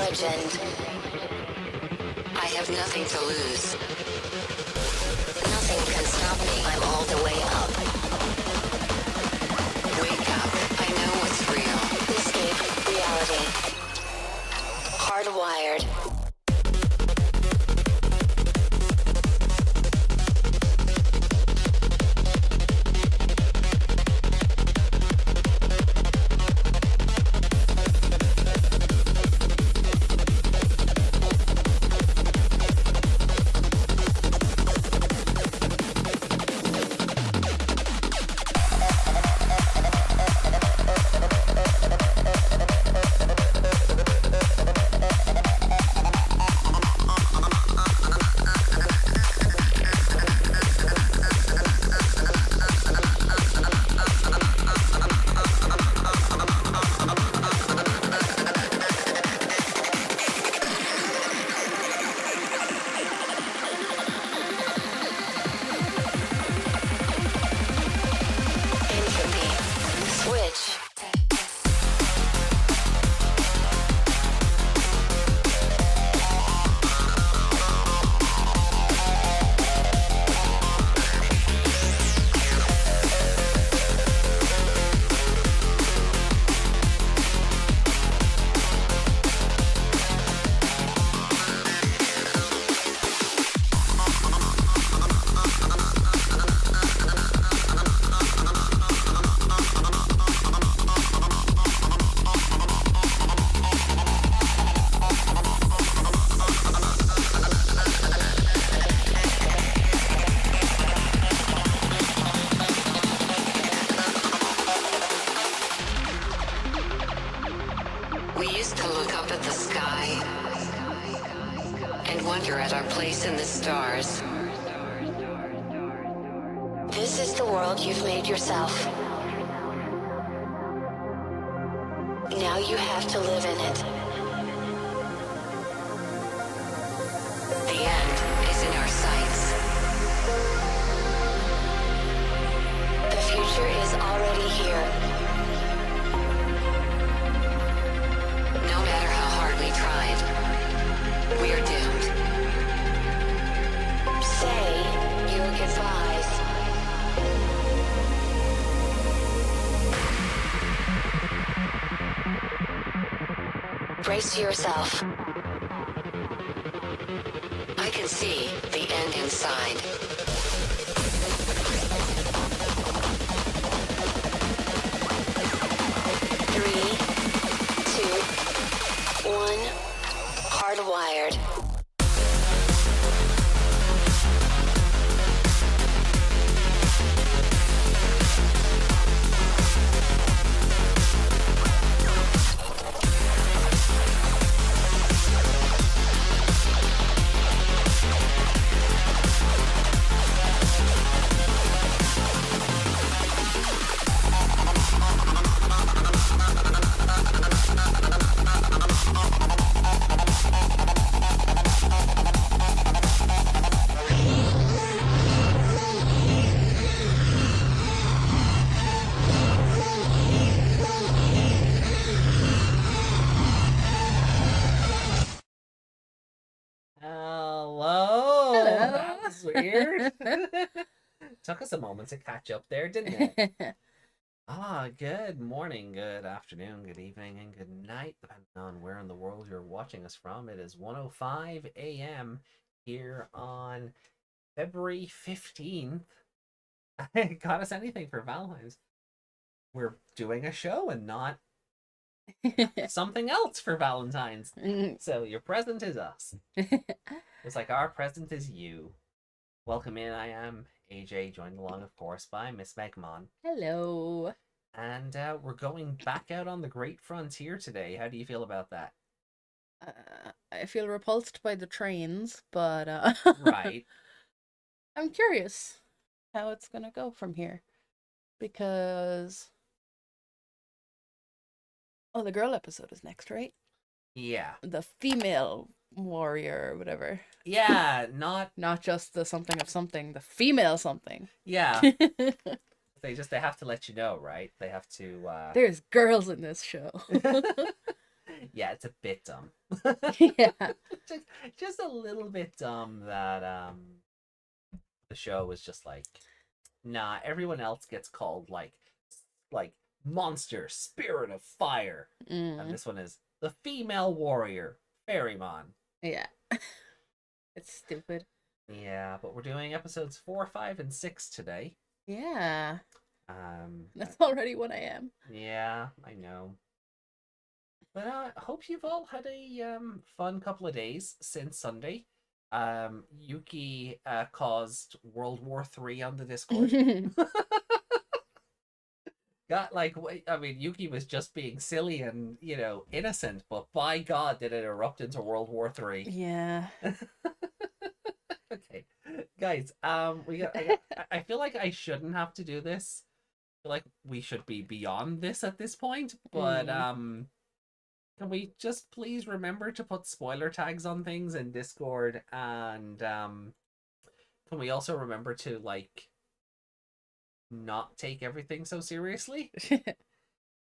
legend. I have nothing to lose. Nothing can stop me. I'm all the way up. Wake up. I know what's real. Escape reality. Hardwired. We used to look up at the sky and wonder at our place in the stars. This is the world you've made yourself. Now you have to live in it. The end is in our sights. The future is already here. No matter how hard we tried, we are doomed. Say your goodbyes. Brace yourself. I can see the end inside. 3, 2, 1. Hardwired. Weird. Took us a moment to catch up there, didn't it? Good morning, good afternoon, good evening, and good night, depending on where in the world you're watching us from. It is 1:05 a.m. here on February 15th. Got us anything for Valentine's. We're doing a show and not something else for Valentine's. So your present is us. It's like our present is you. Welcome in, I am AJ, joined along, of course, by Miss Megmon. Hello. And we're going back out on the Great Frontier today. How do you feel about that? I feel repulsed by the trains, but Right. I'm curious how it's gonna go from here. Because the girl episode is next, right? Yeah. The female warrior or whatever. Yeah, Not just the something of something, the female something. Yeah. They have to let you know, right? They have to There's girls in this show. Yeah, it's a bit dumb. Yeah. just a little bit dumb that the show was just like, nah, everyone else gets called like monster, spirit of fire. And this one is the female warrior, Fairymon. Yeah. It's stupid. Yeah, but we're doing episodes 4, 5, and 6 today. Yeah. Um, That's already 1 a.m. yeah, I know. But I hope you've all had a fun couple of days since Sunday. Yuki caused World War III on the Discord. Got like, I mean, Yuki was just being silly and innocent, but by God, did it erupt into World War III. Yeah. Okay, guys, I feel like I shouldn't have to do this. I feel like we should be beyond this at this point, but can we just please remember to put spoiler tags on things in Discord, and can we also remember to like not take everything so seriously?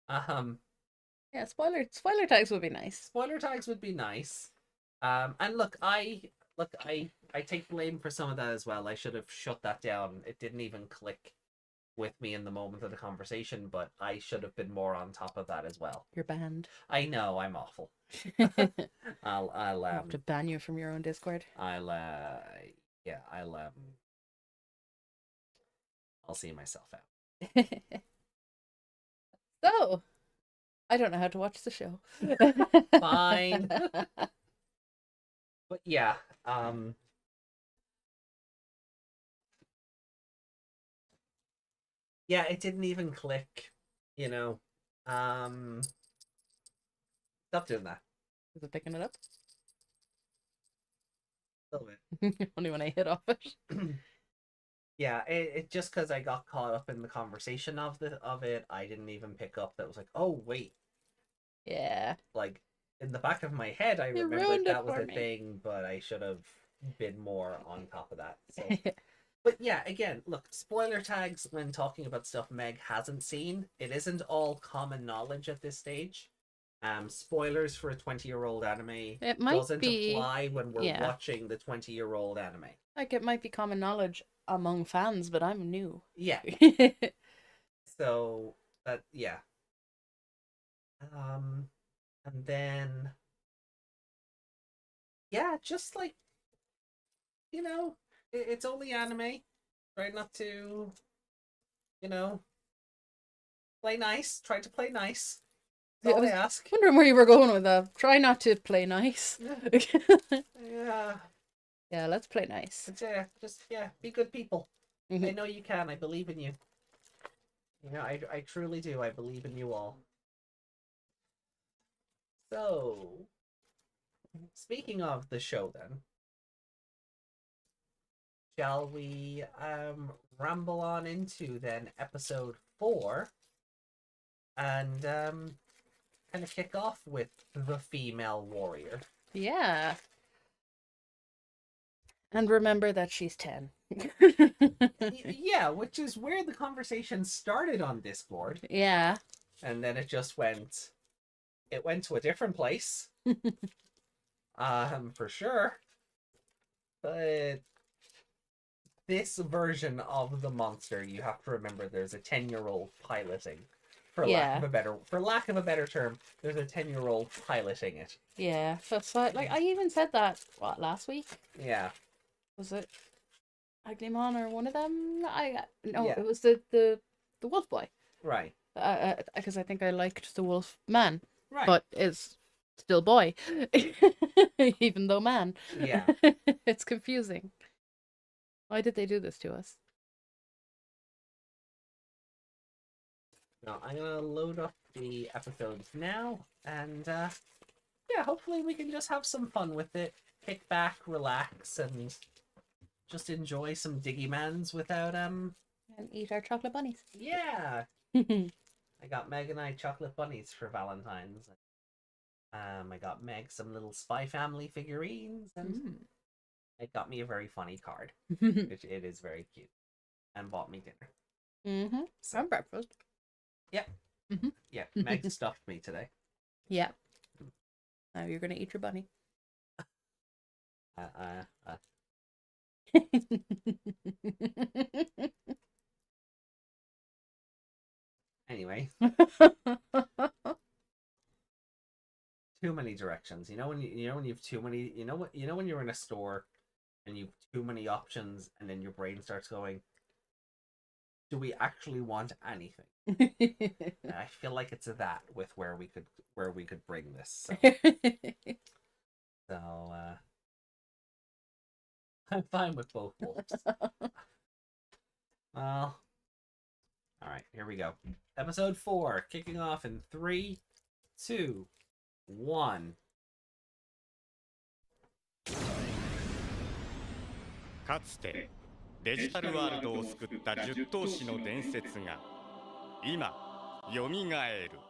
Yeah, spoiler tags would be nice. Spoiler tags would be nice. And look, I take blame for some of that as well. I should have shut that down. It didn't even click with me in the moment of the conversation, but I should have been more on top of that as well. You're banned. I know, I'm awful. I'll have to ban you from your own Discord. I'll see myself out. So, I don't know how to watch the show. Fine. But yeah, yeah, it didn't even click, Stop doing that. Is it picking it up? A little bit. Only when I hit off it. Yeah, it just because I got caught up in the conversation of it, I didn't even pick up that was like, oh wait. Yeah. Like in the back of my head, I You remembered ruined it that was for a me. thing, but I should have been more on top of that. So. But yeah, again, look, spoiler tags when talking about stuff Meg hasn't seen, it isn't all common knowledge at this stage. Spoilers for a 20-year-old anime It might doesn't be, apply when we're yeah. watching the 20-year-old anime. Like, it might be common knowledge among fans, but I'm new. Yeah. So, yeah. And then, yeah, just like, it's only anime. Try not to, play nice. Try to play nice. That's all I ask. Wondering where you were going with that. Try not to play nice. Yeah. Yeah, let's play nice. Just be good people. Mm-hmm. I know you can. I believe in you. I truly do. I believe in you all. So, speaking of the show, then, shall we ramble on into then episode 4 and kind of kick off with the female warrior? Yeah. And remember that she's 10. Yeah, which is where the conversation started on Discord. Yeah. And then it just went to a different place. For sure. But this version of the monster, you have to remember there's a 10-year-old piloting. For lack of a better term, there's a 10-year-old piloting it. Yeah, that's why, like, I even said that, last week? Yeah. Was it Digimon or one of them? Yeah. It was the wolf boy. Right. Because I think I liked the wolf man. Right. But it's still boy. Even though man. Yeah. It's confusing. Why did they do this to us? No, I'm gonna load up the episodes now, and hopefully we can just have some fun with it. Kick back, relax, and just enjoy some Digimons without And eat our chocolate bunnies. Yeah. I got Meg and I chocolate bunnies for Valentine's. I got Meg some little Spy Family figurines, and it got me a very funny card, which it is very cute, and bought me dinner. So, and breakfast. Yeah. Yeah, Meg stuffed me today. Yeah. Now you're gonna eat your bunny. Anyway, too many directions. You know when when you have too many. You know when you're in a store and you have too many options, and then your brain starts going, "Do we actually want anything?" And I feel like it's that with where we could bring this. So I'm fine with both wolves. Well, all right, here we go. Episode 4, kicking off in 3, 2, 1. かつてデジタルワールドを救った10頭士の伝説が今よみがえる。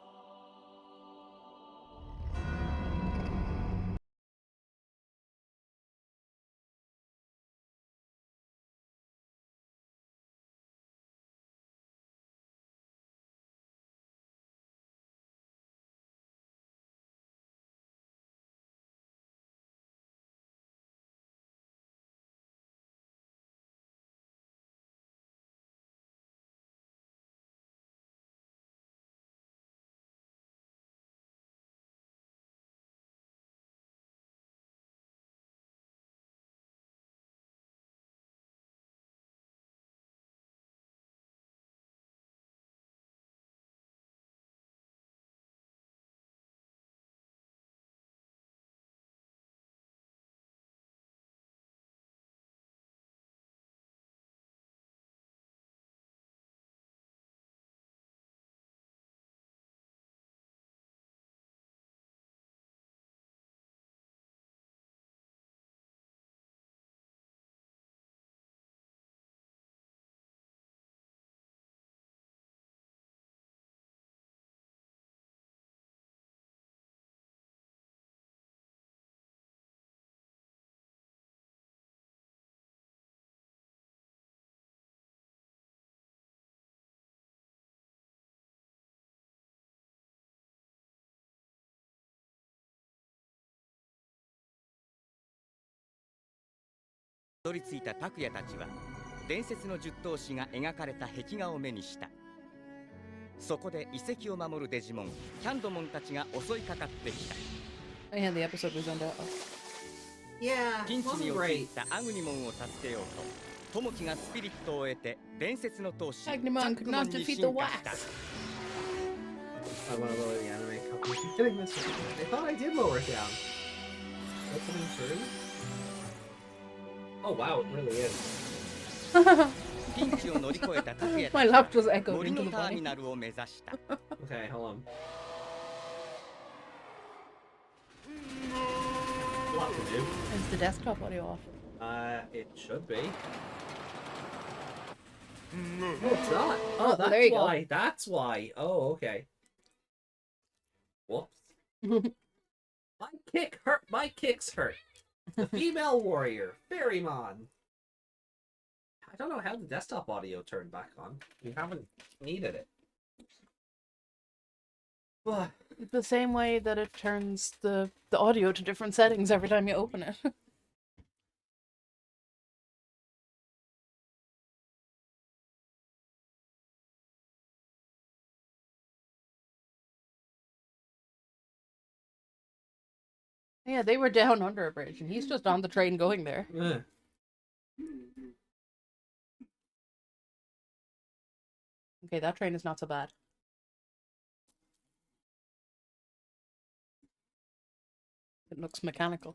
たどり着いた拓也たちは伝説の10頭士が描かれた壁画を目にした。そこで遺跡を守るデジモンキャンドモンたちが襲いかかってきた。 And the episode was ended. Yeah, ピンチ wasn't に陥 great. ったアグニモンを助けようとトモキがスピリットを得て伝説の闘士 Agnemon ジャッ could クモン not に defeat 進 the 化した。 wax. I want to lower the anime couple. Keep getting this. I thought I did lower it down. That's something true. Oh wow, it really is. ピンチを乗り越えた拓也た My ちは laugh just echoed 森 into の the ターミ bunny. ナルを目指した。 Okay, hold on. What to do? Is the desktop audio off? It should be. No, it's not. Oh, that's there you go. why. That's why. Oh, okay. Whoops. My kick hurt. My kicks hurt. The female warrior, Fairymon. I don't know how the desktop audio turned back on. We haven't needed it. But The same way that it turns the audio to different settings every time you open it. Yeah, they were down under a bridge, and he's just on the train going there. Okay, that train is not so bad. It looks mechanical.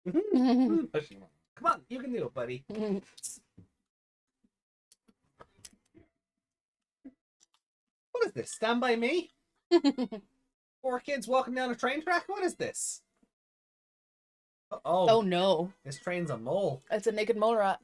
Come on, you can do it, buddy. What is this? Stand by me? 4 kids walking down a train track? What is this? Oh Oh, no, this train's a mole. it's a naked mole rat.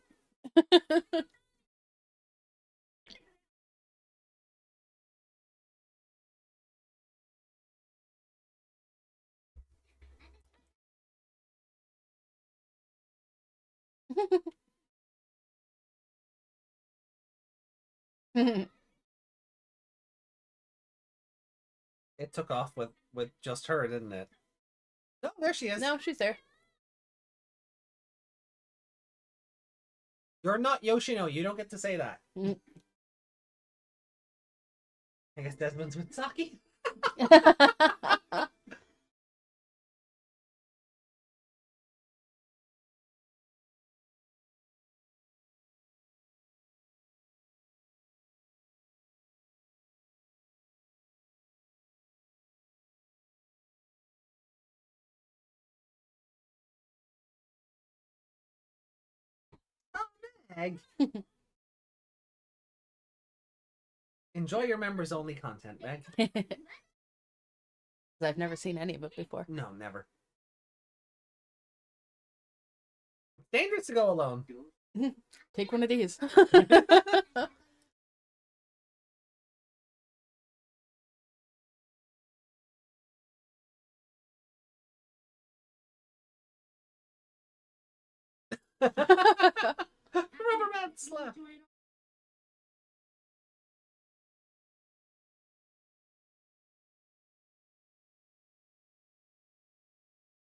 It took off with just her, didn't it? No, there she is. No, she's there. You're not Yoshino. You don't get to say that. Mm. I guess Desmond's with Saki. Meg. Enjoy your members only content, Meg. I've never seen any of it before. No, never. It's dangerous to go alone. Take one of these. Rubber man slap.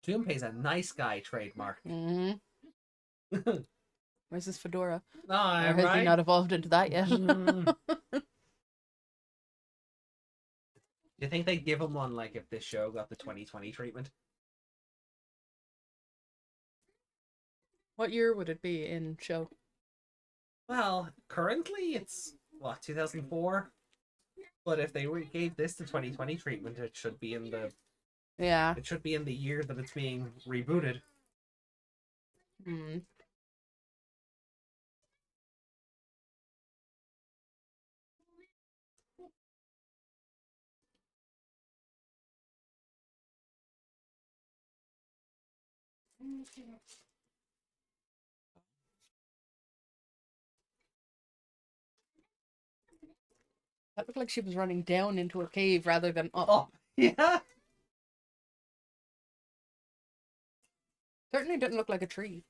Junpei's a nice guy trademark. hmm Where's his fedora? Oh, Or has he not evolved into that yet? Do you think they'd give him one like if this show got the 2020 treatment? What year would it be in show? Well, currently it's what, 2004? But if they gave this the 2020 treatment, it should be in the Yeah. year that it's being rebooted. Mm. That looked like she was running down into a cave rather than up. Oh, yeah. Certainly didn't look like a tree.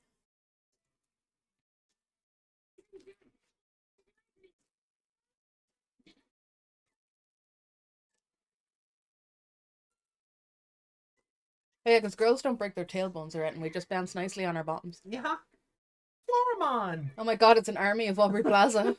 Yeah, because girls don't break their tailbones or anything. We just bounce nicely on our bottoms. Yeah. Fairymon. Oh my god, it's an army of Aubrey Plaza.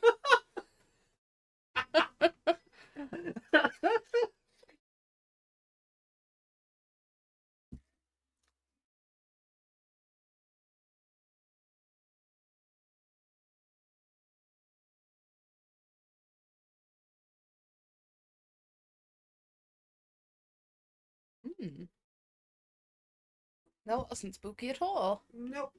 Hmm. That wasn't spooky at all. Nope.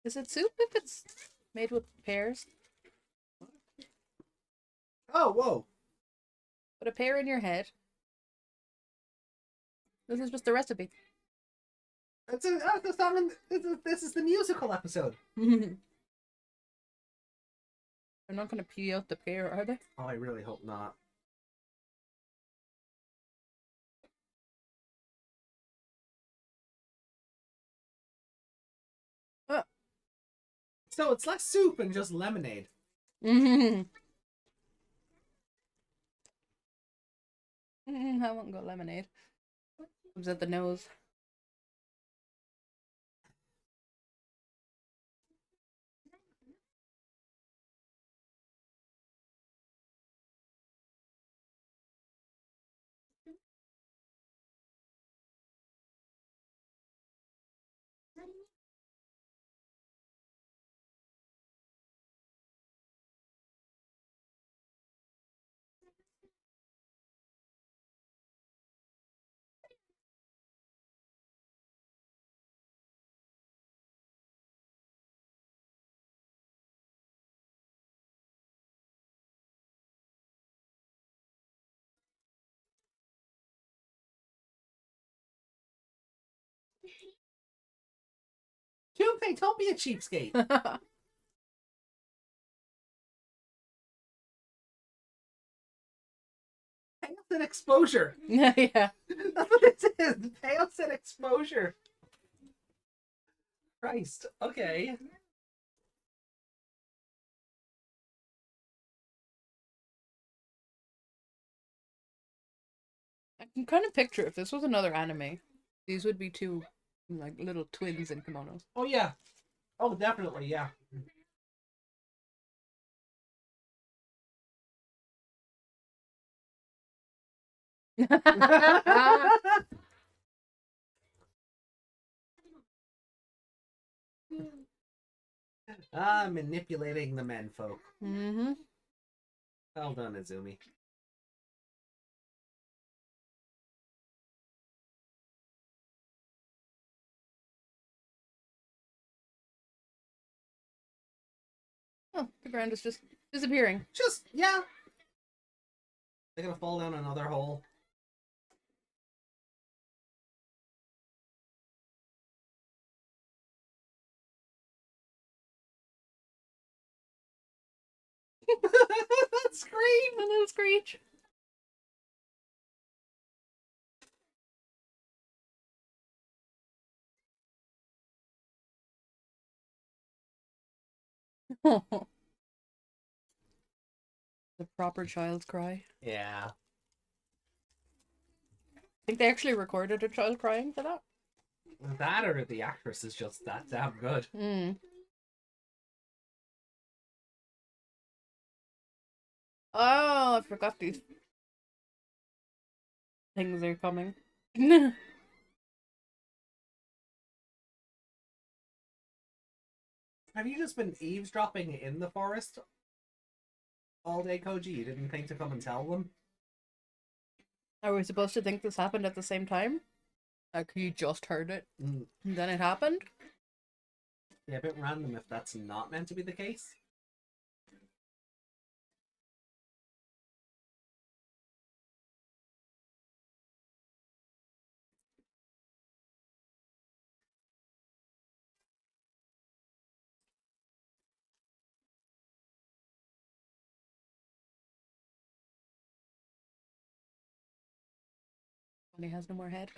Is it soup if it's made with pears? Oh, whoa. Put a pear in your head. This is just the recipe. That's a song. This is the musical episode. They're not going to pee out the pear, are they? Oh, I really hope not. So it's less soup and just lemonade. I won't go lemonade. Comes at the nose. Junpei, don't be a cheapskate. Payoffs and exposure. Yeah. That's what it is. Payoffs and exposure. Christ. Okay. I can kind of picture if this was another anime, these would be two like little twins in kimonos. Oh yeah. Oh, definitely, yeah. Manipulating the menfolk. Mm-hmm. Well done, Izumi. Oh, the ground is just disappearing. Just, yeah. They're gonna fall down another hole. That scream! A little screech. The proper child's cry. Yeah. I think they actually recorded a child crying for that. That or the actress is just that damn good. Mm. Oh, I forgot these things are coming. Have you just been eavesdropping in the forest all day, Koji? You didn't think to come and tell them? Are we supposed to think this happened at the same time? Like you just heard it Mm. and then it happened? Yeah, a bit random if that's not meant to be the case. When he has no more head.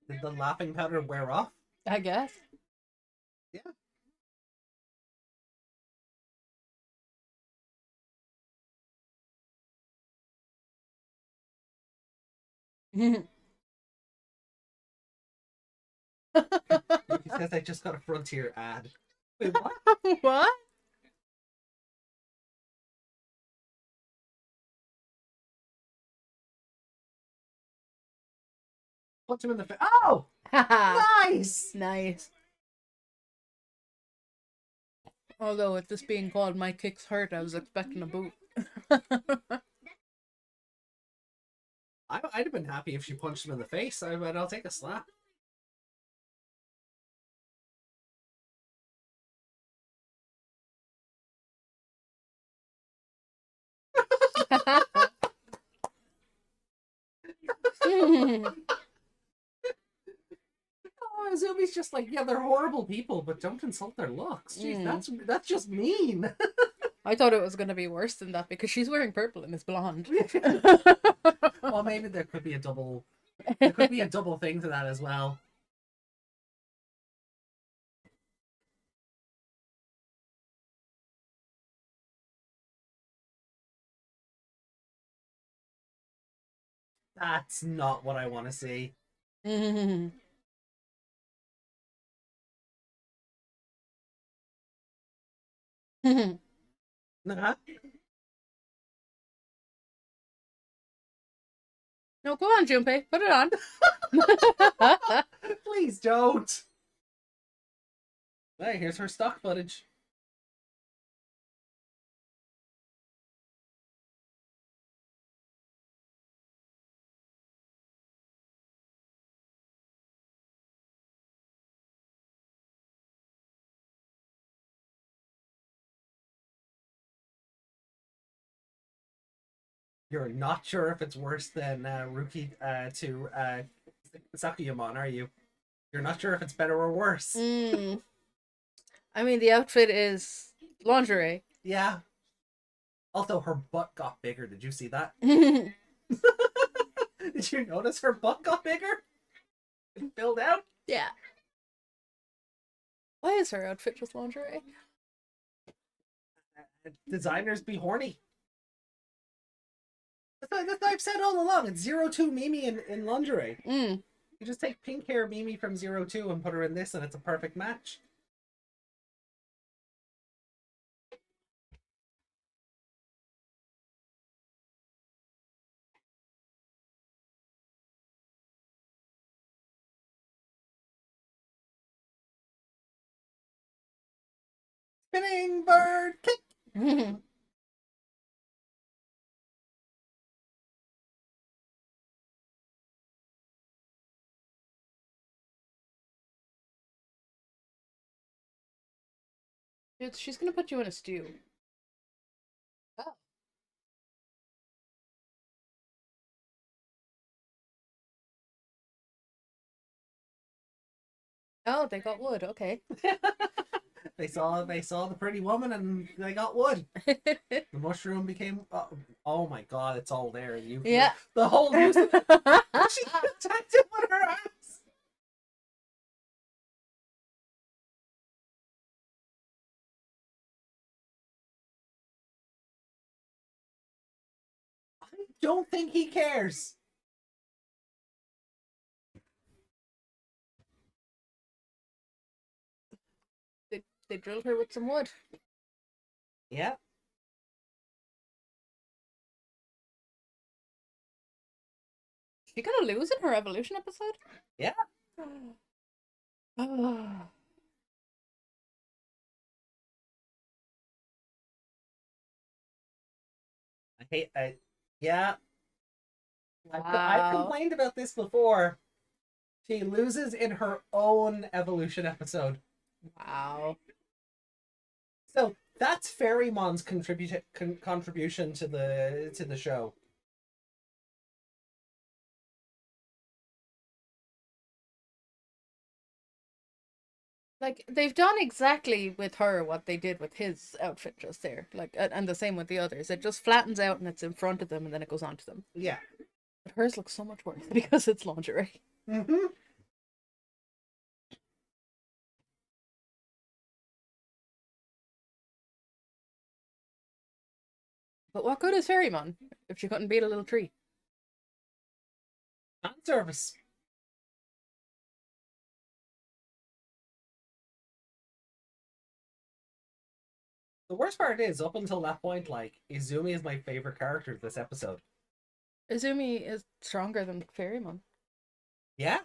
Did the laughing powder wear off? I guess. Yeah. He says I just got a Frontier ad. Wait, what? What? Punch him in the face. Oh! Nice! Nice. Although with this being called My Kicks Hurt, I was expecting a boot. I'd have been happy if she punched him in the face. I'll take a slap. Oh, Izumi's just like, yeah, they're horrible people, but don't insult their looks. Jeez, that's just mean. I thought it was going to be worse than that because she's wearing purple and is blonde. Well, maybe there could be a double. There could be a double thing to that as well. That's not what I want to see. Nah. No, go on, Junpei. Put it on. Please don't. Hey, here's her stock footage. You're not sure if it's worse than Ruki to Sakuyamon, are you? You're not sure if it's better or worse. I mean, the outfit is lingerie. Yeah. Also, her butt got bigger. Did you see that? Yeah. Did you notice her butt got bigger? It filled out? Why is her outfit just lingerie? Designers be horny. That's what I've said all along. It's 02 Mimi in lingerie. You just take pink hair Mimi from 02 and put her in this, and it's a perfect match. Spinning bird kick. Dude, she's gonna put you in a stew. Oh. Oh, they got wood. Okay. They saw the pretty woman and they got wood. The mushroom became. Oh my god! It's all there. Yeah. The whole use of it. She attacked him with her ass. I don't think he cares. They drilled her with some wood. Yeah. She gonna lose in her evolution episode? Yeah. I hate. Yeah. I've Wow. complained about this before. She loses in her own evolution episode. Wow. So that's Fairymon's contribution to the show. Like, they've done exactly with her what they did with his outfit just there. Like, and the same with the others. It just flattens out and it's in front of them and then it goes on to them. Yeah. But hers looks so much worse because it's lingerie. Mm-hmm. But what good is Fairymon if she couldn't beat a little tree? Fan service. The worst part is, up until that point, like, Izumi is my favorite character this episode. Izumi is stronger than Fairymon. Yeah?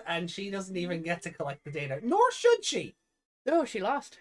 And she doesn't even get to collect the data, nor should she. Oh, she lost.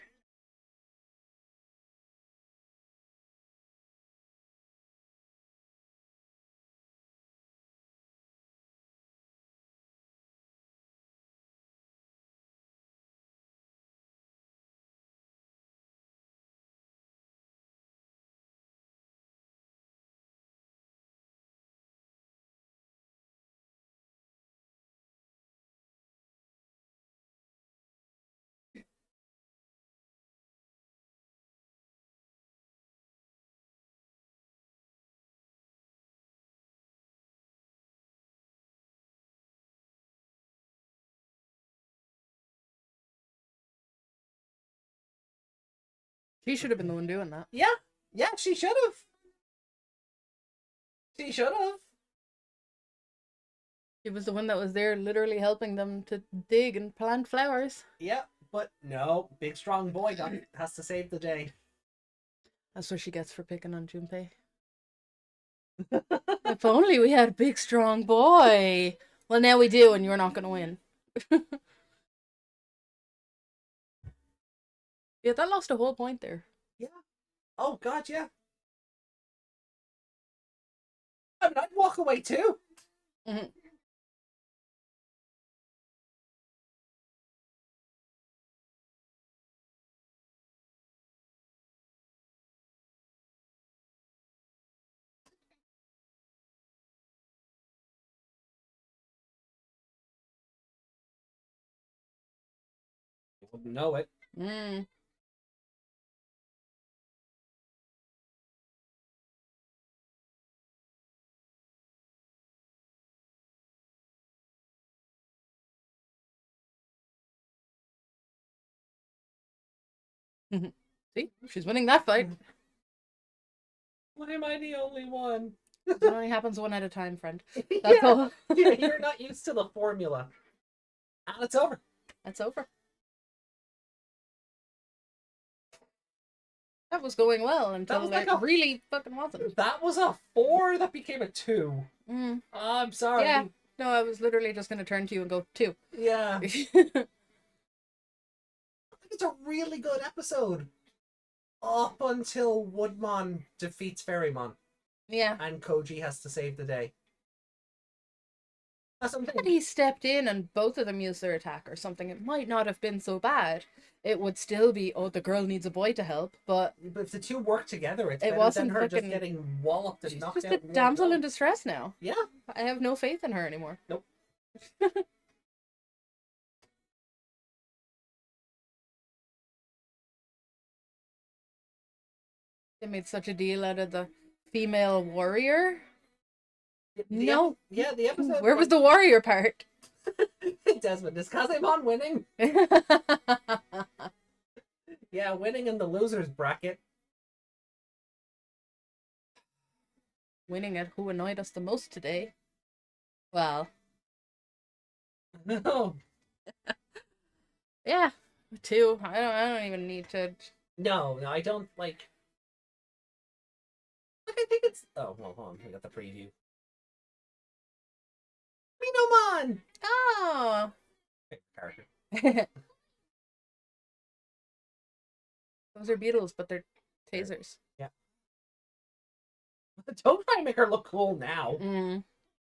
She should have been the one doing that. Yeah, she should have. She should have. She was the one that was there literally helping them to dig and plant flowers. Yeah, but no, big strong boy has to save the day. That's what she gets for picking on Junpei. If only we had a big strong boy. Well, now we do, and you're not going to win. Yeah, that lost a whole point there. Yeah. Oh God, yeah. I mean, I'd walk away too. Mhm. You wouldn't know it. Mm. See, she's winning that fight. Why am I the only one? It only happens one at a time, friend. That's Yeah. all. Yeah, you're not used to the formula. And it's over. That's over. That was going well until was like it a- really fucking wasn't. That was a 4 that became a 2. Mm. I'm sorry. Yeah. No, I was literally just going to turn to you and go 2. Yeah. It's a really good episode. Up until Woodmon defeats Fairymon Yeah. and Koji has to save the day. That's Had something. he stepped in and both of them used their attack or something, it might not have been so bad. It would still be, oh, the girl needs a boy to help, but But if the two work together, it's It better wasn't than her just fucking- getting walloped and she's knocked just out. a in one damsel blow. in distress now. Yeah. I have no faith in her anymore. Nope. They made such a deal out of the female warrior. The No. the episode. Where was the warrior part? Desmond? Is Kazemon winning? Yeah, winning in the losers bracket. Winning at who annoyed us the most today. Well, No, yeah, 2. I don't even need to. no, I don't like. Like, I think it's. Oh, well, hold on. We got the preview. Minomon! Oh. Character. Those are beetles, but they're tasers. Don't try and make her look cool now.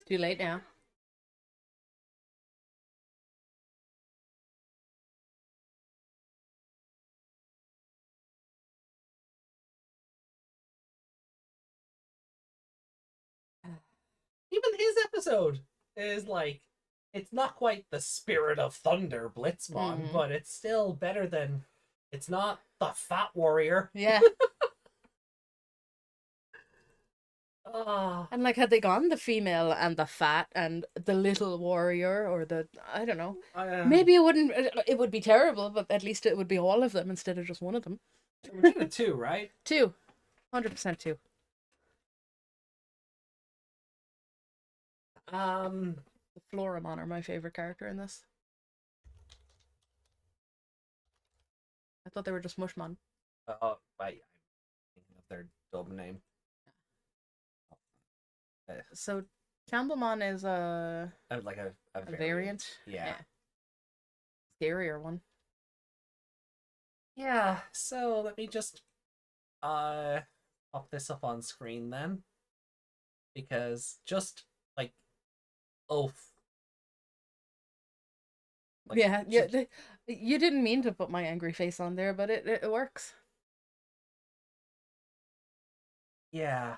Too late now. Even his episode is like, it's not quite the Spirit of Thunder Blitzmon, Mhm. but it's still better than. It's not the Fat Warrior. Yeah. Ah, And like, had they gone the female and the fat and the little warrior or the, I don't know. Maybe it wouldn't, it would be terrible, but at least it would be all of them instead of just one of them. We're doing 2, right? 2. 100% 2. The Floramon are my favorite character in this. I thought they were just Mushmon. I'm thinking of their dub name. So Campbellmon is a Like a variant. Yeah. Scarier one. Yeah, so let me just pop this up on screen then. Because just like oof. Like, Yeah, just- you didn't mean to put my angry face on there, but it works. Yeah.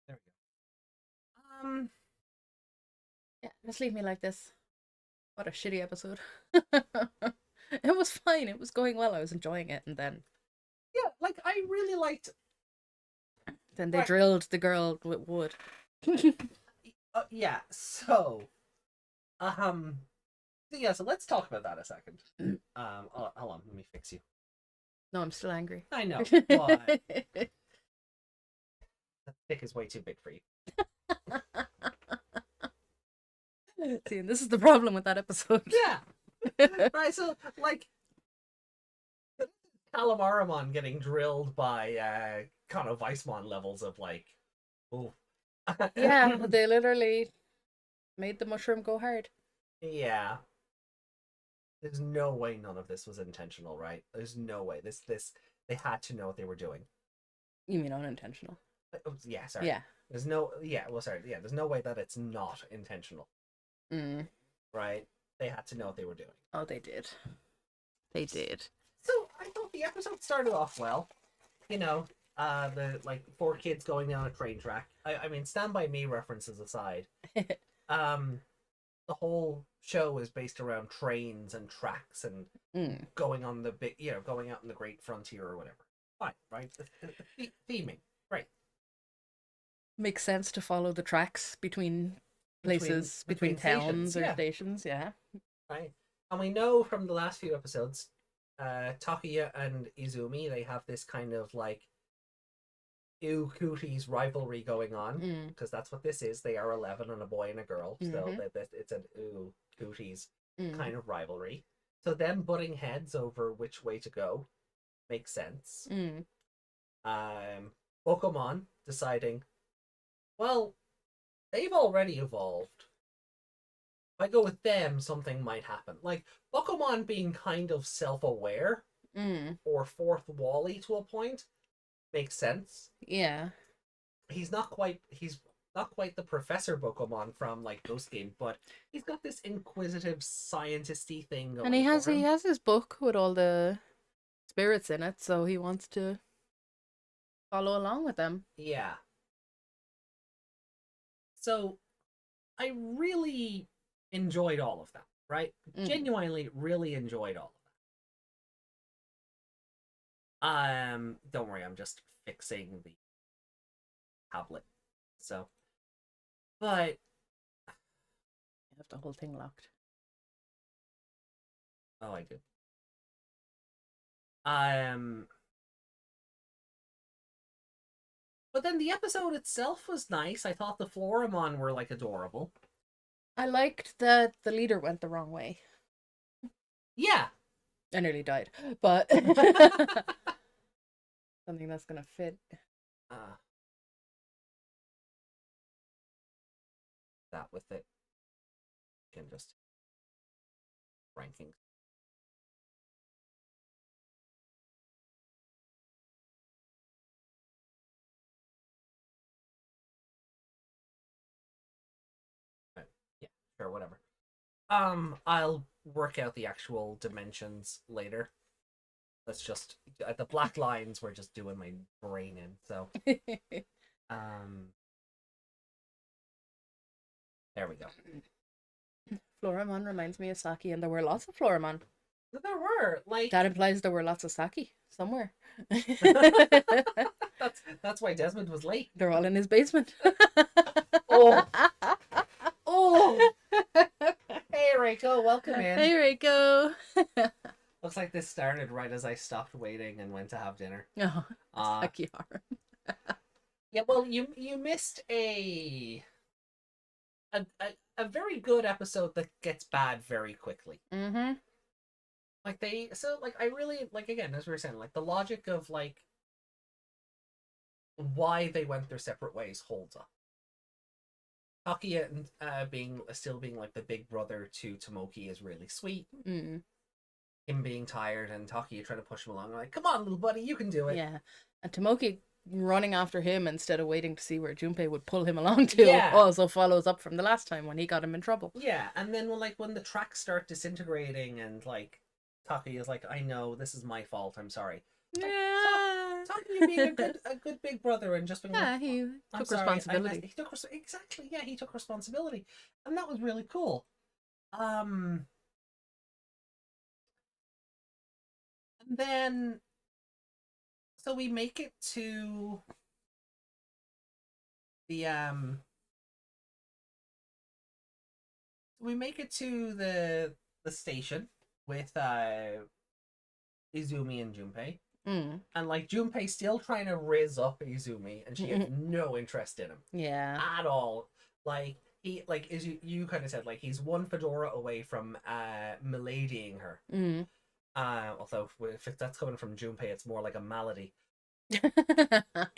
There we go. Yeah, just leave me like this. What a shitty episode. It was fine. It was going well. I was enjoying it, and then Yeah, like I really liked they Right. drilled the girl with wood. yeah, so So let's talk about that a second. Hold on, let me fix you. No, I'm still angry. I know, but the stick is way too big for you. See, and this is the problem with that episode. Yeah. Right, so like Calamaramon getting drilled by kind of Weissmon levels of like, oh. Yeah, they literally made the mushroom go hard. Yeah. There's no way none of this was intentional, right? There's no way. This they had to know what they were doing. You mean unintentional? Yeah, sorry. Yeah. There's no there's no way that it's not intentional. Mm. Right? They had to know what they were doing. Oh, they did. They did. So I thought the episode started off well. You know, the like 4 kids going down a train track. I mean, Stand By Me references aside. The whole show is based around trains and tracks and going on the big, going out in the great frontier or whatever. Fine, right? The theming, right? Makes sense to follow the tracks between places, between towns stations, or yeah. stations, yeah. Right. And we know from the last few episodes, Takuya and Izumi, they have this kind of like ew cooties rivalry going on, because that's what this is. They are 11 and a boy and a girl, so it's an ew cooties kind of rivalry. So them butting heads over which way to go makes sense. Pokemon deciding, well, they've already evolved. If I go with them, something might happen. Like Pokemon being kind of self-aware or fourth wally to a point makes sense. Yeah. He's not quite the Professor Pokemon from like Ghost Game, but he's got this inquisitive scientisty thing going. And he has for him. his book with all the spirits in it, so he wants to follow along with them. Yeah. So I really enjoyed all of that, right? Genuinely really enjoyed all of that. Don't worry, I'm just fixing the tablet. So, but You have the whole thing locked. oh, I do. But then the episode itself was nice. I thought the Floramon were like adorable. I liked that the leader went the wrong way. Yeah. I nearly died, but something that's gonna fit. That with it. Can just ranking. Yeah, sure, whatever. I'll work out the actual dimensions later. Let's just the black lines were just doing my brain in, so there we go. Floramon reminds me of Saki, and there were lots of Floramon. There were like That implies there were lots of Saki somewhere. that's why Desmond was late. They're all in his basement. Oh. Oh. Hey Reiko, welcome in. Hey Reiko. Looks like this started right as I stopped waiting and went to have dinner. Oh, Saki arm. Yeah, well, you missed a very good episode that gets bad very quickly. Mm-hmm. Like I really like, again, as we were saying, like the logic of like why they went their separate ways holds up. Takuya still being like the big brother to Tomoki is really sweet. Him being tired and Takuya trying to push him along, like, come on, little buddy, you can do it. Yeah, and Tomoki running after him instead of waiting to see where Junpei would pull him along to also follows up from the last time when he got him in trouble. Yeah, and then when the tracks start disintegrating and like Takuya's like, I know this is my fault, I'm sorry. Yeah. Takuya being a good big brother and just being like, he I'm took sorry, responsibility. Exactly, yeah, he took responsibility, and that was really cool. And then so we make it to the the station with Izumi and Junpei. Mm. And like Junpei's still trying to riz up Izumi, and she has no interest in him Yeah. at all. Like he, like as you kind of said, like he's one fedora away from miladying her. Mm. Although if that's coming from Junpei, it's more like a malady.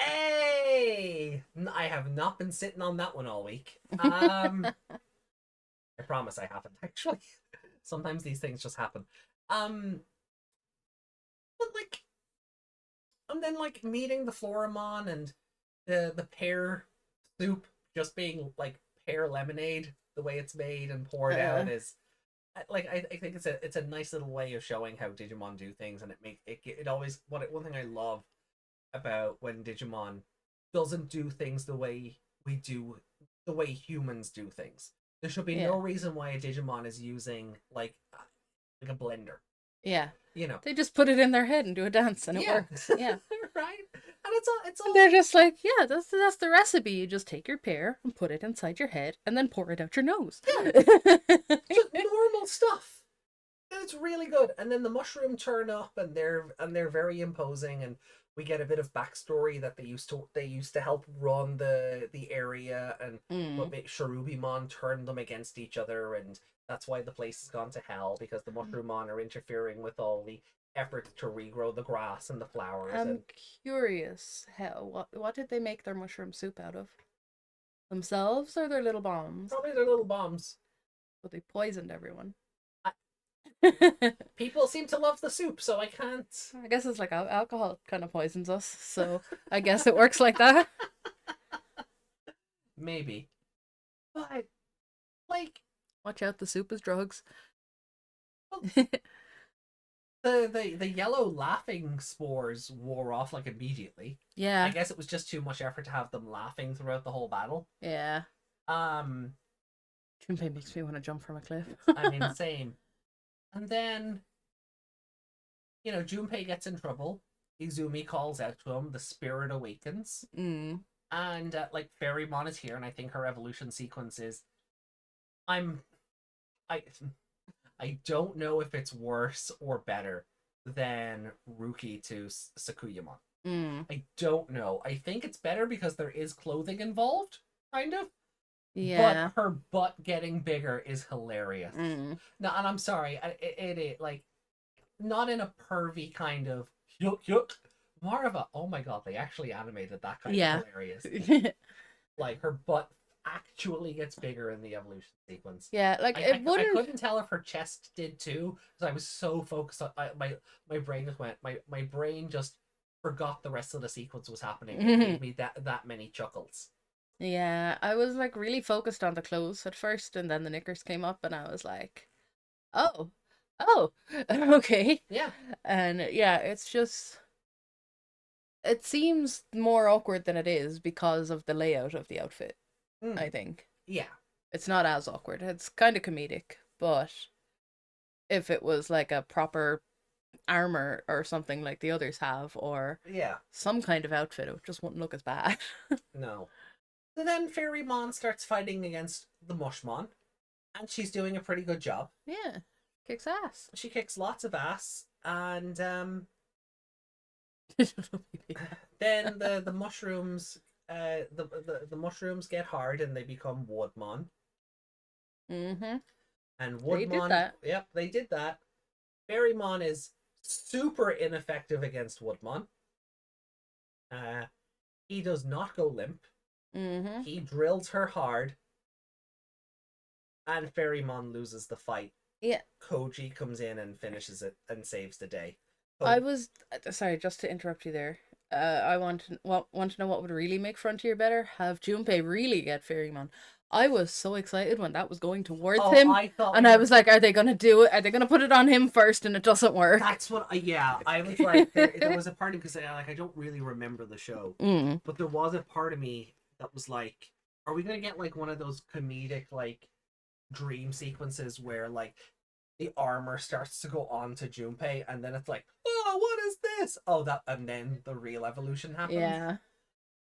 Hey, I have not been sitting on that one all week. I promise I haven't actually. Sometimes these things just happen. But like. And then, like, meeting the Fairymon and the pear soup just being, like, pear lemonade, the way it's made and poured out is... Like, I think it's a nice little way of showing how Digimon do things, and it always... One thing I love about when Digimon doesn't do things the way we do... The way humans do things. There should be no reason why a Digimon is using, like a blender. Yeah. You know. They just put it in their head and do a dance and it works. Yeah. Right? And it's all They're just like, yeah, that's the recipe. You just take your pear and put it inside your head and then pour it out your nose. Yeah. Just normal stuff. And it's really good. And then the mushroom turn up and they're very imposing, and we get a bit of backstory that they used to help run the area, and but Cherubimon turned them against each other, and that's why the place has gone to hell, because the Mushroommon are interfering with all the efforts to regrow the grass and the flowers. I'm curious, what did they make their mushroom soup out of? Themselves or their little bombs? Probably their little bombs. But they poisoned everyone. People seem to love the soup, so I can't... I guess it's like alcohol kind of poisons us, so I guess it works like that. Maybe. But, like... Watch out, the soup is drugs. The yellow laughing spores wore off, like, immediately. Yeah. I guess it was just too much effort to have them laughing throughout the whole battle. Yeah. Junpei makes me want to jump from a cliff. I mean, same. And then, Junpei gets in trouble. Izumi calls out to him. The spirit awakens. Mm. And, Fairymon is here, and I think her evolution sequence is... I don't know if it's worse or better than Ruki to Sakuyamon. Mm. I don't know. I think it's better because there is clothing involved, kind of. Yeah. But her butt getting bigger is hilarious. Mm. No, and I'm sorry, it like, not in a pervy kind of yuck. More of a, oh my god, they actually animated that kind of hilarious. Like, her butt actually gets bigger in the evolution sequence. Yeah, like I couldn't tell if her chest did too, because I was so focused on my brain just went, my brain just forgot the rest of the sequence was happening. It gave me that many chuckles. Yeah, I was like really focused on the clothes at first, and then the knickers came up, and I was like, oh, okay. Yeah. And yeah, it's just, it seems more awkward than it is because of the layout of the outfit, I think. Yeah. It's not as awkward. It's kind of comedic, but if it was like a proper armor or something like the others have, or some kind of outfit, it just wouldn't look as bad. No. So then Fairymon starts fighting against the Mushmon, and she's doing a pretty good job. Yeah, kicks ass. She kicks lots of ass, and then the mushrooms, the mushrooms get hard and they become Woodmon. Mm-hmm. And Woodmon, they did that. Yep, they did that. Fairymon is super ineffective against Woodmon. He does not go limp. Mm-hmm. He drills her hard, and Fairymon loses the fight. Yeah. Koji comes in and finishes it and saves the day. I was sorry, just to interrupt you there. I want to know what would really make Frontier better. Have Junpei really get Fairymon. I was so excited when that was going towards him, I was like, "Are they gonna do it? Are they gonna put it on him first?" And it doesn't work. That's what. I was like, there was a part of me because I don't really remember the show, but there was a part of me that was like, "Are we gonna get like one of those comedic like dream sequences where like the armor starts to go on to Junpei, and then it's like, oh, what is this? Oh, that, and then the real evolution happens." Yeah.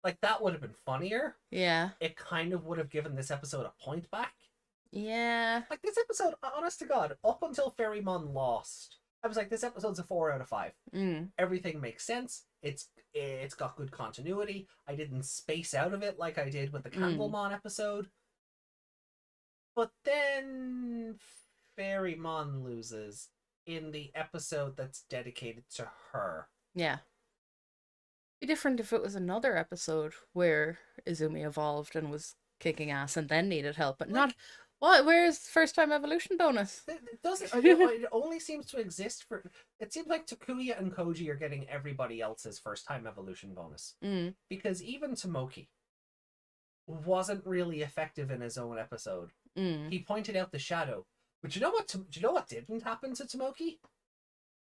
Like, that would have been funnier. Yeah. It kind of would have given this episode a point back. Yeah. Like, this episode, honest to God, up until Fairymon lost, I was like, this episode's a 4 out of 5. Mm. Everything makes sense. It's got good continuity. I didn't space out of it like I did with the Candlemon episode. But then Fairymon loses in the episode that's dedicated to her. Yeah. Be different if it was another episode where Izumi evolved and was kicking ass and then needed help, but not. What? Where's first time evolution bonus? It doesn't. It only seems to exist for. It seems like Takuya and Koji are getting everybody else's first time evolution bonus. Because even Tomoki wasn't really effective in his own episode. He pointed out the shadow, but you know what? Do you know what didn't happen to Tomoki?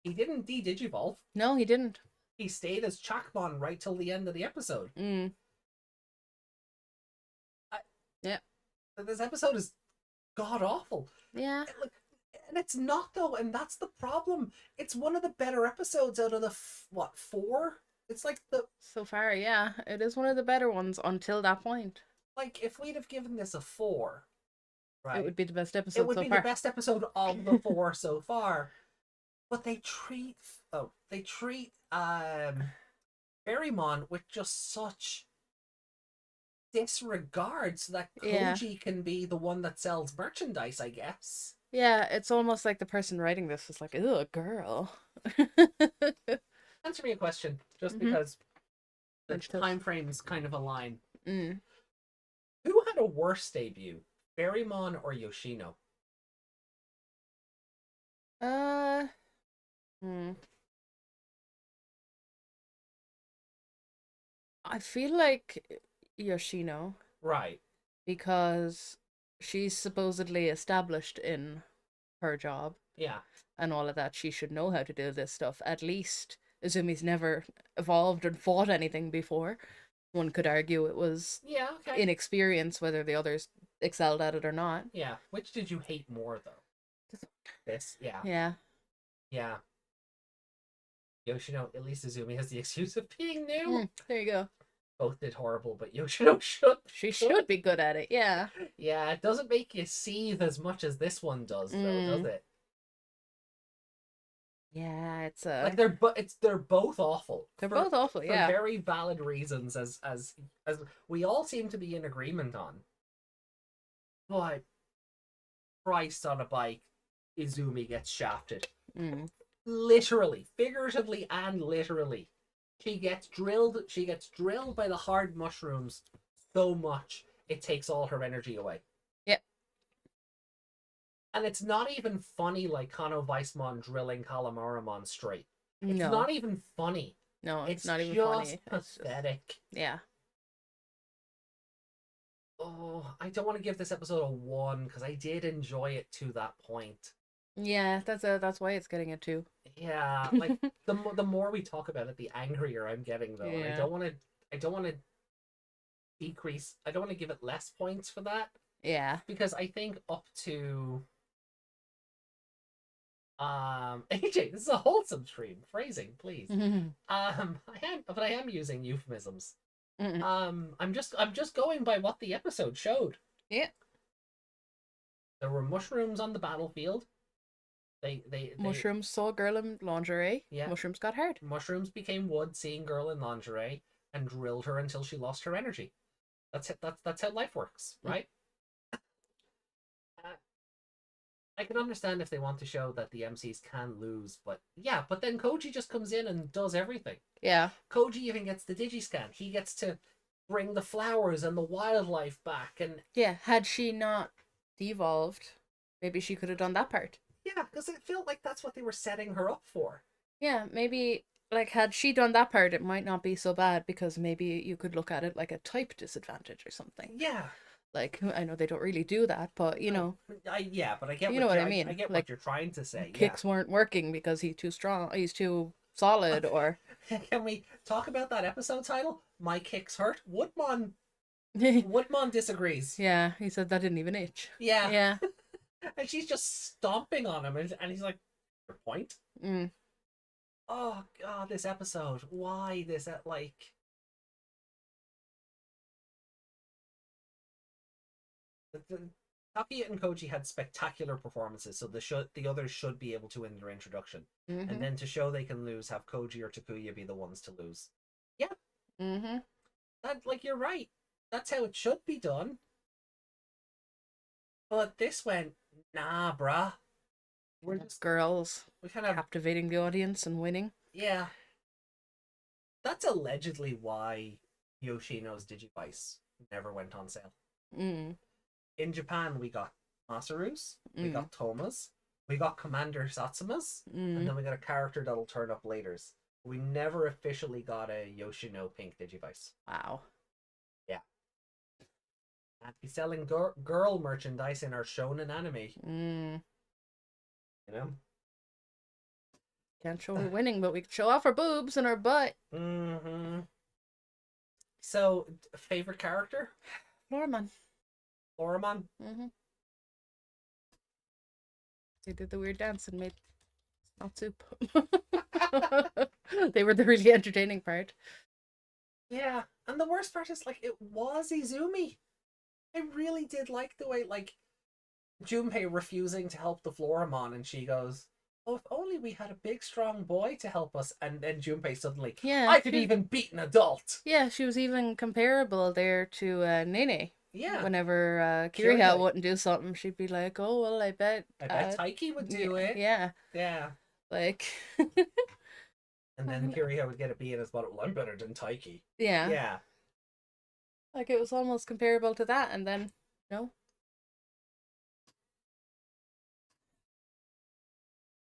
He didn't de-digivolve. No, he didn't. He stayed as Chakmon right till the end of the episode. Yeah. This episode is god awful. Yeah. And it's not, though, and that's the problem. It's one of the better episodes out of the, 4? It's like So far, yeah. It is one of the better ones until that point. Like, if we'd have given this a 4, right? It would be the best episode It would so be far. the best episode of the 4 so far. But they treat Fairymon with just such disregard so that Koji can be the one that sells merchandise, I guess. Yeah, it's almost like the person writing this was like, "Ooh, a girl." Answer me a question, just because the time frames kind of align. Who had a worse debut, Fairymon or Yoshino? I feel like Yoshino. Right. Because she's supposedly established in her job. Yeah. And all of that. She should know how to do this stuff. At least Izumi's never evolved and fought anything before. One could argue it was inexperience, whether the others excelled at it or not. Yeah. Which did you hate more, though? This? Yeah. Yeah. Yeah. Yoshino, at least Izumi has the excuse of being new. There you go. Both did horrible, but Yoshino should. She should be good at it, yeah. Yeah, it doesn't make you seethe as much as this one does, though, does it? Yeah, it's like they're both awful. They're both awful, yeah. For very valid reasons, as we all seem to be in agreement on. But Christ on a bike, Izumi gets shafted. Literally, figuratively, and literally. She gets drilled by the hard mushrooms so much it takes all her energy away. Yep. And it's not even funny like Kano Weissmon drilling Kalamaramon straight. It's No. not even funny. No, it's not even just funny. Pathetic. Yeah. Oh, I don't want to give this episode a 1 because I did enjoy it to that point. Yeah, that's why it's getting a 2. Yeah, like the more we talk about it, the angrier I'm getting, though. Yeah. And I don't want to decrease. I don't want to give it less points for that. Yeah. Because I think up to AJ, this is a wholesome stream. Phrasing, please. I am using euphemisms. I'm just going by what the episode showed. Yeah. There were mushrooms on the battlefield. They Mushrooms saw a girl in lingerie. Yeah. Mushrooms got hard. Mushrooms became wood, seeing girl in lingerie, and drilled her until she lost her energy. That's it. That's how life works, right? I can understand if they want to show that the MCs can lose, but then Koji just comes in and does everything. Yeah. Koji even gets the Digiscan. He gets to bring the flowers and the wildlife back, and yeah. Had she not devolved, maybe she could have done that part. Yeah, because it felt like that's what they were setting her up for. Yeah, maybe, like, had she done that part, it might not be so bad, because maybe you could look at it like a type disadvantage or something. Yeah. Like, I know they don't really do that, but, you know. But I get what I mean. I get like, what you're trying to say. Kicks weren't working because he's too strong, he's too solid, or... Can we talk about that episode title? My Kicks Hurt? Woodmon disagrees. Yeah, he said that didn't even itch. Yeah. Yeah. And she's just stomping on him, and he's like, your point? Oh, God, this episode. Why this, like... Takuya and Koji had spectacular performances, so the others should be able to win their introduction. Mm-hmm. And then to show they can lose, have Koji or Takuya be the ones to lose. Yeah. Mm-hmm. That, like, you're right. That's how it should be done. But this went, nah, bruh. We're just girls we kind of captivating the audience and winning. Yeah. That's allegedly why Yoshino's Digivice never went on sale. Mm. In Japan, we got Masaru's, we Mm. got Toma's, we got Commander Satsuma's, and Mm. then we got a character that'll turn up later. We never officially got a Yoshino Pink Digivice. Wow. And be selling girl merchandise in our shonen anime, Mm. you know? Can't show we're winning, but we can show off our boobs and our butt. Mm-hmm. So, favorite character? Fairymon. Fairymon? Mm-hmm. They did the weird dance and made not soup. They were the really entertaining part. Yeah, and the worst part is, like, it was Izumi. I really did like the way, like, Junpei refusing to help the Floramon, and she goes, "Oh, if only we had a big, strong boy to help us." And then Junpei suddenly, Yeah. "I could even beat an adult." Yeah, she was even comparable there to Nene. Yeah, Whenever Kiryu. Kiryu wouldn't do something, she'd be like, "Oh well, I bet I bet Taiki would do it. Yeah, Yeah. like And then Kiryu would get a B in his bottom. Well, I'm better than Taiki. yeah, Yeah. like it was almost comparable to that, and then no.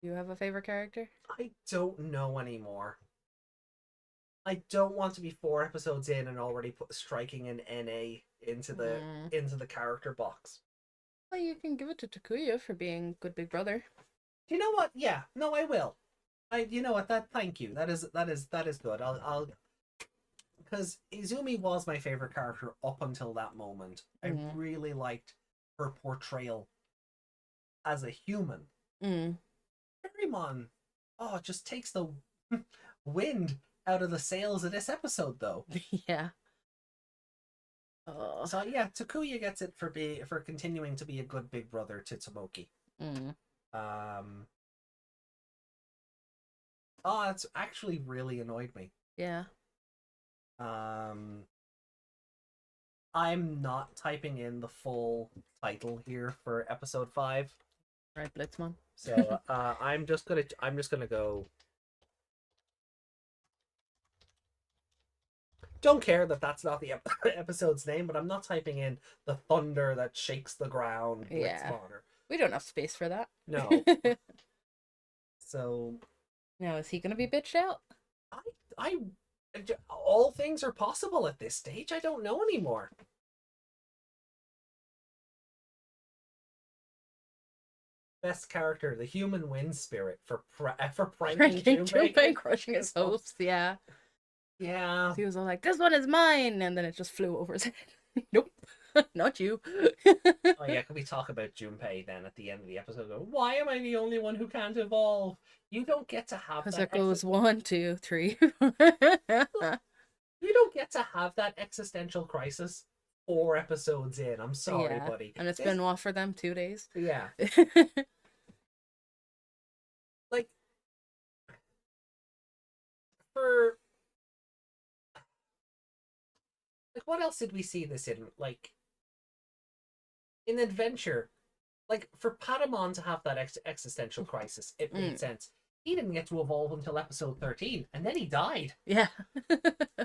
You have a favorite character? I don't know anymore. I don't want to be 4 episodes in and already striking an NA into the character box. Well, you can give it to Takuya for being good big brother. You know what? Yeah, no, I will. You know what? Thank you. That is good. I'll because Izumi was my favorite character up until that moment. Mhm. I really liked her portrayal as a human. Mm. Fairymon, it just takes the wind out of the sails of this episode, though. Yeah. Oh. So yeah, Takuya gets it for continuing to be a good big brother to Tomoki. Mm. It's actually really annoyed me. Yeah. I'm not typing in the full title here for episode 5. Right, Blitzmon. So I'm just gonna go. Don't care that that's not the episode's name, but I'm not typing in the thunder that shakes the ground. Yeah. Blitzmon. We don't have space for that. No. So Now, is he gonna be bitched out? all things are possible at this stage. I don't know anymore. Best character, the human wind spirit for pranking Junpei Junpei. crushing his hopes. Yeah. Yeah. He was all like, "This one is mine," and then it just flew over his head. Nope, not you. Oh yeah, can we talk about Junpei then at the end of the episode? Go, why am I the only one who can't evolve? You don't get to have Because that. it goes 1, 2, 3. You don't get to have that existential crisis 4 episodes in. I'm sorry, Yeah. buddy. And it's been what for them, 2 days? Yeah. Like for what else did we see this in? Like in Adventure, like for Patamon to have that existential crisis, it made sense. He didn't get to evolve until episode 13, and then he died. Yeah.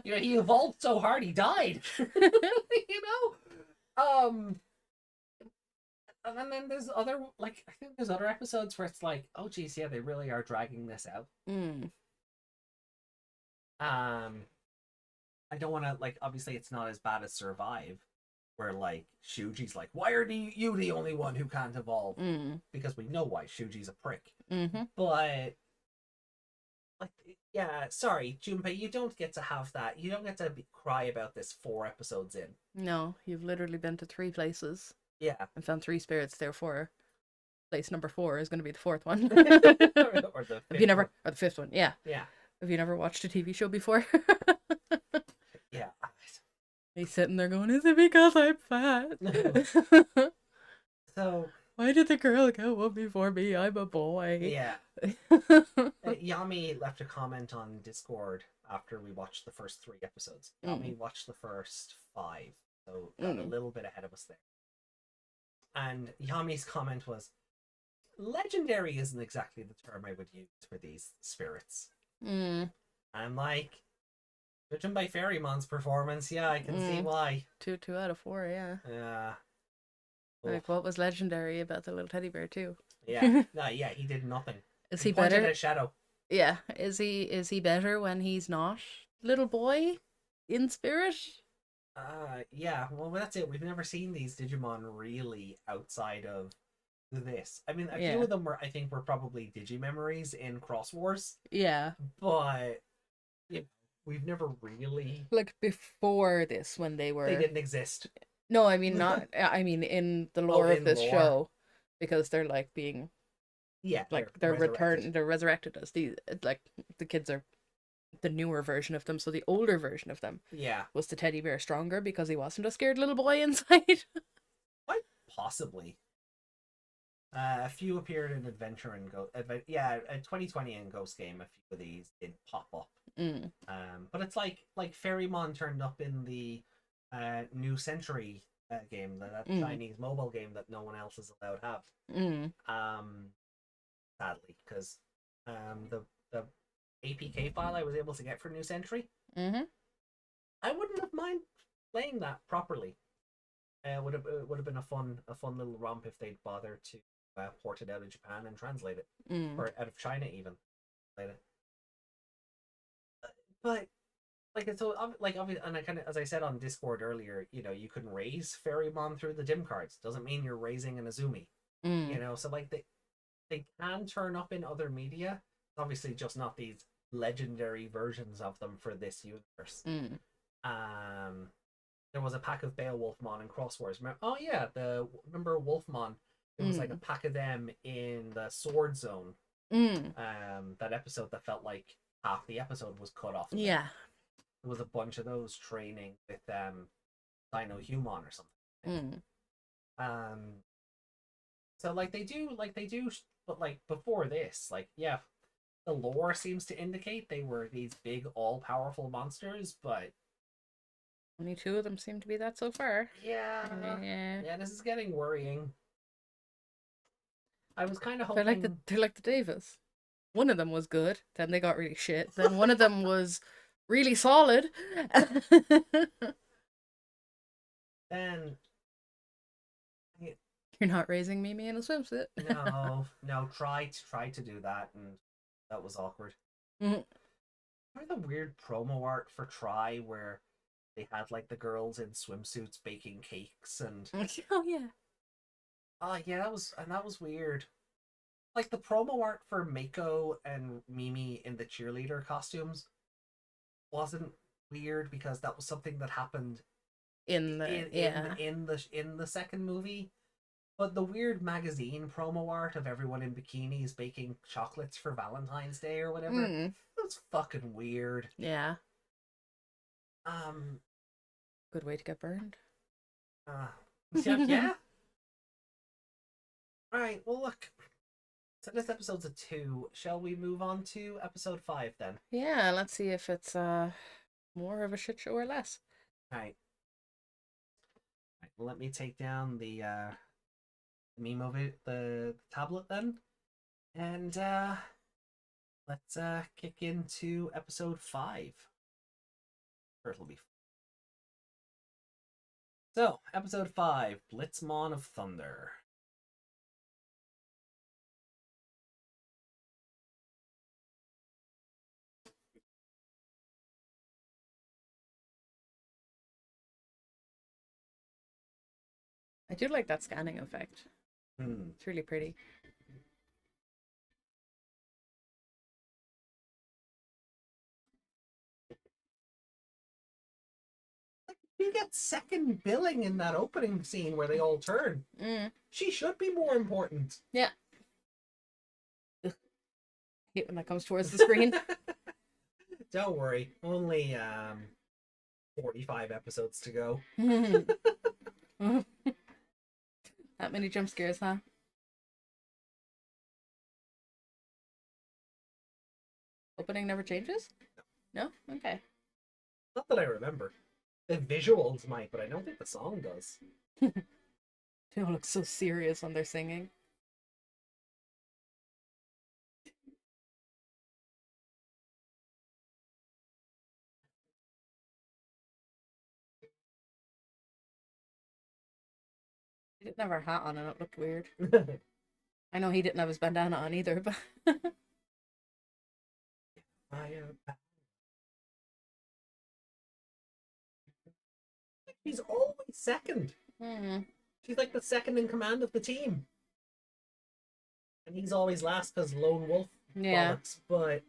You know, he evolved so hard he died. You know? And then there's other, like, I think there's other episodes where it's like, oh geez, yeah, they really are dragging this out. Mm. I don't want to, like, obviously it's not as bad as Survive, where, like, Shuji's like, why are you the only one who can't evolve? Mm. Because we know why. Shuji's a prick. Mm-hmm. But, like, yeah, sorry, Junpei, you don't get to have that. You don't get to cry about this 4 episodes in. No, you've literally been to 3 places Yeah. and found 3 spirits. Therefore, place number 4 is going to be the 4th one. Or the Have you never, or the 5th one? Yeah. Yeah. Have you never watched a TV show before? Yeah. He's sitting there going, "Is it because I'm fat?" So Why did the girl go up before me? I'm a boy. yeah, Yami left a comment on Discord after we watched the first 3 episodes. Yami watched the first 5, so got a little bit ahead of us there. And Yami's comment was, "Legendary isn't exactly the term I would use for these spirits." I'm like, judging by Fairymon's performance, yeah, I can see why. 2 out of 4, yeah. Yeah. Like, what was legendary about the little teddy bear too? Yeah. No, yeah, he did nothing. Is he pointed better? at Shadow. Yeah. Is he better when he's not little boy in spirit? Yeah, well, that's it. We've never seen these Digimon really outside of this. I mean, a few of them were probably Digimemories in Cross Wars. Yeah. But we've never really, like before this, when they didn't exist. No, I mean not. I mean in the lore of this lore. show, because they're like being they're returned. They're resurrected as these. Like the kids are the newer version of them. So the older version of them, was the teddy bear stronger because he wasn't a scared little boy inside? Quite possibly. A few appeared in Adventure and Go. In 2020 and Ghost Game, a few of these did pop up. But it's like Fairymon turned up in the New Century game, that Chinese mobile game that no one else is allowed to have. Sadly, because the APK file I was able to get for New Century, I wouldn't have mind playing that properly. It would have been a fun little romp if they'd bothered to port it out of Japan and translate it, or out of China even. But it's so obvious, and I kind of, as I said on Discord earlier, you can raise Fairymon through the dim cards. Doesn't mean you're raising an Izumi. So they can turn up in other media. Obviously, just not these legendary versions of them for this universe. There was a pack of Beowulfmon in Cross Wars. Remember Wolfmon? It was like a pack of them in the Sword Zone. That episode that felt like half the episode was cut off. Yeah. There was a bunch of those training with Dino Human or something. So they do, but before this, the lore seems to indicate they were these big, all-powerful monsters, but only 2 of them seem to be that so far. Yeah, this is getting worrying. I was kind of hoping they're like the Davis. One of them was good, then they got really shit. Then one of them was really solid. Then you're not raising Mimi in a swimsuit. No, try to do that, and that was awkward. Remember the weird promo art for Try where they had the girls in swimsuits baking cakes and oh yeah. Yeah, that was weird. The promo art for Mako and Mimi in the cheerleader costumes wasn't weird because that was something that happened in the second movie. But the weird magazine promo art of everyone in bikinis baking chocolates for Valentine's Day or whatever, was fucking weird. Yeah. Good way to get burned. Yeah. Alright, well look. So this episode's a 2. Shall we move on to episode 5 then? Yeah, let's see if it's more of a shit show or less. Alright. Well, let me take down the meme of it, the tablet then. And let's kick into episode 5. Or it'll be. So, episode 5, Blitzmon of Thunder. I do like that scanning effect. It's really pretty. You get second billing in that opening scene where they all turn. She should be more important. Yeah. Hate when that comes towards the screen. Don't worry, only 45 episodes to go. That many jump scares, huh? Opening never changes? No? Okay. Not that I remember. The visuals might, but I don't think the song does. They all look so serious when they're singing. He didn't have her hat on and it looked weird. I know he didn't have his bandana on either, but She's always second. Hmm. She's like the second in command of the team. And he's always last because lone wolf Yeah. bollocks, but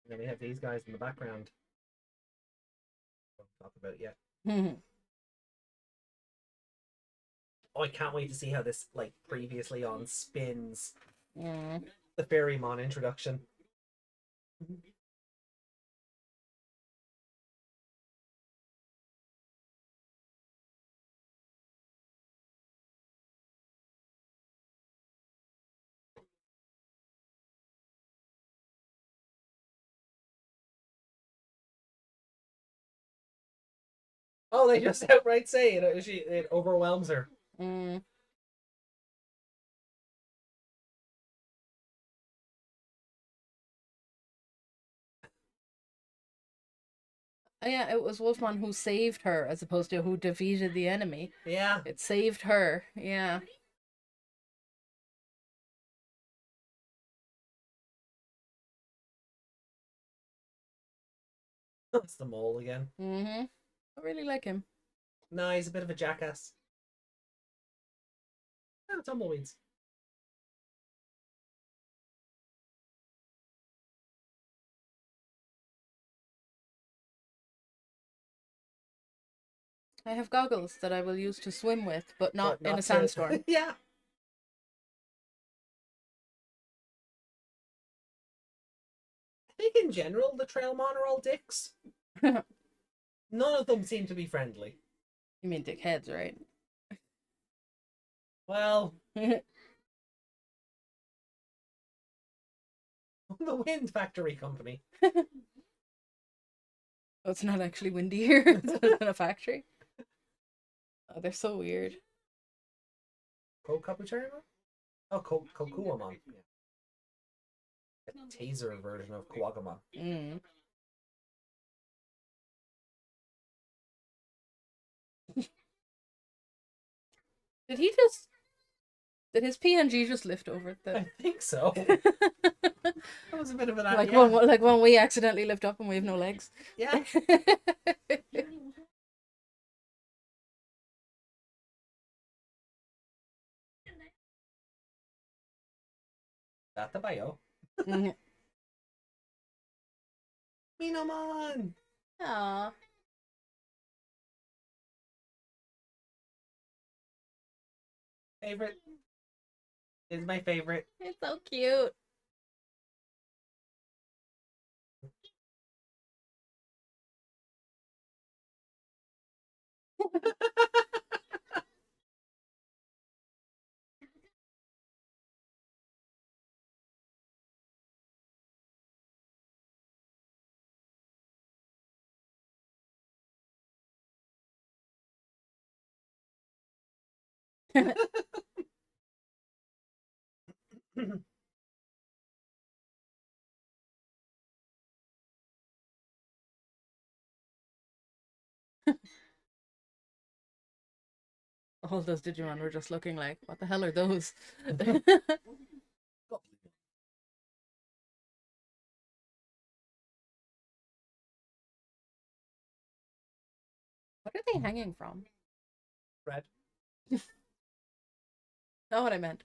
then we have these guys in the background. Don't talk about yet. Oh, I can't wait to see how this, like, previously on spins Mm. the Fairymon introduction. Oh, they just outright say it overwhelms her. Mm. Oh, yeah, it was Wolfman who saved her as opposed to who defeated the enemy. Yeah. It saved her. Yeah. That's the mole again. Mm-hmm. I really like him. No, he's a bit of a jackass. Oh, tumbleweeds. I have goggles that I will use to swim with, but not But in a to- sandstorm. Yeah. I think in general the Trailmon are all dicks. None of them seem to be friendly. You mean dickheads, right? Well, the Wind Factory Company. Oh, it's not actually windy here. It's in a factory. Oh, they're so weird. Kokapucharimon? Oh, Kokuamon. Yeah. A taser version of Kuwagamon. Mm. Did he just... Did his PNG just lift over I the... think so. That was a bit of an like, yeah. like when we accidentally lift up and we have no legs. Yeah. Databayo. Mm. Minomon! Aw. Favorite. Is my favorite. It's so cute. All those Digimon were just looking like, what the hell are those? What are they hanging from? Red. Not what I meant.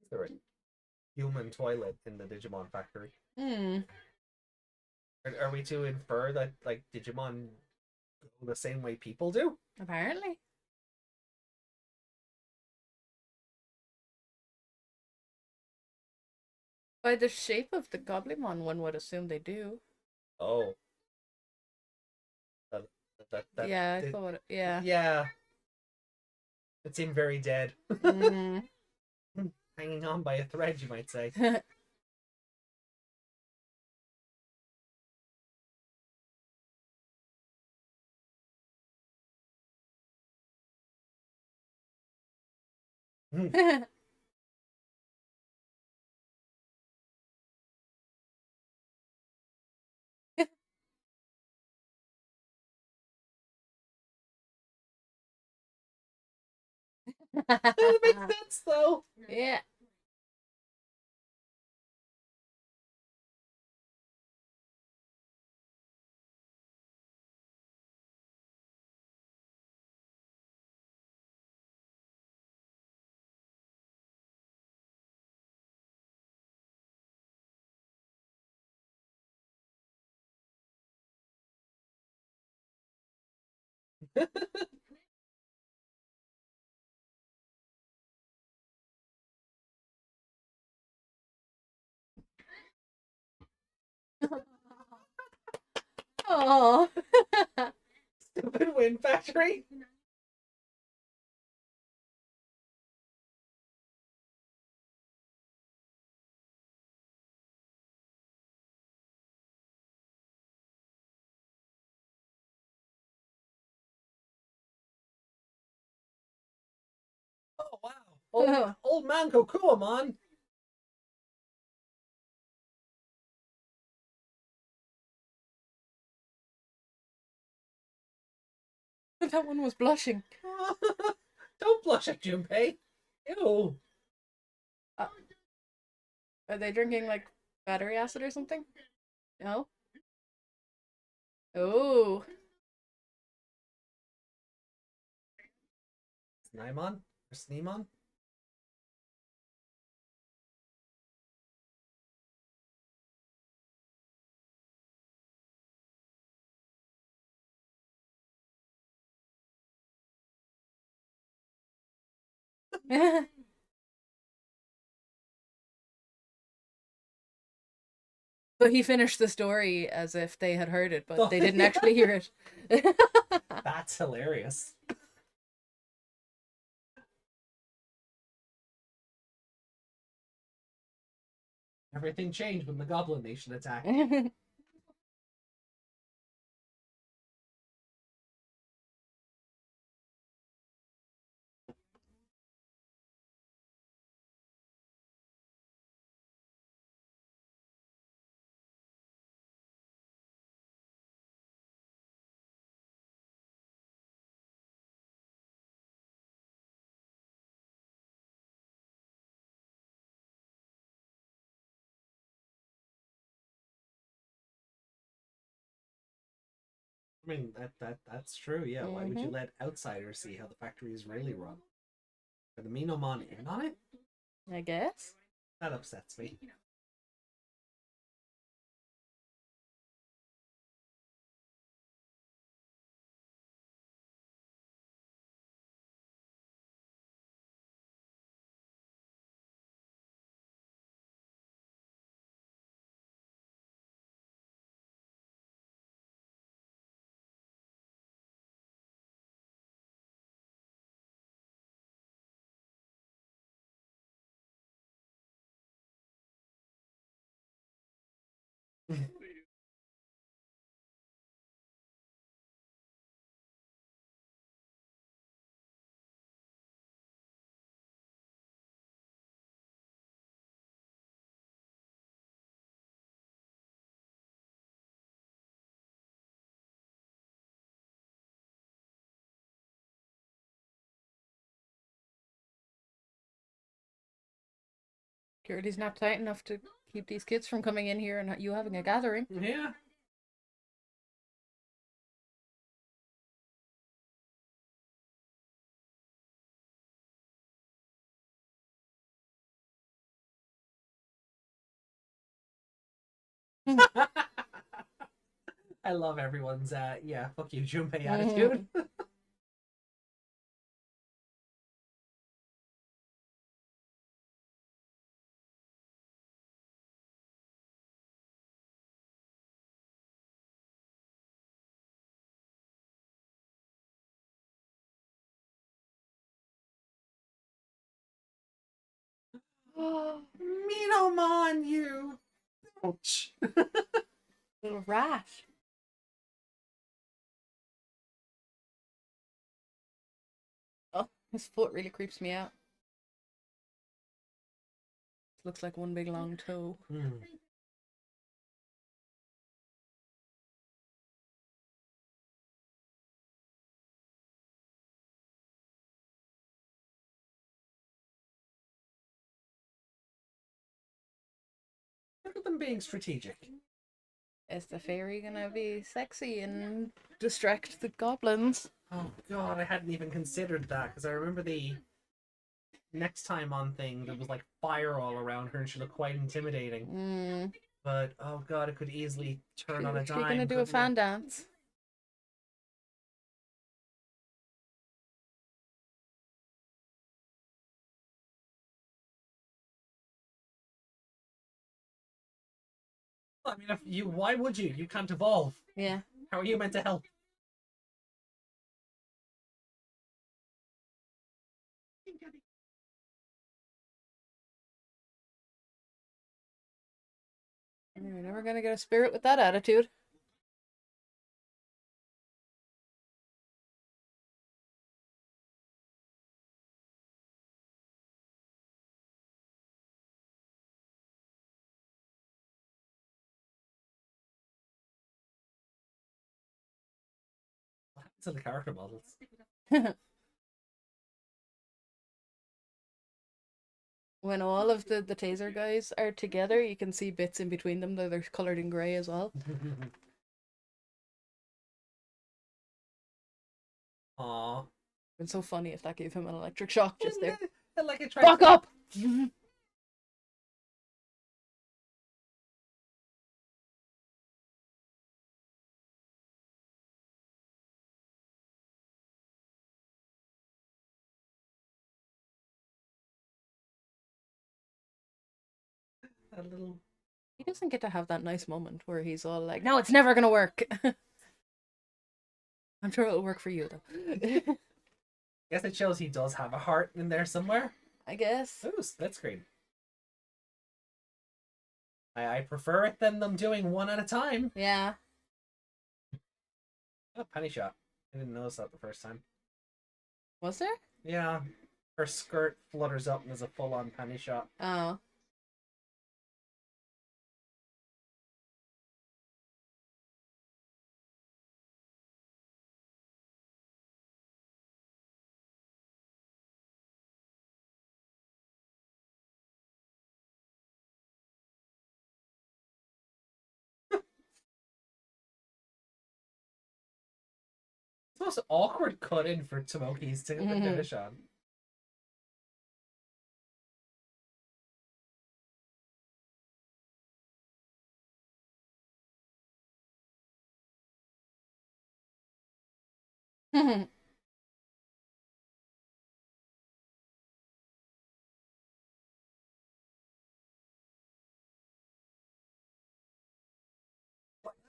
Is there a human toilet in the Digimon factory? Hmm. Are we to infer that, like, Digimon go the same way people do? Apparently. By the shape of the Goblimon, one would assume they do. Oh. That Yeah, I it, thought. Yeah. yeah. It seemed very dead. Mm. Hanging on by a thread, you might say. That makes sense, though. Yeah. Oh. Stupid wind factory. Oh wow. Old man Kokuamon. That one was blushing. Don't blush at Junpei. Ew. Uh, are they drinking like battery acid or something? No. Oh. Snaimon? Or Sneemon? But he finished the story as if they had heard it, but they didn't actually hear it. That's hilarious. Everything changed when the Goblin Nation attacked. I mean that's true, yeah. Why would you let outsiders see how the factory is really run? Are the Minomon in on it? I guess. That upsets me. Security's not tight enough to keep these kids from coming in here and you having a gathering. Yeah. I love everyone's yeah, fuck you, Junpei attitude. Minomon, you! Ouch. Little rat. Oh, his foot really creeps me out. Looks like one big long toe. Look at them being strategic. Is the fairy gonna be sexy and distract the goblins? Oh god, I hadn't even considered that, because I remember the next time on thing, there was like fire all around her and she looked quite intimidating. But, oh god, it could easily turn on a dime. She's gonna do a fan dance. I mean, why would you? You can't evolve. Yeah. How are you meant to help? You're never gonna get a spirit with that attitude. What happened to the character models? When all of the taser guys are together, you can see bits in between them that they're coloured in grey as well. Aww. It's so funny if that gave him an electric shock just there. Like it tried Fuck up! A little... He doesn't get to have that nice moment where he's all like, no, it's never gonna work. I'm sure it'll work for you, though. I guess it shows he does have a heart in there somewhere. I guess. Ooh, that's great. I prefer it than them doing one at a time. Yeah. Oh, penny shot. I didn't notice that the first time. Was there? Yeah. Her skirt flutters up and there's a full-on penny shot. Oh. It's the most awkward cut-in for Tomoki's to get the finish on.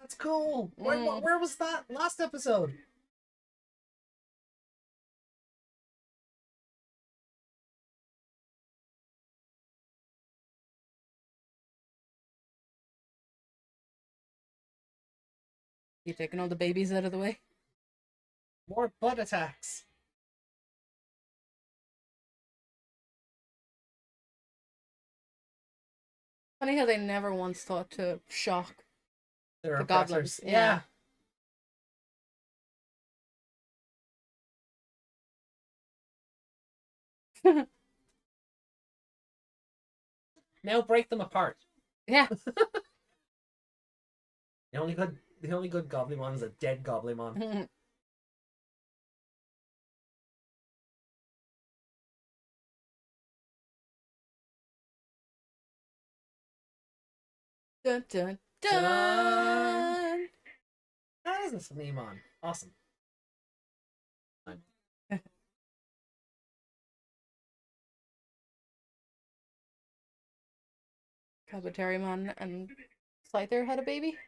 That's cool. Where was that last episode? You taking all the babies out of the way? More butt attacks. Funny how they never once thought to shock They're the oppressors. goblins. Yeah. Now break them apart. Yeah. The only good Goblimon is a dead Goblimon. Dun dun dun. That is a Sneemon. Awesome. Kabuterimon and Scyther had a baby?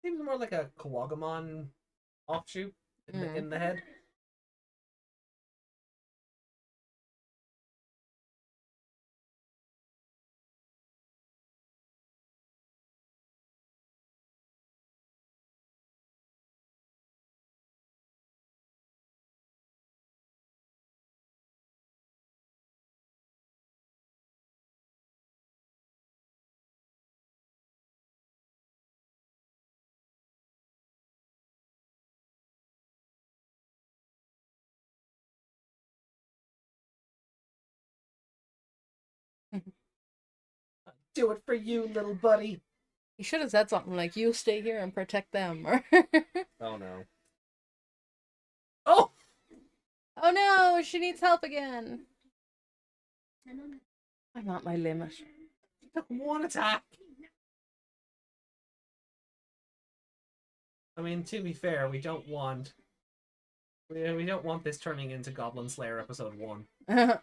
Seems more like a Kawagamon offshoot in the head. Do it for you, little buddy. He should have said something like, "You stay here and protect them," or Oh no. Oh! "Oh no, she needs help again." I'm at my limit. Took one attack. I mean, to be fair, we don't want this turning into Goblin Slayer episode 1. That's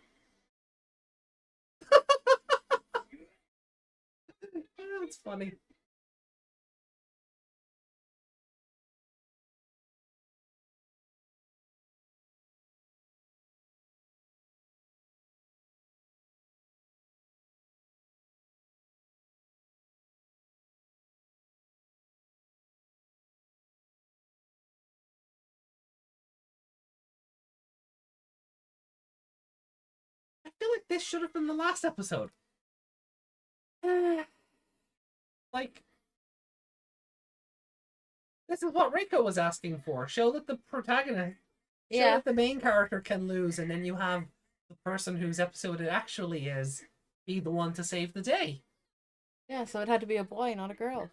funny. I feel like this should have been the last episode. Like, this is what Reiko was asking for. Show that the protagonist, show Yeah. that the main character can lose, and then you have the person whose episode it actually is be the one to save the day. Yeah, so it had to be a boy, not a girl.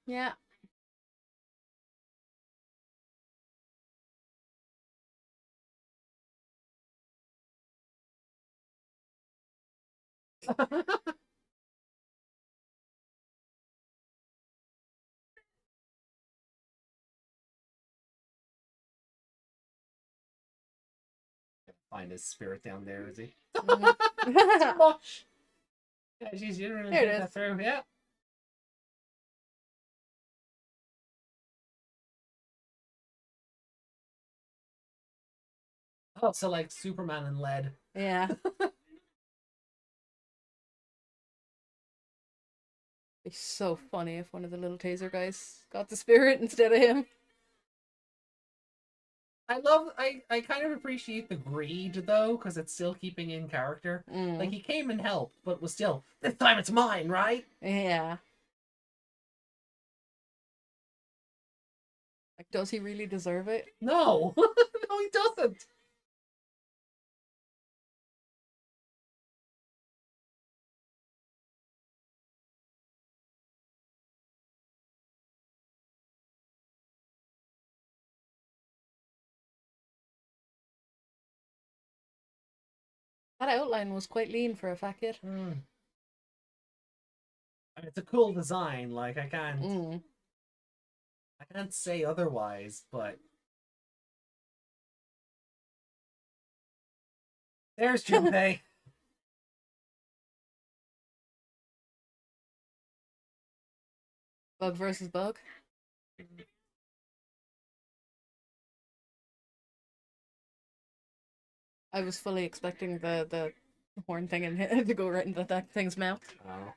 Yeah. Find his spirit down there, is he? Mhm. Too much. Yeah, she's you didn't There it think that is. through. Yeah. Oh, so like Superman and lead. Yeah. It's so funny if one of the little taser guys got the spirit instead of him. I kind of appreciate the greed though, because it's still keeping in character. Mm. Like he came and helped, but was still, this time it's mine, right? Yeah. Like, does he really deserve it? No, no, he doesn't. That outline was quite lean for a fat kid. Mm. It's a cool design. Like I can't say otherwise. But there's Junpei. Bug versus bug. I was fully expecting the horn thing and to go right into that thing's mouth. Oh.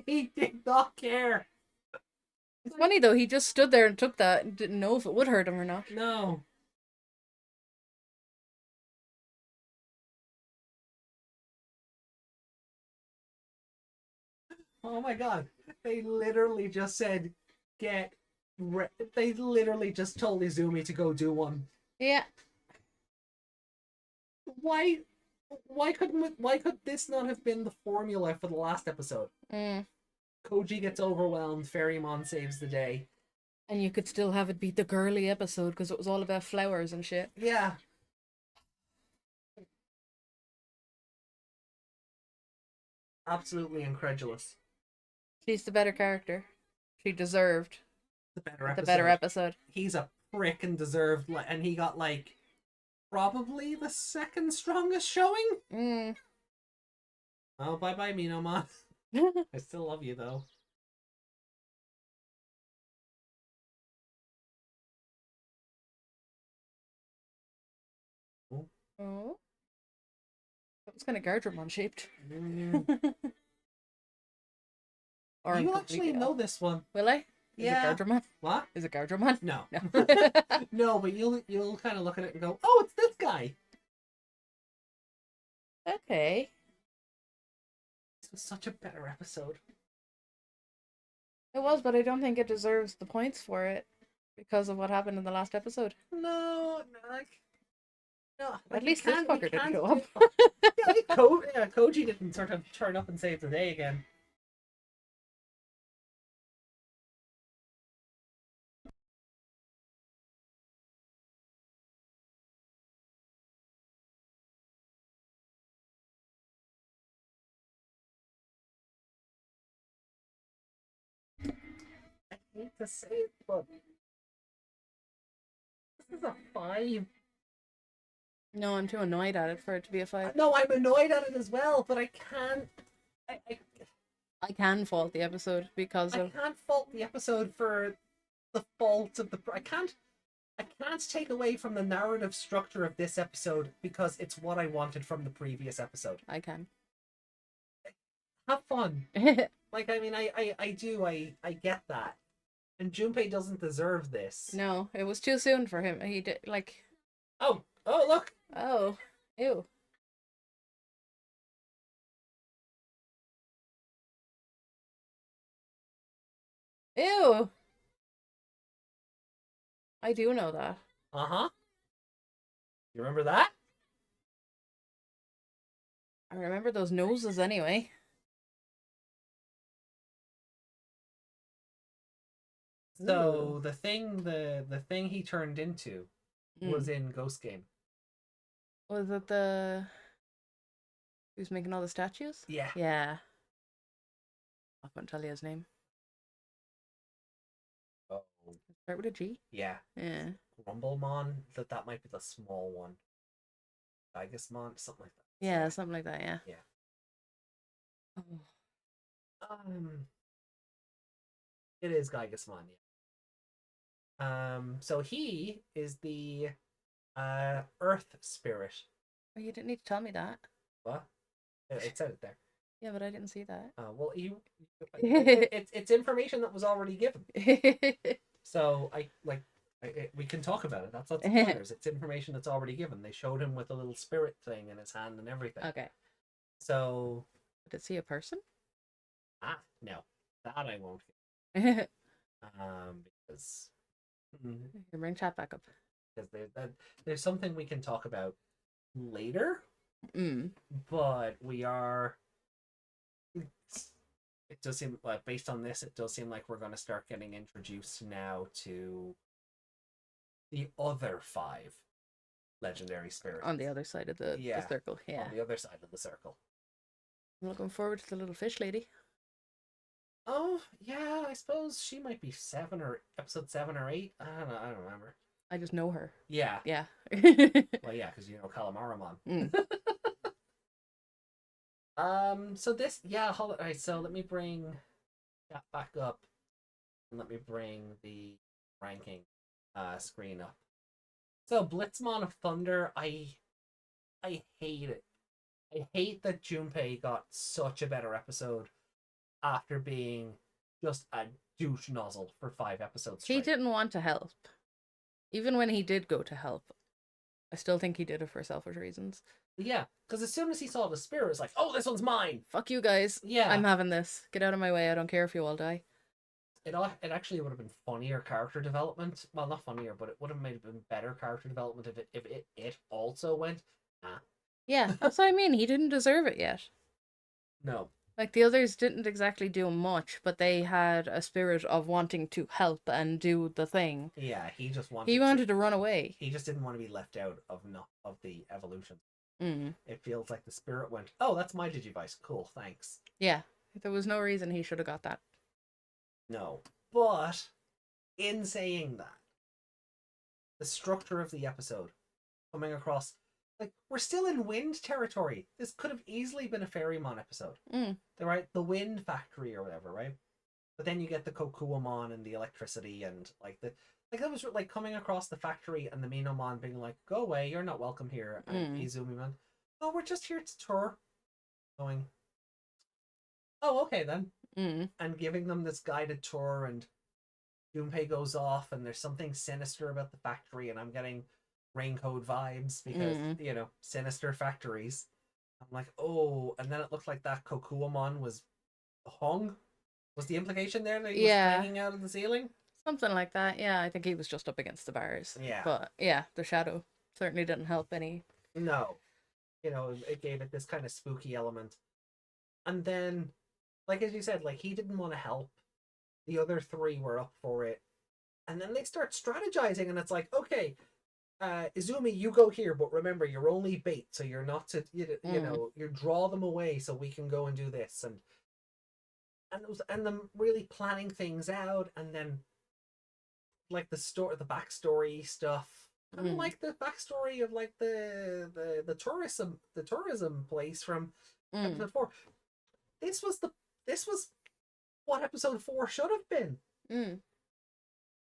He did not care. It's funny though, he just stood there and took that and didn't know if it would hurt him or not. No. Oh my god. They literally just said, they literally just told Izumi to go do one. Yeah. Why could this not have been the formula for the last episode? Mm. Koji gets overwhelmed, Fairymon saves the day. And you could still have it be the girly episode because it was all about flowers and shit. Yeah. Absolutely incredulous. She's the better character. She deserved The better episode. the better episode. He's a prick and deserved, and he got like probably the second strongest showing. Mm. Oh, bye bye, Minomon. I still love you though. Oh. That was kind of Gardramon shaped. Or You actually know this one. Will I? Is Yeah. it Gardramon? What? Is it Gardramon? No. No. No, but you'll kind of look at it and go, "Oh, it's this guy." Okay. This was such a better episode. It was, but I don't think it deserves the points for it because of what happened in the last episode. No, like no. At Like, least this fucker didn't show up. Yeah, like Koji didn't sort of turn up and save the day again. I hate to say it, but this is a 5. No, I'm too annoyed at it for it to be a 5. No, I'm annoyed at it as well, but I can't. I can fault the episode because I of. can't fault the episode for the fault of the. I can't take away from the narrative structure of this episode because it's what I wanted from the previous episode. I can. Have fun. Like, I mean, I do. I get that. And Junpei doesn't deserve this. No, it was too soon for him. He did, like. Oh, look. Oh, ew. Ew. I do know that. Uh-huh. You remember that? I remember those noses anyway. So the thing he turned into was in Ghost Game. Was it the who's making all the statues? Yeah. Yeah. I can't tell you his name. Oh. Start with a G? Yeah. Yeah. Grumblemon. That might be the small one. Gigasmon, something like that. Yeah, something like that, yeah. Yeah. Oh. It is Gigasmon, yeah. So he is the Earth Spirit. Oh, you didn't need to tell me that. What? It said it there. Yeah, but I didn't see that. Well, it's information that was already given. So we can talk about it. That's not spoilers. It's information that's already given. They showed him with a little spirit thing in his hand and everything. Okay. So. Did it see a person? No, that I won't. Because. Bring chat back up. Because there's something we can talk about later. Mm. But we are. It does seem like, based on this, it does seem like we're going to start getting introduced now to the other 5 legendary spirits On the other side of the circle, yeah. On the other side of the circle. I'm looking forward to the little fish lady. Oh yeah, I suppose she might be episode 7 or 8. I don't remember. I just know her. Yeah. Yeah. Well, yeah, because you know Calamaramon. Mm. So this, alright, so let me bring that back up. And let me bring the ranking screen up. So Blitzmon of Thunder, I hate it. I hate that Junpei got such a better episode after being just a douche nozzle for 5 episodes straight. He didn't want to help. Even when he did go to help, I still think he did it for selfish reasons. Yeah, because as soon as he saw the spirit, it's like, oh, this one's mine. Fuck you guys. Yeah. I'm having this. Get out of my way. I don't care if you all die. It actually would have been funnier character development. Well, not funnier, but it would have made been better character development if it also went. Yeah, that's what I mean. He didn't deserve it yet. No. Like, the others didn't exactly do much, but they had a spirit of wanting to help and do the thing. Yeah, he just wanted. He wanted to run away. He just didn't want to be left out of the evolution. Mm. It feels like the spirit went, oh, that's my Digivice. Cool, thanks. Yeah, there was no reason he should have got that. No. But, in saying that, the structure of the episode, coming across, like, we're still in wind territory. This could have easily been a Fairymon episode. Mm. Right? The wind factory or whatever, right? But then you get the Kokuamon and the electricity and, like, that was, like, coming across the factory and the Minomon being like, go away, you're not welcome here. And Izumi-man, oh, we're just here to tour. Going, oh, okay then. And giving them this guided tour, and Junpei goes off, and there's something sinister about the factory, and I'm getting Raincode vibes because, you know, sinister factories. I'm like, oh, and then it looked like that Kokuamon was Was the implication there that he was Yeah. hanging out of the ceiling? Something like that. Yeah, I think he was just up against the bars. Yeah. But yeah, the shadow certainly didn't help any. No. It gave it this kind of spooky element. And then, like as you said, like he didn't want to help. The other three were up for it. And then they start strategizing, and it's like, okay, Izumi, you go here, but remember, you're only bait, so you're not to, you draw them away so we can go and do this. And them really planning things out, and then like the backstory stuff. Kind of like the backstory of like the tourism place from episode 4. This was what episode 4 should have been.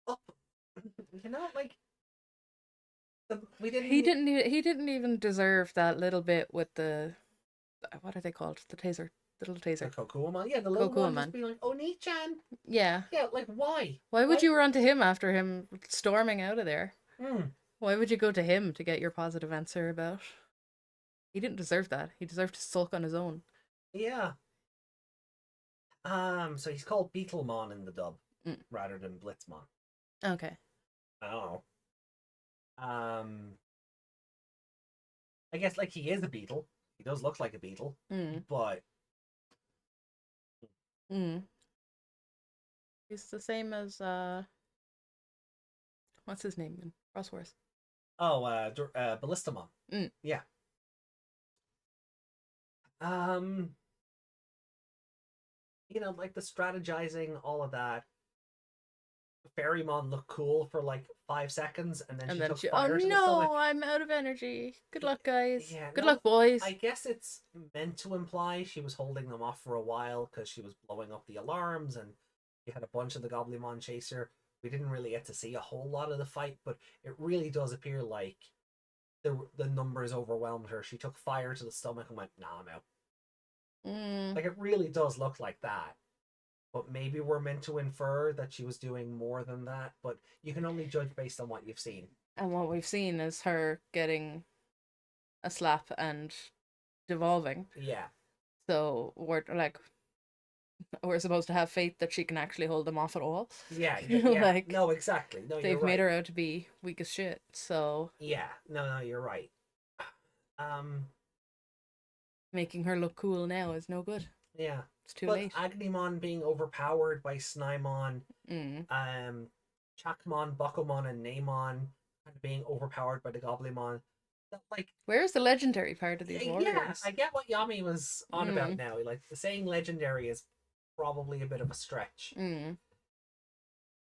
Up, like we didn't. He didn't even deserve that little bit with the, what are they called? The taser, the little taser. The Kokuamon, yeah, the little one just being like, "Oni-chan." Yeah. Yeah, like why? Why would you run to him after him storming out of there? Mm. Why would you go to him to get your positive answer about? He didn't deserve that. He deserved to sulk on his own. Yeah. So he's called Beetlemon in the dub rather than Blitzmon. Okay. Oh. I guess like he is a beetle. He does look like a beetle, but he's the same as what's his name in Cross Wars? Oh, Ballistamon. Yeah. Like the strategizing, all of that. Fairymon looked cool for like 5 seconds, and then she took fire to the stomach. I'm out of energy. Good luck, guys. Yeah, Good luck, boys. I guess it's meant to imply she was holding them off for a while because she was blowing up the alarms, and you had a bunch of the Goblimon chase her. We didn't really get to see a whole lot of the fight, but it really does appear like the numbers overwhelmed her. She took fire to the stomach and went, "Nah, I'm out." Like it really does look like that. But maybe we're meant to infer that she was doing more than that, but you can only judge based on what you've seen. And what we've seen is her getting a slap and devolving. Yeah. So we're supposed to have faith that she can actually hold them off at all. Yeah. Like, no, exactly. No, they've you're right. made her out to be weak as shit. So yeah, no, you're right. Making her look cool now is no good. Yeah. It's too late. Agnimon being overpowered by Snymon, Chakmon, Bakumon, and Namon being overpowered by the Goblimon. Like, where's the legendary part of these warriors? Yeah, I get what Yami was on about now. Like, saying legendary is probably a bit of a stretch.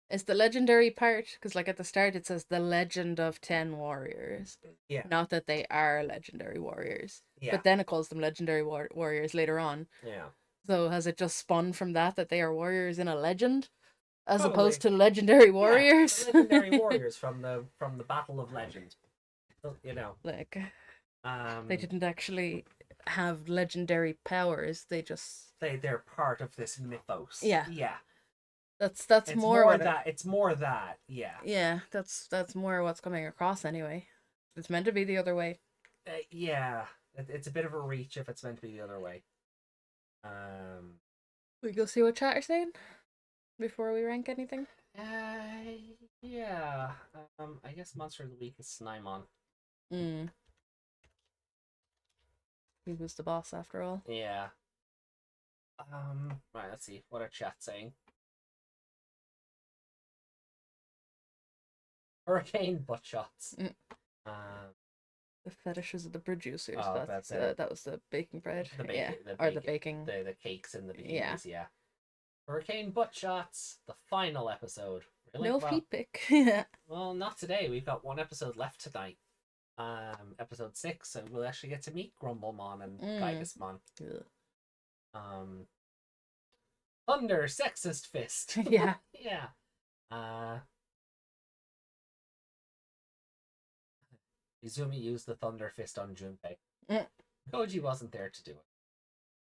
It's the legendary part, because like at the start it says the legend of 10 warriors. Yeah. Not that they are legendary warriors. Yeah. But then it calls them legendary warriors later on. Yeah. So has it just spun from that they are warriors in a legend, as Probably. opposed to legendary warriors? Yeah, legendary warriors from the Battle of Legend. Like, they didn't actually have legendary powers. They just they're part of this mythos. Yeah. Yeah. That's It's more that. It's more that. Yeah. Yeah, that's more what's coming across anyway. It's meant to be the other way. Yeah, it's a bit of a reach if it's meant to be the other way. We go see what chat are saying before we rank anything. Yeah. I guess Monster of the Week is Snymon. He was the boss after all. Yeah. Right. Let's see what our chat's saying. Hurricane butt shots. The fetishes of the producers. Oh, that's it. That was the baking bread. The baking. The cakes in the bikinis. Yeah. Hurricane butt shots. The final episode. Really? No feet pick. Well, not today. We've got one episode left tonight. Episode 6, so we'll actually get to meet Grumblemon and Gigasmon. Thunder sexist fist. Yeah. Yeah. Izumi used the Thunder Fist on Junpei. Koji wasn't there to do it.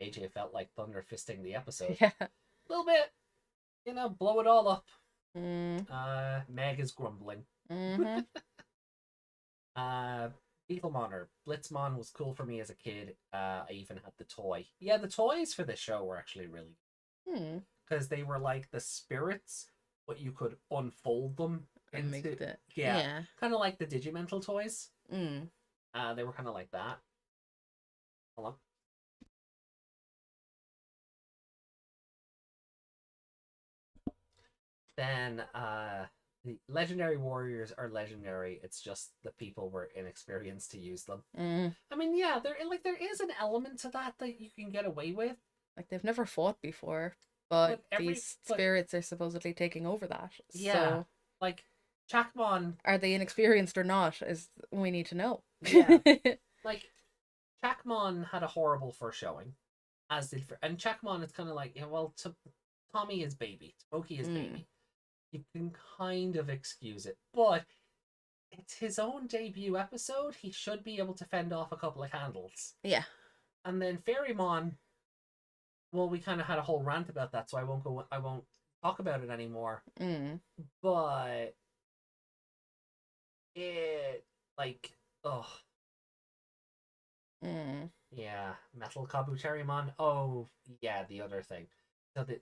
AJ felt like Thunder Fisting the episode. Yeah. A little bit. Blow it all up. Meg is grumbling. Beetlemon or Blitzmon was cool for me as a kid. I even had the toy. Yeah, the toys for this show were actually really good. because they were like the spirits, but you could unfold them And make into it. yeah, Yeah. kind of like the Digimental toys. Mm. They were kind of like that. Hold on. Then the legendary warriors are legendary. It's just the people were inexperienced to use them. Mm. I mean, yeah, there is an element to that you can get away with. Like they've never fought before, but But these spirits are supposedly taking over that. Yeah, So like Chakmon, are they inexperienced or not? Is we need to know. Yeah. like Chakmon had a horrible first showing, as did and Chakmon is kind of like, yeah, well, Tommy is baby, Smokey is baby. You can kind of excuse it, but it's his own debut episode. He should be able to fend off a couple of handles. Yeah. And then Fairymon, well, we kind of had a whole rant about that, so I won't talk about it anymore. Mm. But it Mm. yeah, Metal Kabuterimon. Oh yeah, the other thing. So the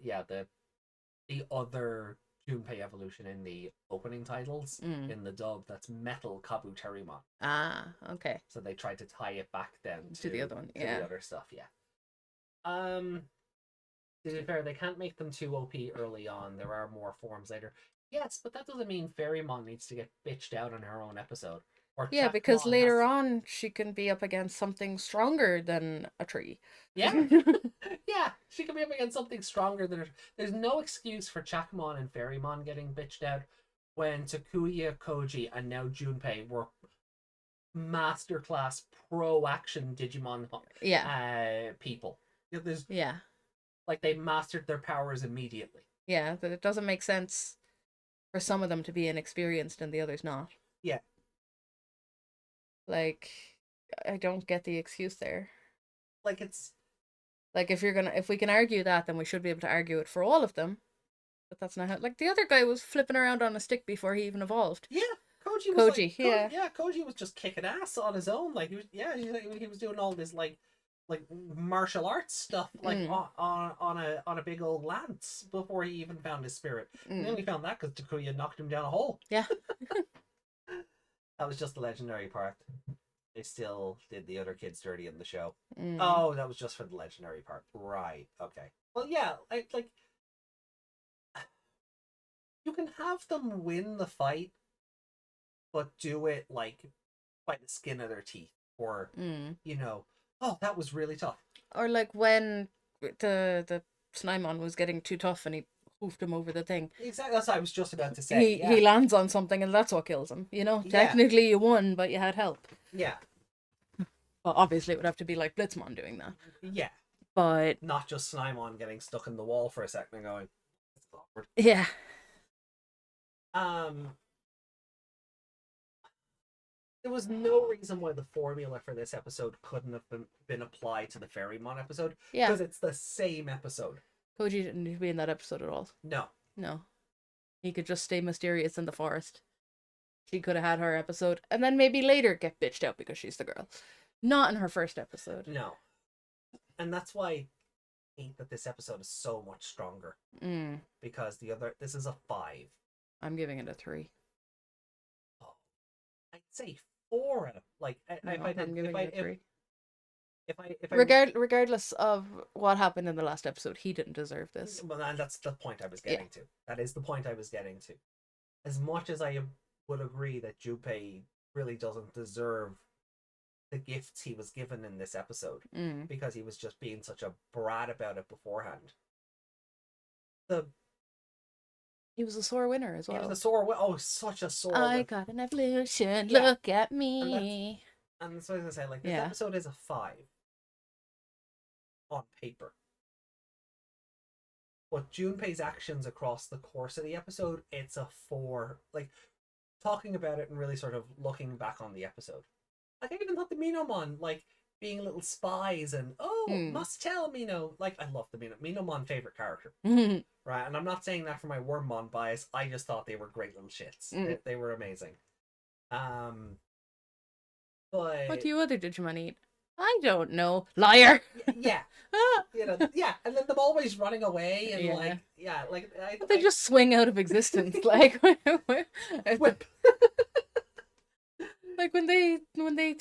other Junpei evolution in the opening titles in the dub, that's Metal Kabuterimon. Ah, okay. So they tried to tie it back then To the other one, yeah. To the other stuff, yeah. To be fair, they can't make them too OP early on. There are more forms later. Yes, but that doesn't mean Fairymon needs to get bitched out on her own episode. Or Yeah, because Chakmon later has... on she can be up against something stronger than a tree. Yeah. Yeah, she can be up against something stronger than her. There's no excuse for Chakmon and Fairymon getting bitched out when Takuya, Koji, and now Junpei were masterclass pro-action Digimon people. Yeah. Like, they mastered their powers immediately. Yeah, that it doesn't make sense for some of them to be inexperienced and the others not. Yeah. Like, I don't get the excuse there. Like, it's... Like, if we can argue that, then we should be able to argue it for all of them. But that's not how... Like, the other guy was flipping around on a stick before he even evolved. Yeah, Koji was just kicking ass on his own. Like, he was doing all this, like martial arts stuff, like on a big old lance before he even found his spirit. And then we found that because Takuya knocked him down a hole. Yeah. That was just the legendary part. They still did the other kids dirty in the show. Oh, that was just for the legendary part. Right. Okay. Well, yeah, like you can have them win the fight, but do it like by the skin of their teeth, or oh, that was really tough. Or like when the Snymon was getting too tough and he hoofed him over the thing. Exactly, that's what I was just about to say. He lands on something and that's what kills him. Technically you won, but you had help. Yeah. Well, obviously it would have to be like Blitzmon doing that. Yeah. But not just Snymon getting stuck in the wall for a second and going, "This is awkward." Yeah. There was no reason why the formula for this episode couldn't have been applied to the Fairymon episode. Yeah. Because it's the same episode. Koji didn't need to be in that episode at all. No. He could just stay mysterious in the forest. She could have had her episode and then maybe later get bitched out because she's the girl. Not in her first episode. No. And that's why I think that this episode is so much stronger. Because this is a 5. I'm giving it a 3. Oh, I'd say 4 out of, like, I'm giving it a 3. If I regardless of what happened in the last episode, he didn't deserve this. Well, and that's the point I was getting to. That is the point I was getting to. As much as I would agree that Junpei really doesn't deserve the gifts he was given in this episode, because he was just being such a brat about it beforehand. He was a sore winner as well. He was a sore such a sore I got an evolution. Look at me. And that's what I was gonna say. Like, this episode is a 5 on paper. But Junpei's actions across the course of the episode, it's a 4. Like, talking about it and really sort of looking back on the episode. Like, I even thought the Minomon, like, being little spies and, must tell Mino. Like, I love the Minomon favorite character. Right? And I'm not saying that for my Wormmon bias. I just thought they were great little shits. They were amazing. But... What do you other Digimon eat? I don't know. Liar! Yeah. And then them always running away and Yeah, like They just swing out of existence, like whip. like when they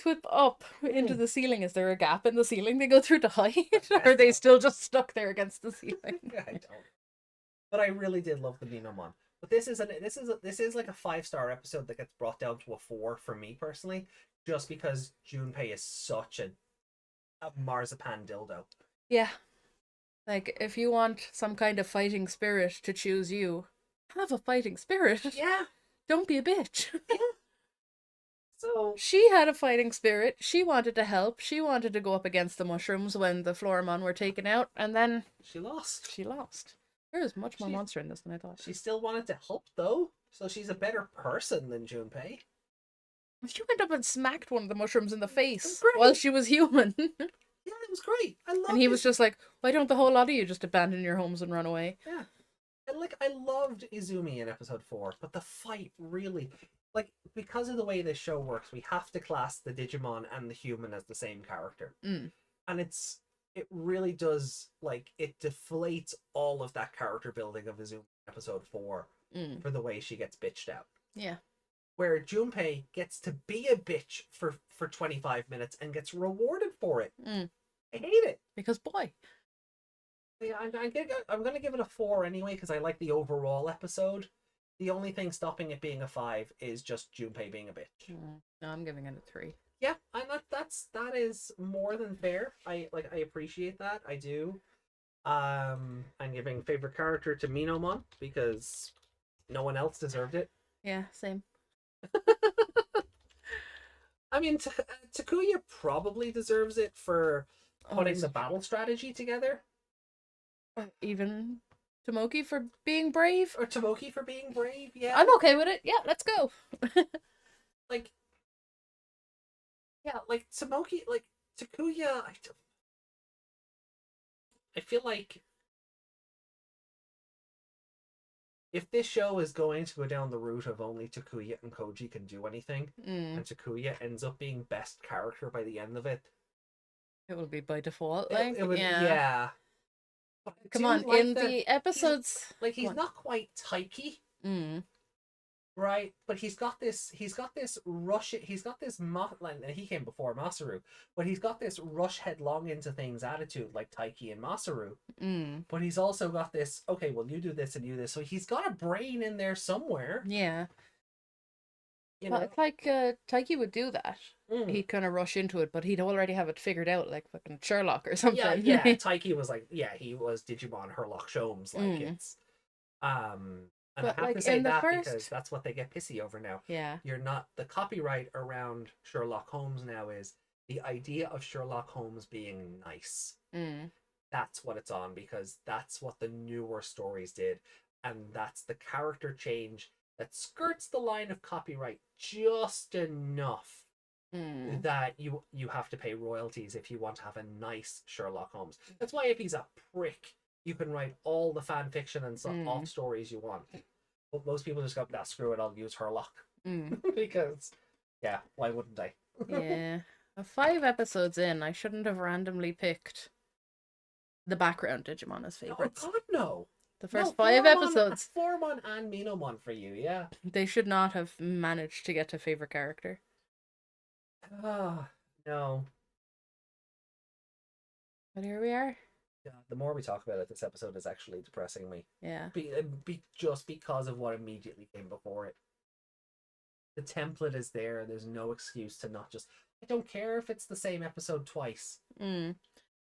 whip up into the ceiling. Is there a gap in the ceiling they go through to hide, or are they still just stuck there against the ceiling? I don't. But I really did love the Minomon. But this is like a 5-star episode that gets brought down to a 4 for me personally, just because Junpei is such a marzipan dildo. Yeah, like if you want some kind of fighting spirit to choose you, have a fighting spirit. Yeah. Don't be a bitch. Yeah. So She had a fighting spirit. She wanted to help. She wanted to go up against the mushrooms when the Fairymon were taken out, and then she lost. she lost. There is much more monster in this than I thought. She still wanted to help though, so she's a better person than Junpei. She went up and smacked one of the mushrooms in the face Great. while she was human. Yeah, it was great. I love. And he was just like, "Why don't the whole lot of you just abandon your homes and run away?" Yeah, and like I loved Izumi in episode 4, but the fight really, like, because of the way this show works, we have to class the Digimon and the human as the same character, and it really does, like, it deflates all of that character building of Izumi in episode 4 for the way she gets bitched out. Yeah. Where Junpei gets to be a bitch for 25 minutes and gets rewarded for it. I hate it. Because boy. Yeah, I'm gonna give it a 4 anyway because I like the overall episode. The only thing stopping it being a 5 is just Junpei being a bitch. No, I'm giving it a 3. Yeah, that is more than fair. I appreciate that. I do. I'm giving favorite character to Minomon because no one else deserved it. Yeah, same. I mean, Takuya probably deserves it for putting the battle strategy together. Even Tomoki for being brave. Or Tomoki for being brave, yeah. I'm okay with it. Yeah, let's go. Like, yeah, like Tomoki, like Takuya, I feel like if this show is going to go down the route of only Takuya and Koji can do anything, and Takuya ends up being best character by the end of it, it will be by default. it would, yeah. yeah. Come on, like in the episodes, he's not quite Taiki, right? But he's got this rush. He's got this and he came before Masaru, but he's got this rush headlong into things attitude like Taiki and Masaru. But he's also got this, okay, well, you do this and you do this. So he's got a brain in there somewhere. Yeah. You Well, know? it's like Taiki would do that. He'd kind of rush into it, but he'd already have it figured out, like fucking Sherlock or something. Yeah. Taiki was like, he was Digimon Herlock Sholmes. Like it's, and But, I have like, to say in the that first- because that's what they get pissy over now. Yeah. You're not, the copyright around Sherlock Holmes now is the idea of Sherlock Holmes being nice. That's what it's on, because that's what the newer stories did, and that's the character change that skirts the line of copyright just enough that you have to pay royalties if you want to have a nice Sherlock Holmes. That's why if he's a prick, you can write all the fan fiction and off stories you want. But most people just go, nah, screw it, I'll use Herlock. Because, yeah, why wouldn't I? Yeah. 5 episodes in, I shouldn't have randomly picked the background Digimon as favorites. Oh, God, no. The first No, 5 episodes. Fairymon and Minomon for you, yeah. They should not have managed to get to favorite character. Ah, no. But here we are. Yeah, the more we talk about it, this episode is actually depressing me. Yeah. Just because of what immediately came before it. The template is there. There's no excuse to not just... I don't care if it's the same episode twice.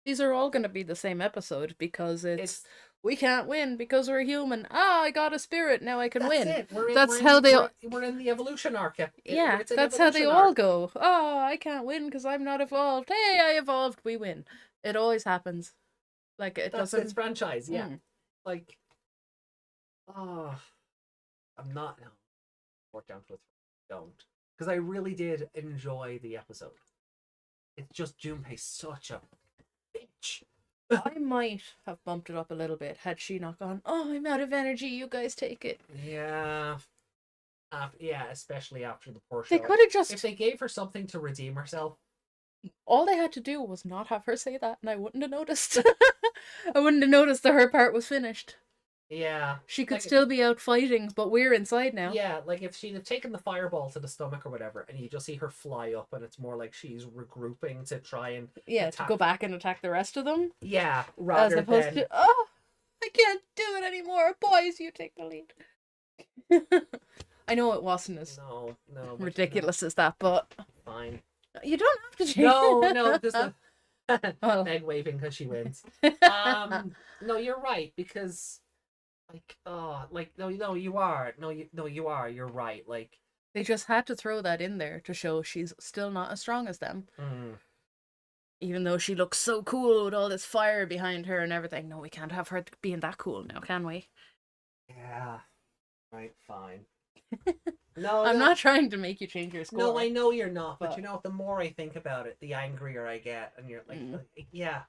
These are all going to be the same episode because it's we can't win because we're human. I got a spirit, now I can win. It. We're in the evolution arc. Yeah, that's how they all go. Oh, I can't win because I'm not evolved. Hey, I evolved, we win. It always happens. Like, it That's doesn't... its franchise, yeah. Like, I'm not... No. Work down to a 3. Don't. Because I really did enjoy the episode. It's just Junpei's such a bitch. I might have bumped it up a little bit had she not gone, oh, I'm out of energy, you guys take it. Yeah. Yeah, especially after the poor show. They could have just... If they gave her something to redeem herself. All they had to do was not have her say that, and I wouldn't have noticed. I wouldn't have noticed that her part was finished. Yeah. She could Like, still be out fighting, but we're inside now. Yeah, like if she'd have taken the fireball to the stomach or whatever, and you just see her fly up, and it's more like she's regrouping to try and Yeah, attack. to go back and attack the rest of them. Yeah, As rather opposed than to, oh, I can't do it anymore. Boys, you take the lead. I know it wasn't as no, but, ridiculous as that, but fine. you don't have to change. No, just a Well. Meg waving because she wins. No, you're right, because no, you are. No, you are. You're right. Like, They just had to throw that in there to show she's still not as strong as them. Even though she looks so cool with all this fire behind her and everything. No, we can't have her being that cool now, can we? yeah, right, fine. No, I'm not trying to make you change your score. No, I know you're not, but But- you know, the more I think about it, the angrier I get, and you're like, yeah.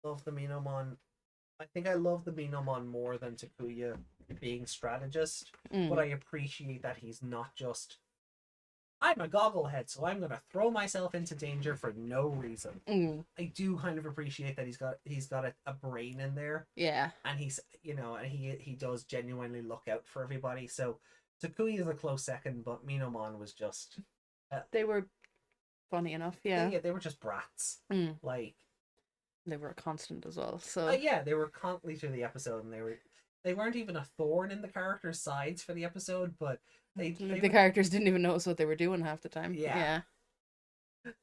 Love the Minomon. I think I love the Minomon more than Takuya being strategist, but I appreciate that he's not just, I'm a gogglehead, so I'm gonna throw myself into danger for no reason. I do kind of appreciate that he's got a brain in there. Yeah. And he's, and he does genuinely look out for everybody. So Takuya is a close second, but Minomon was just They were funny enough, yeah. they were just brats. Like, They were a constant as well. So yeah, they were constantly through the episode, and they weren't even a thorn in the characters' sides for the episode, but the characters didn't even notice what they were doing half the time. Yeah.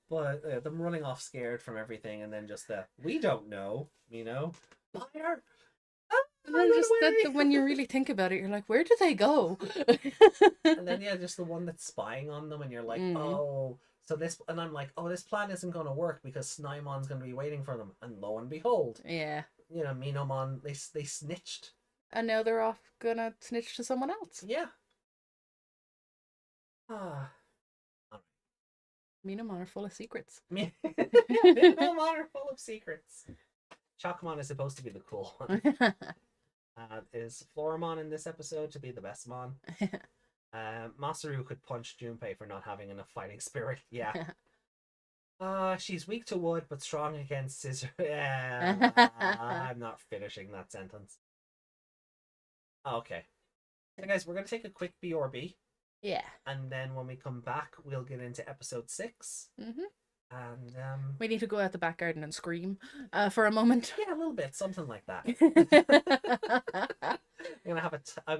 But them running off scared from everything, and then just we don't know, fire. And then just when you really think about it, you're like, where did they go? And then just the one that's spying on them, and you're like, oh, so this, and I'm like, oh, this plan isn't going to work because Snymon's going to be waiting for them, and lo and behold, Yeah. Minomon, they snitched, And now they're off gonna snitch to someone else. yeah. Ah, Minomon are full of secrets. Minomon are full of secrets. Chakamon is supposed to be the cool one. Is Fairymon in this episode to be the best mon? Masaru could punch Junpei for not having enough fighting spirit. Yeah. She's weak to wood but strong against scissor. I'm not finishing that sentence. Okay. So guys, we're gonna take a quick BRB. Yeah. And then when we come back, we'll get into episode 6. And we need to go out the back garden and scream for a moment. yeah, a little bit, something like that. I'm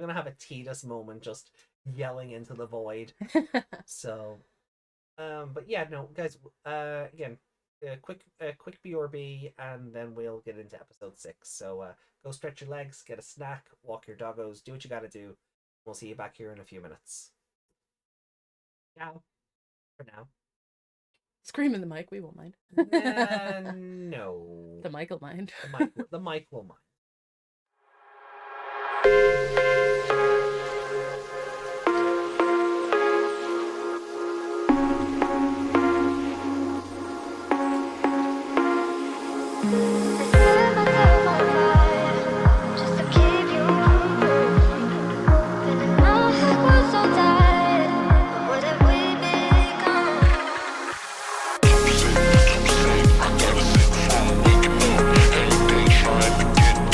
gonna have a Tidus moment, just yelling into the void. So, but yeah, no, guys. Again, quick BRB, and then we'll get into episode 6. So, go stretch your legs, get a snack, walk your doggos, do what you gotta do. We'll see you back here in a few minutes. Ciao. For now. Scream in the mic, we won't mind. No. The mic will mind. The mic will mind. Trying to get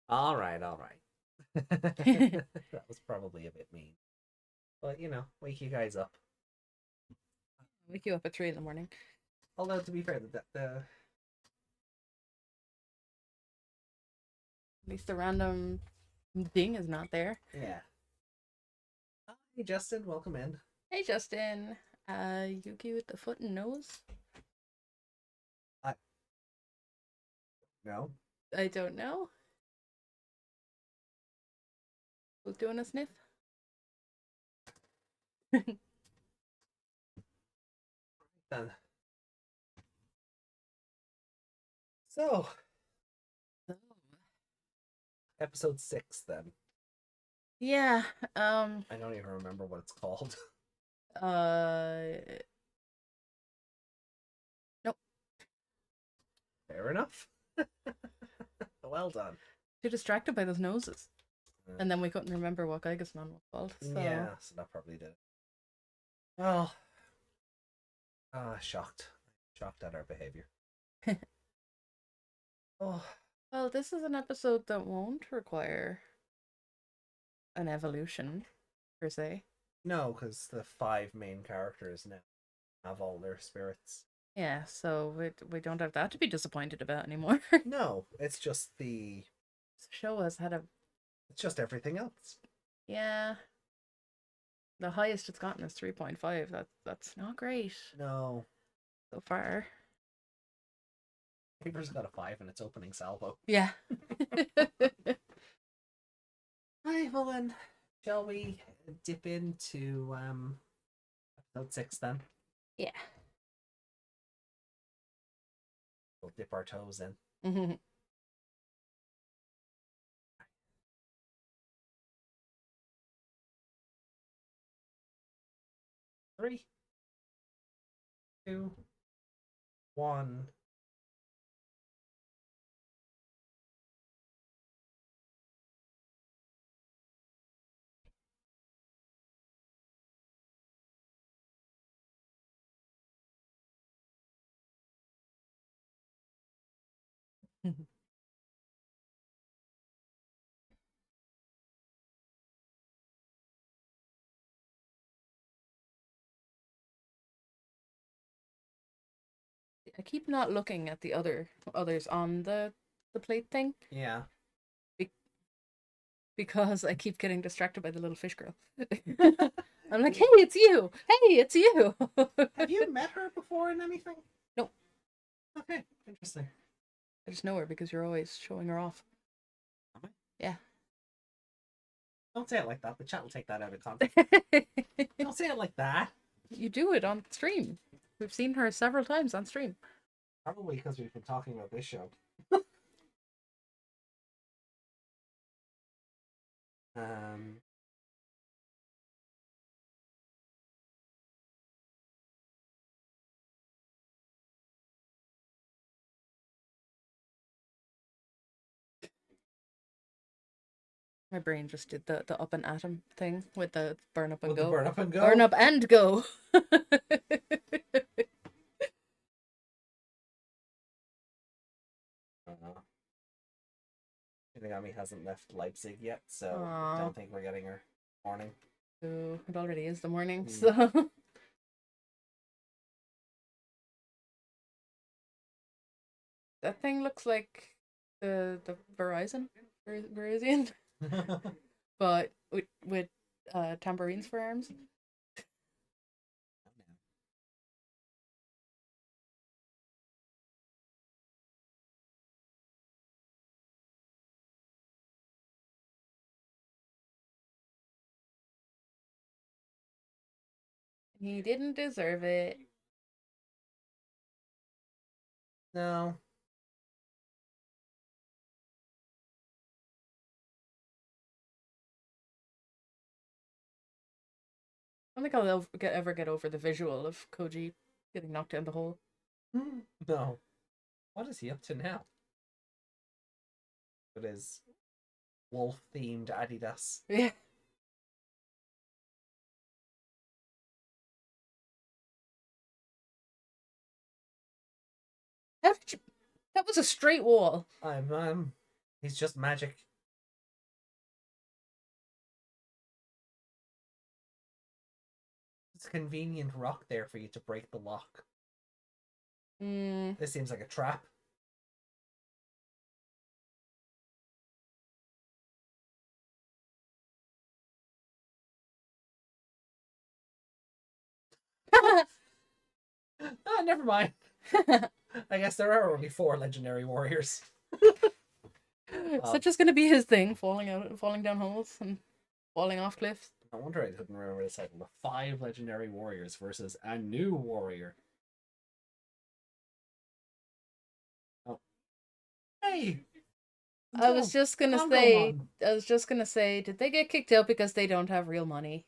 All right, all right. That was probably a bit mean. But, wake you guys up. Wake you up at 3 in the morning. Although, to be fair, the At least the random thing is not there. yeah. Hey, Justin, welcome in. Hey, Justin. Yuki with the foot and nose? No. I don't know. Who's doing a sniff? Then. So, episode 6 then. Yeah. I don't even remember what it's called. Nope. Fair enough. Well done. Too distracted by those noses. And then we couldn't remember what Gigasnon was called. So. Yeah, so that probably did. Well, shocked at our behavior. Oh, Well, this is an episode that won't require an evolution, per se. no, because the 5 main characters now have all their spirits. Yeah, so we don't have that to be disappointed about anymore. No, it's just The show has had it's just everything else. yeah. The highest it's gotten is 3.5. That's not great No, so far. Paper's got a 5 in its opening salvo. Yeah. Hi, well then, shall we dip into episode 6 then? Yeah. We'll dip our toes in. Mm-hmm. 3, 2, 1. I keep not looking at the others on the plate thing Yeah. because I keep getting distracted by the little fish girl. I'm like, hey, it's you! Hey, it's you! Have you met her before in anything? Nope. Okay, interesting. I just know her because you're always showing her off. Am I? Yeah. Don't say it like that. The chat will take that out of context. Don't say it like that. You do it on stream. We've seen her several times on stream. Probably because we've been talking about this show. um. My brain just did the up and atom thing with the burn up and With the go. burn up and go. Burn up and go. Shinigami hasn't left Leipzig yet, so Aw. don't think we're getting her morning. So it already is the morning, Mm. so that thing looks like the Verizon, but with tambourines for arms. He didn't deserve it. No. I don't think I'll ever get over the visual of Koji getting knocked down the hole. No. What is he up to now? It is wolf-themed Adidas. Yeah. How did you... That was a straight wall. He's just magic. It's a convenient rock there for you to break the lock. Mm. This seems like a trap. Ah, never mind. I guess there are only 4 legendary warriors. Is that just gonna be his thing? Falling down holes and falling off cliffs? No wonder I couldn't remember this title. The 5 legendary warriors versus a new warrior. Oh. Hey! I was just gonna say, did they get kicked out because they don't have real money?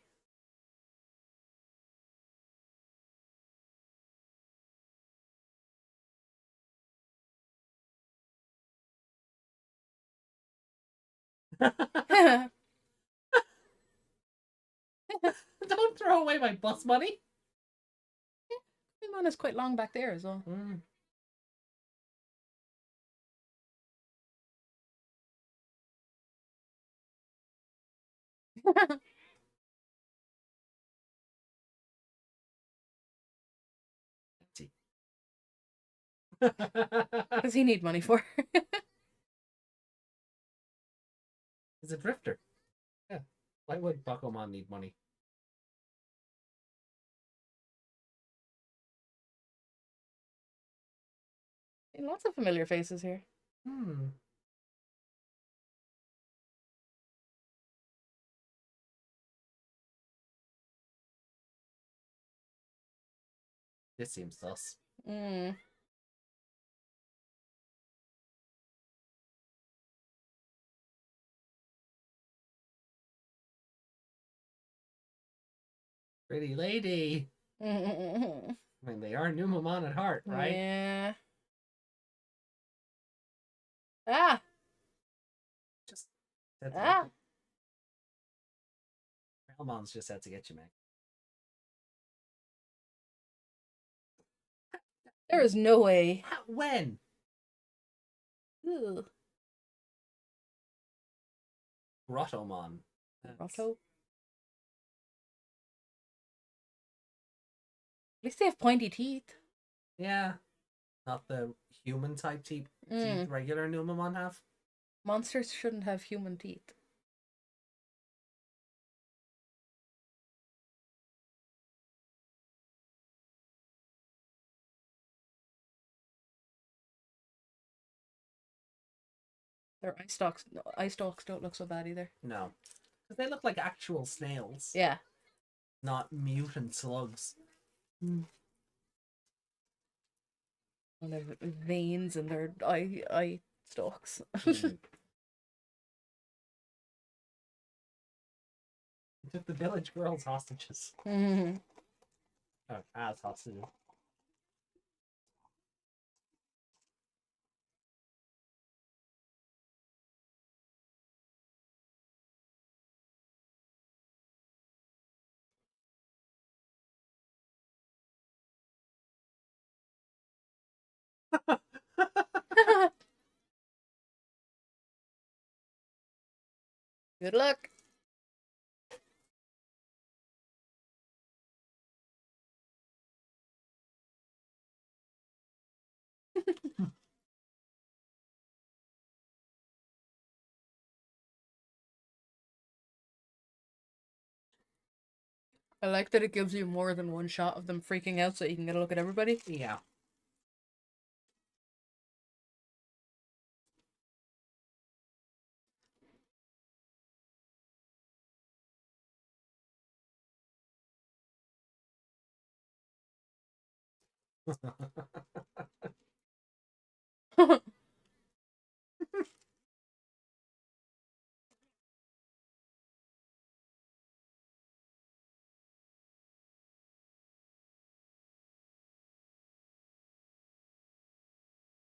Don't throw away my bus money. Fairymon is quite long back there as well. Mm. Does he need money for? He's a drifter. Yeah. Why would Bakuman need money? Lots of familiar faces here. Hmm. This seems sus. Mm. Pretty lady. Mm-mm-mm. I mean, they are Numamon at heart, right? Yeah. Ah! Just said Ah! Fairmon's just had to get you, man. There is no way. When? Ugh. Grottomon. Grotto? At least they have pointy teeth. Yeah. Not the human type teeth Mm. regular Numamon have. Monsters shouldn't have human teeth. Their eye stalks don't look so bad either. No. Because they look like actual snails. Yeah. Not mutant slugs. Mm. And their veins and their eye stalks. Mm. He took the village girls hostages. Mm. Oh, as hostages. Good luck. I like that it gives you more than one shot of them freaking out so you can get a look at everybody. Yeah.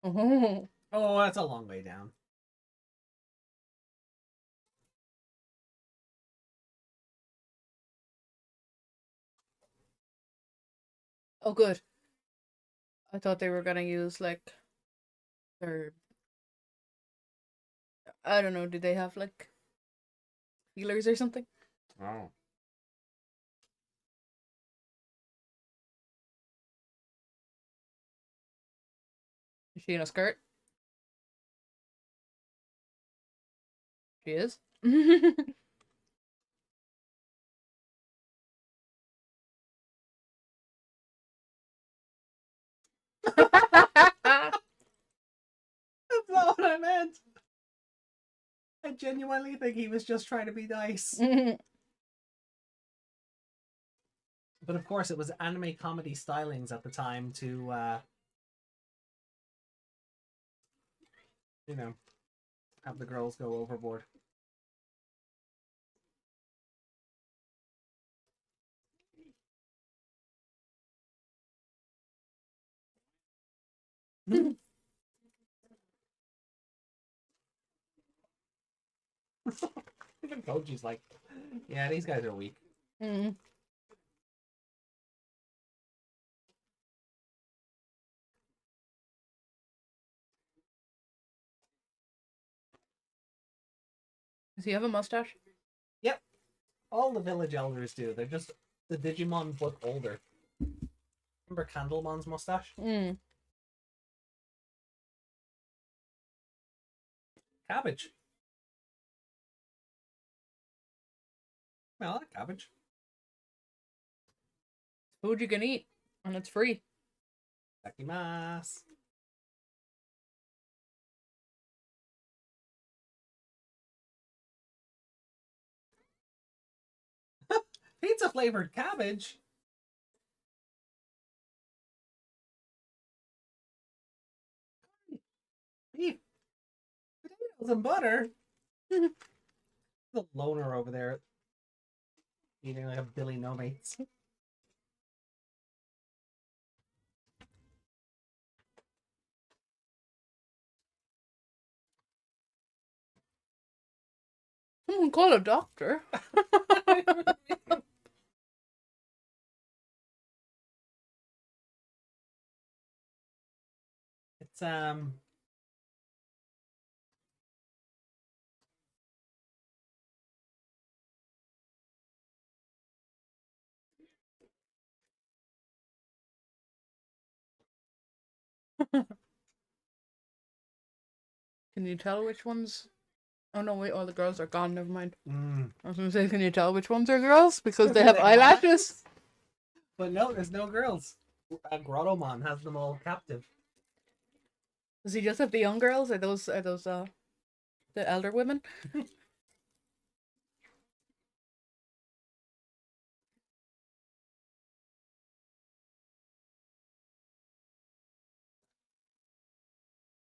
Oh. Oh, that's a long way down. Oh, good. I thought they were gonna use like their. I don't know. Do they have like healers or something? Oh. Is she in a skirt? She is. That's not what I meant. I genuinely think he was just trying to be nice. But of course, it was anime comedy stylings at the time to, you know, have the girls go overboard. Even Koji's like, yeah, these guys are weak. Mm. Does he have a mustache? Yep. All the village elders do. They're just the Digimon but older. Remember Candlemon's mustache? Mm. Cabbage. Well, I like cabbage. Food you can eat, and it's free. Takimasu. Pizza flavored cabbage. Beef, potatoes, and butter. The loner over there eating like a Billy No Mates. Call a doctor. It's Can you tell which ones? Oh no, wait, all the girls are gone. Never mind. mm. I was gonna say, can you tell which ones are girls because they Do have they have eyelashes? But no, there's no girls. Grottomon has them all captive. Does he just have the young girls? Are those the elder women?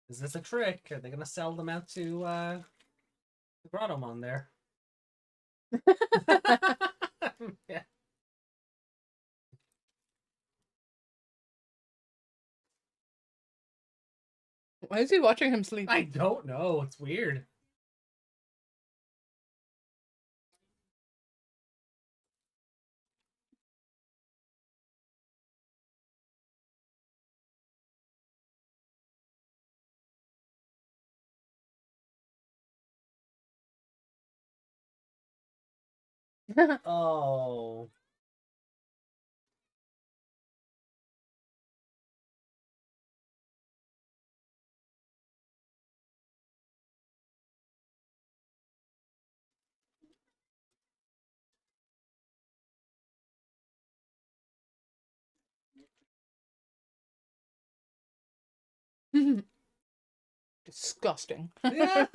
Is this a trick? Are they gonna sell them out to the Grottomon there? Yeah. Why is he watching him sleep? I don't know. It's weird. Oh. Disgusting. Yeah.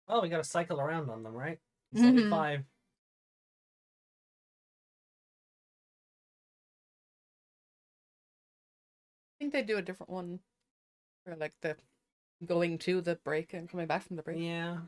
Oh, we gotta cycle around on them, right? It's only Mhm. 5. think they do a different one for like the going to the break and coming back from the break. Yeah.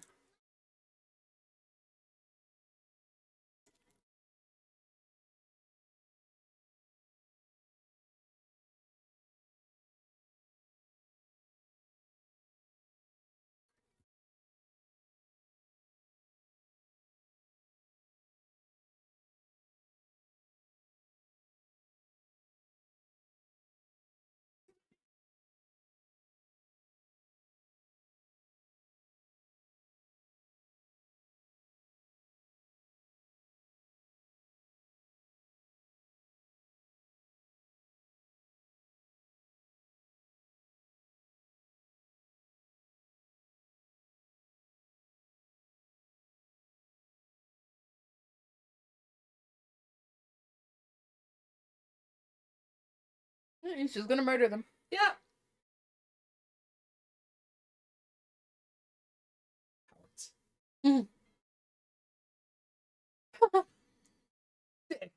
He's just gonna murder them. Yeah. Cowards.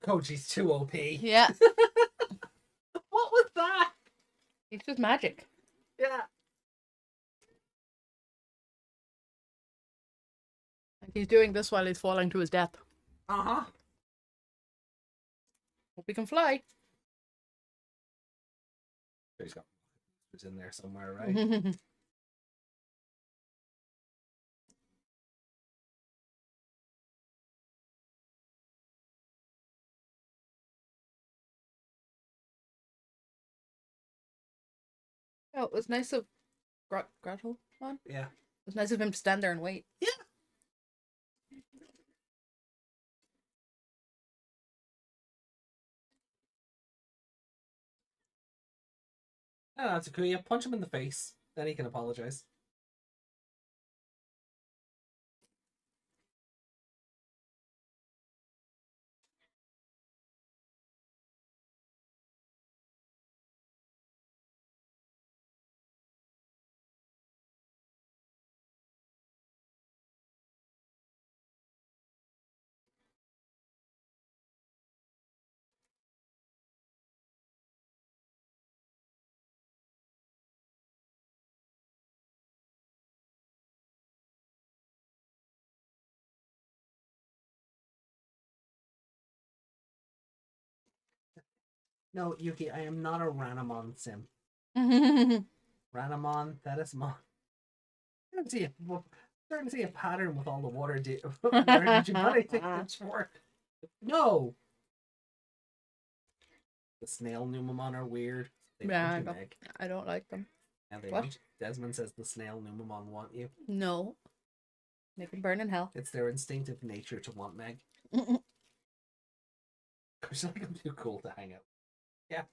Koji's too OP. Yeah. What was that? It's just magic. Yeah. And he's doing this while he's falling to his death. Uh-huh. Hope he can fly. He's got who's in there somewhere, right? Oh, it was nice of Gretel on. Yeah. It was nice of him to stand there and wait. Yeah. Oh, that's a cool. Yeah, punch him in the face. Then he can apologize. No, Yuki, I am not a Ranamon sim. Ranamon, that is mon. I'm starting to see a pattern with all the water Digimon. I think it's work. No! The snail Numamon are weird. They Yeah, want you, Meg. I don't like them. And they What? want Desmond says the snail Numamon want you. No. They can burn in hell. It's their instinctive nature to want Meg. Because like I'm too cool to hang out. Yeah.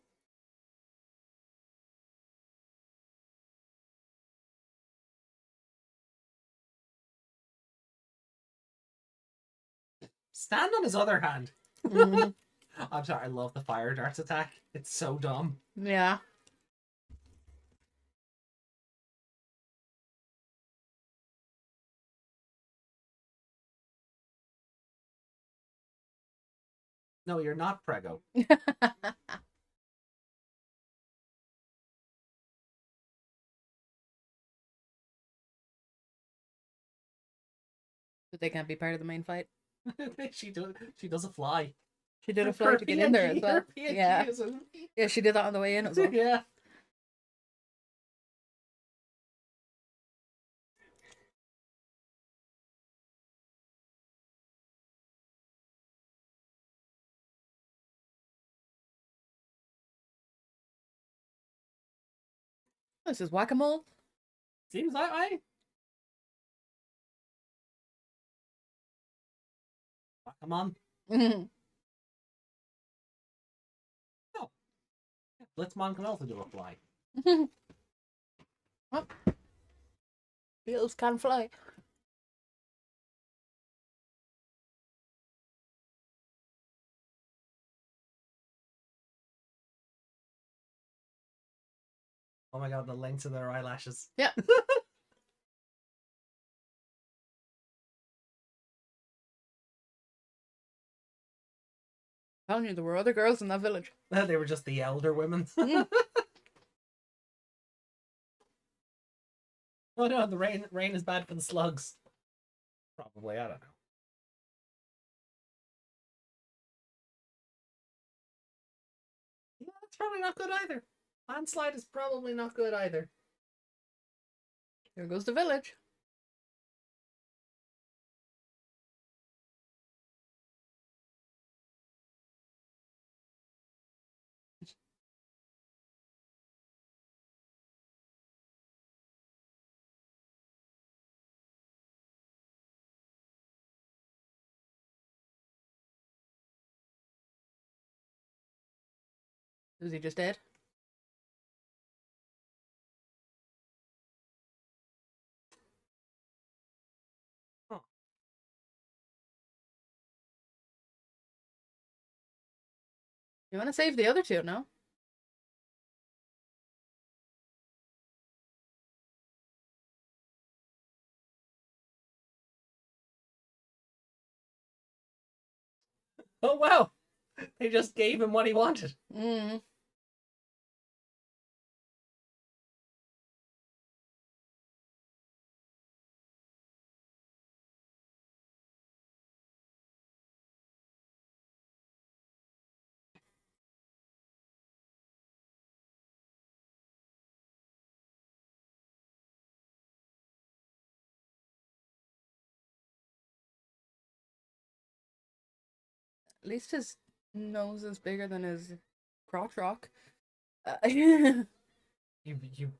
Stand on his other hand. I'm sorry, I love the fire darts attack. It's so dumb. Yeah. No, you're not Prego. But they can't be part of the main fight. She does a fly. She did a fly to get in there as well. Her PNG Yeah. is a- Yeah, she did that on the way in as well. Yeah. This is whack-a-mole. Seems that way. Come on. Mhm. Oh. Blitzmon can also do a fly. Oh. Beetles can fly. Oh my god, the lengths of their eyelashes. Yeah. Telling you, there were other girls in that village. They were just the elder women. Oh no, the rain is bad for the slugs. Probably, I don't know. Yeah, that's probably not good either. Landslide is probably not good either. There goes the village. Is he just dead? Huh. You want to save the other two, no? Oh wow! They just gave him what he wanted. Mm. At least his nose is bigger than his crotch rock. You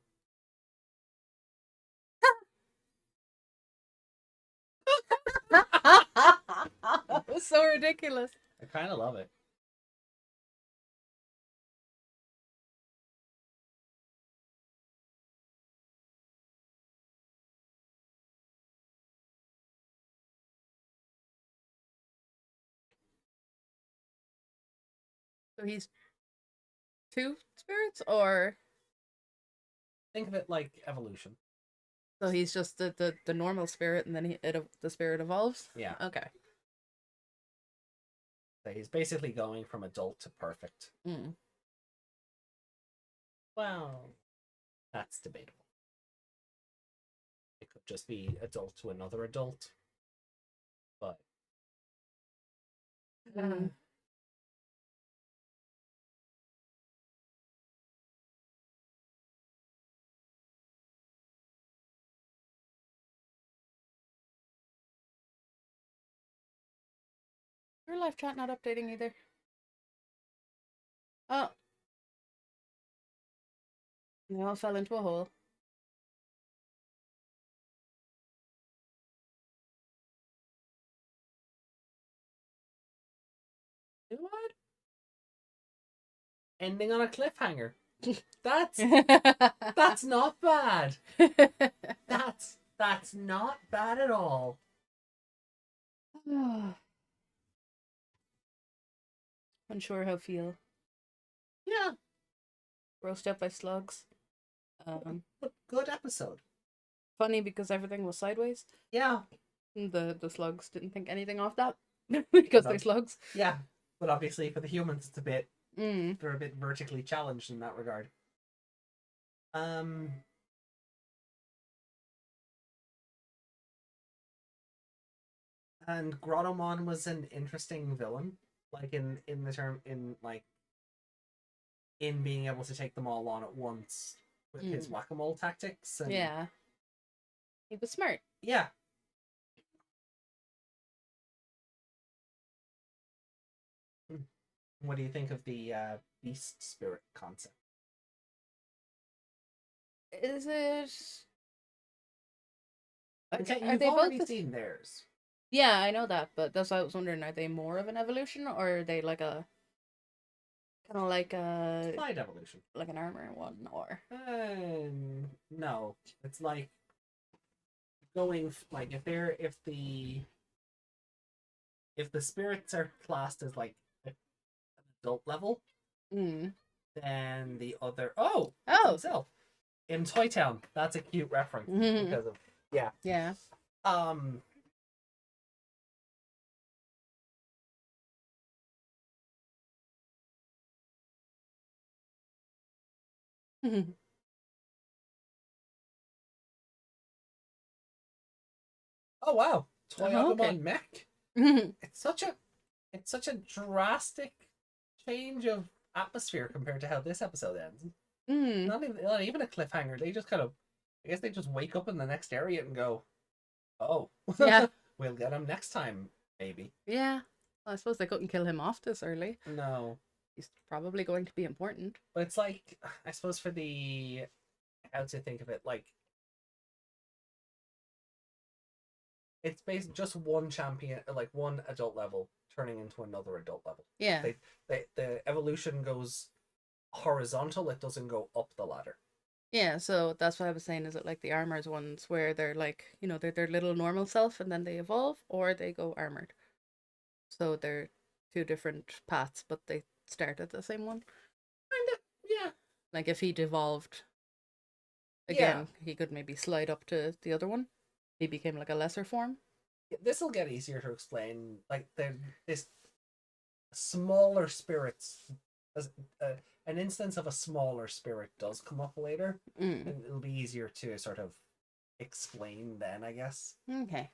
That was so ridiculous. I kind of love it. So he's two spirits, or Think of it like evolution. so he's just the normal spirit, and then the spirit evolves. Yeah. Okay. So he's basically going from adult to perfect. Mm. Well, that's debatable. It could just be adult to another adult. But Mm. Your live chat not updating either. Oh, they all fell into a hole. you know what? Ending on a cliffhanger. That's that's not bad. That's not bad at all. Unsure how feel. Yeah, Roast up by slugs. but good episode. Funny because everything was sideways. Yeah, The slugs didn't think anything of that because they're No. slugs. yeah. But obviously for the humans it's a bit Mm. they're a bit vertically challenged in that regard. And Grottomon was an interesting villain, like in the term in like in being able to take them all on at once with his whack-a-mole tactics. And Yeah. He was smart. yeah. What do you think of the beast spirit concept? Is it? Okay, Are you've they already both? seen theirs. Yeah, I know that, but that's why I was wondering: are they more of an evolution, or are they like a kind of like a Slight evolution. like an armor one, or? No, it's like going like if the spirits are classed as like an adult level, Mm. then the other Oh. himself in Toy Town. That's a cute reference because of yeah. Yeah. Um. Oh wow, Oh, okay. Toyagumon mech. It's such a drastic change of atmosphere compared to how this episode ends. Mm. Not even a cliffhanger. They just kind of, I guess they just wake up in the next area and go, oh, Yeah. we'll get him next time, maybe. Yeah. Well, I suppose they couldn't kill him off this early. No, He's probably going to be important. but it's like, I suppose for the, how to think of it, like, it's based just one champion, like one adult level turning into another adult level. Yeah. The evolution goes horizontal, it doesn't go up the ladder. Yeah, so that's what I was saying. Is it like the armors ones where they're like, they're their little normal self and then they evolve, or they go armored? So they're two different paths, but they start at the same one. Kinda, yeah. Like if he devolved again, he could maybe slide up to the other one. He became like a lesser form. This will get easier to explain. Like this smaller spirits, as an instance of a smaller spirit does come up later, Mm. and it'll be easier to sort of explain then, I guess. Okay.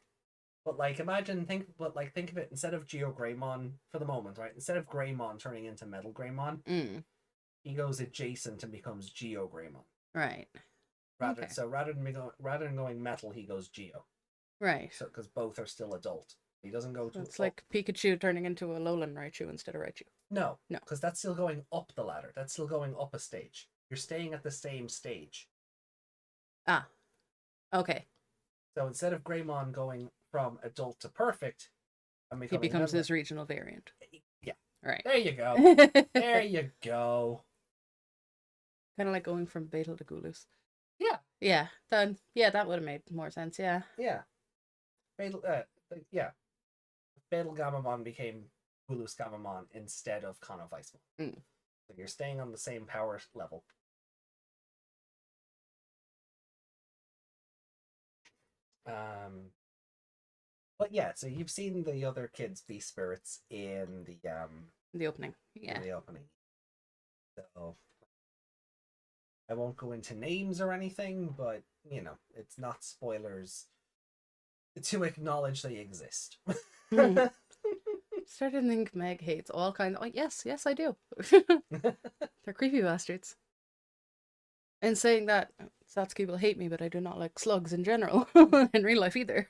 But like, think of it, instead of Geo Greymon for the moment, right? Instead of Greymon turning into Metal Greymon, Mm. he goes adjacent and becomes Geo Greymon. Right. Okay. So rather than going metal, he goes Geo. Right. So because both are still adult, he doesn't go to. It's like Pikachu turning into a Alolan Raichu instead of Raichu. No, No. because that's still going up the ladder. That's still going up a stage. You're staying at the same stage. Ah. Okay. So instead of Greymon going from adult to perfect, and He becoming becomes metal, his regional variant. yeah. Right. There you go. There you go. Kind of like going from Beetle to Gulus. Yeah. Yeah. Then that would have made more sense. Yeah. Yeah. Fatal, yeah. Fatal Gamamon became Hulu's Gamamon instead of Kano Weissmon. Mm. So you're staying on the same power level. But yeah, so you've seen the other kids be spirits in The opening. Yeah. in the opening. So I won't go into names or anything, but it's not spoilers to acknowledge they exist. Mm. Started to think Meg hates all kinds. Oh yes, I do. They're creepy bastards. And saying that, Satsuki will hate me, but I do not like slugs in general in real life either.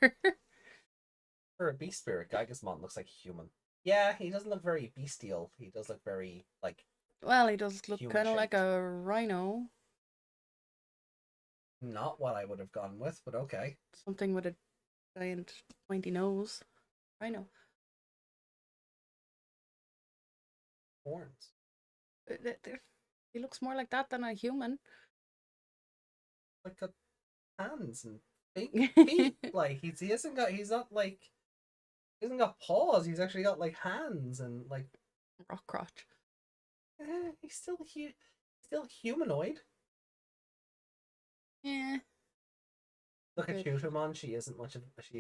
For a beast spirit, Gigasmon looks like a human. Yeah, he doesn't look very bestial. He does look very Well, he does look Human kind of like shaped. a rhino, not what I would have gone with, but okay. something with a giant pointy nose. Rhino. Horns. He looks more like that than a human. Like got hands and feet. Like he hasn't got paws. He's actually got like hands and like Rock crotch. he's still humanoid. Yeah. Look at Good. Chutamon. She isn't much of she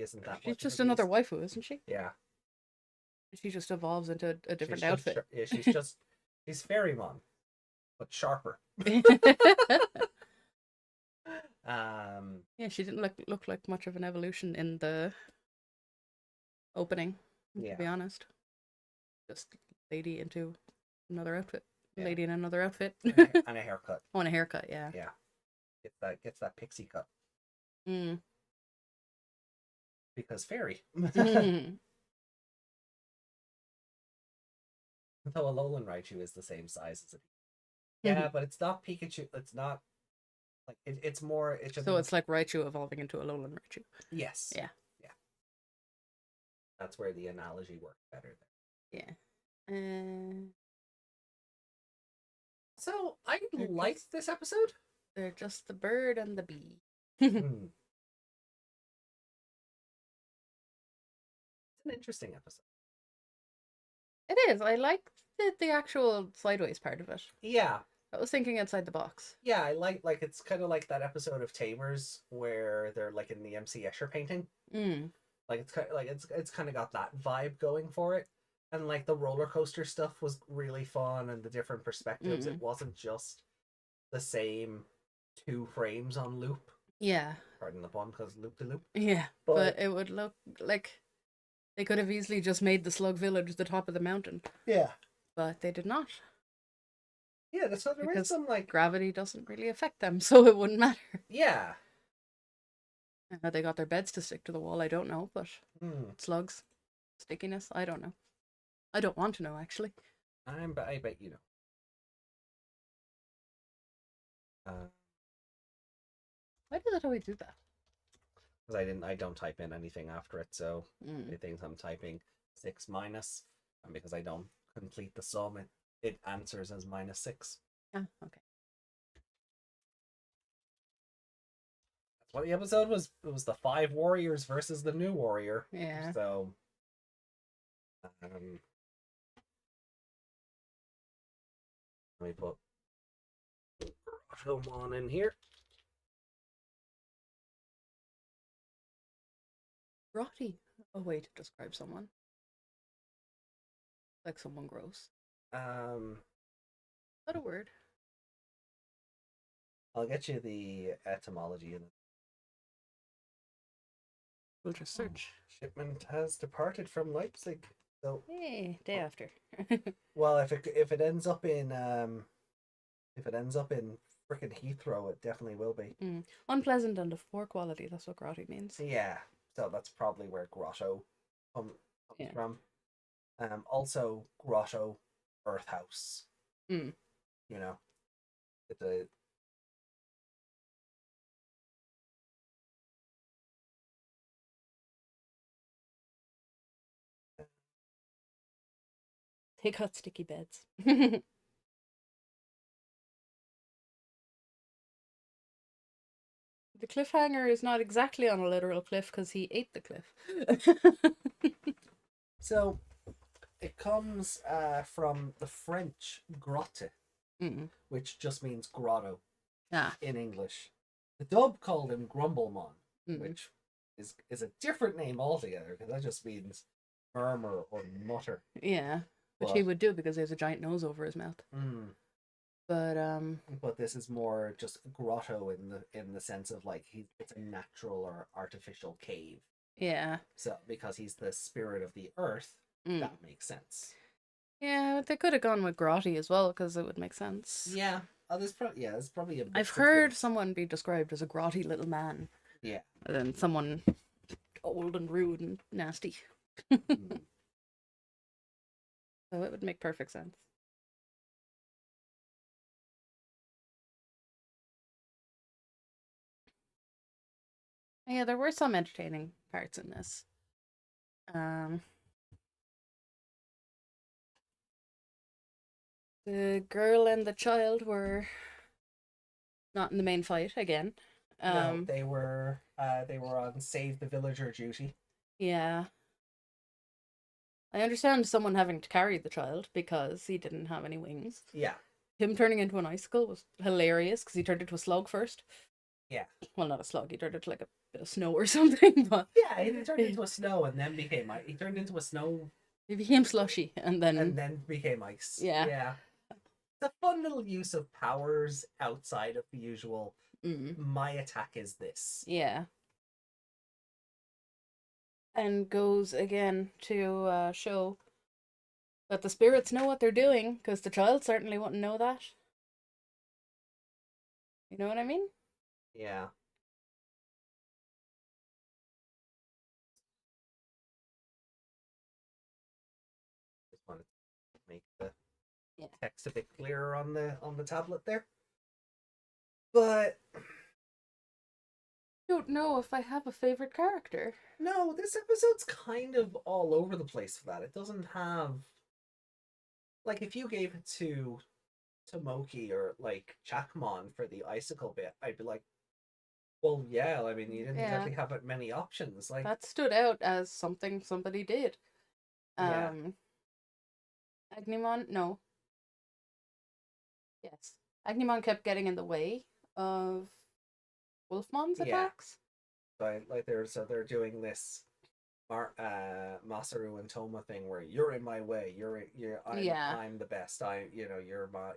isn't that She's much. just of a another beast. waifu, isn't she? Yeah. She just evolves into a different She's outfit. she's Fairymon, but sharper. Yeah, she didn't look like much of an evolution in the opening, Yeah. to be honest. Just lady into another outfit. Yeah. Lady in another outfit. and a haircut. On a haircut, yeah. Yeah. Gets that pixie cut Mm. because fairy. Mm. Though Alolan Raichu is the same size as it. Yeah, but it's not Pikachu. It's not like it's more. It should So be, it's like Raichu evolving into a Alolan Raichu. yes. Yeah. Yeah. That's where the analogy works better. Yeah. So I They're liked this episode. They're just the bird and the bee. Hmm. It's an interesting episode. It is. I like the actual sideways part of it. Yeah. I was thinking outside the box. Yeah, I like it's kind of like that episode of Tamers where they're like in the MC Escher painting. Mm. Like it's kind of it's kind of got that vibe going for it, and like the roller coaster stuff was really fun, and the different perspectives. It wasn't just the same 2 frames on loop. Yeah. Pardon the pun, because loop de loop. Yeah. But- But it would look like they could have easily just made the Slug Village the top of the mountain, Yeah. but they did not. Yeah, so there is Because some like gravity doesn't really affect them, so it wouldn't matter. yeah. How they got their beds to stick to the wall, I don't know, but Hmm. slugs, stickiness, I don't know. I don't want to know, actually. I bet you know. Why does it always do that? Because I don't type in anything after it, so Mm. it thinks I'm typing 6 minus, and because I don't complete the sum, it answers as -6. Ah, okay. That's what the episode was. It was the 5 warriors versus the new warrior. Yeah. So, let me put Fairymon in here. Rotty. A way to describe someone. Like someone gross. Is that a word? I'll get you the etymology in it. We'll just search. Shipment has departed from Leipzig. So, Hey, day after. well, if it ends up in frickin' Heathrow, it definitely will be. Unpleasant and of poor quality, that's what grotty means. Yeah, so that's probably where grotto comes Yeah. from. Also grotto, earth house. Mm. You know, it's a They got sticky beds. The cliffhanger is not exactly on a literal cliff because he ate the cliff. so it comes from the French grotte, Mm. which just means grotto Ah. in English. The dub called him Grumblemon, Mm. which is a different name altogether because that just means murmur or mutter. Yeah. Which he would do because he has a giant nose over his mouth. Mm. But this is more just grotto in the sense of like it's a natural or artificial cave. yeah. So because he's the spirit of the earth, Mm. that makes sense. Yeah, but they could have gone with grotty as well because it would make sense. Yeah. Oh, there's probably a bit I've of heard things. someone be described as a grotty little man. Yeah. And then someone old and rude and nasty. Mm. So it would make perfect sense. Yeah, there were some entertaining parts in this. The girl and the child were not in the main fight again. No, they were on save the villager duty. Yeah. I understand someone having to carry the child because he didn't have any wings. Yeah. Him turning into an icicle was hilarious because he turned into a slug first. Yeah. Well, not a slug. He turned into like a bit of snow or something. But Yeah, he turned into a snow and then became he turned into a snow he became slushy and then became ice. Yeah. Yeah. It's a fun little use of powers outside of the usual. My attack is this. Yeah. And goes again to show that the spirits know what they're doing, because the child certainly wouldn't know that. You know what I mean? Yeah. Just wanted to make the text a bit clearer on the tablet there. But Don't know if I have a favorite character. no, this episode's kind of all over the place for that. It doesn't have like if you gave it to Tomoki or like Chakmon for the icicle bit, I'd be like, well, yeah, I mean, you didn't Yeah. really have many options. Like That stood out as something somebody did. Yeah. Agnemon, no. Yes. Agnemon kept getting in the way of Wolfmon's Yeah. attacks. so they're doing this Masaru and Toma thing where you're in my way. I'm the best. You're my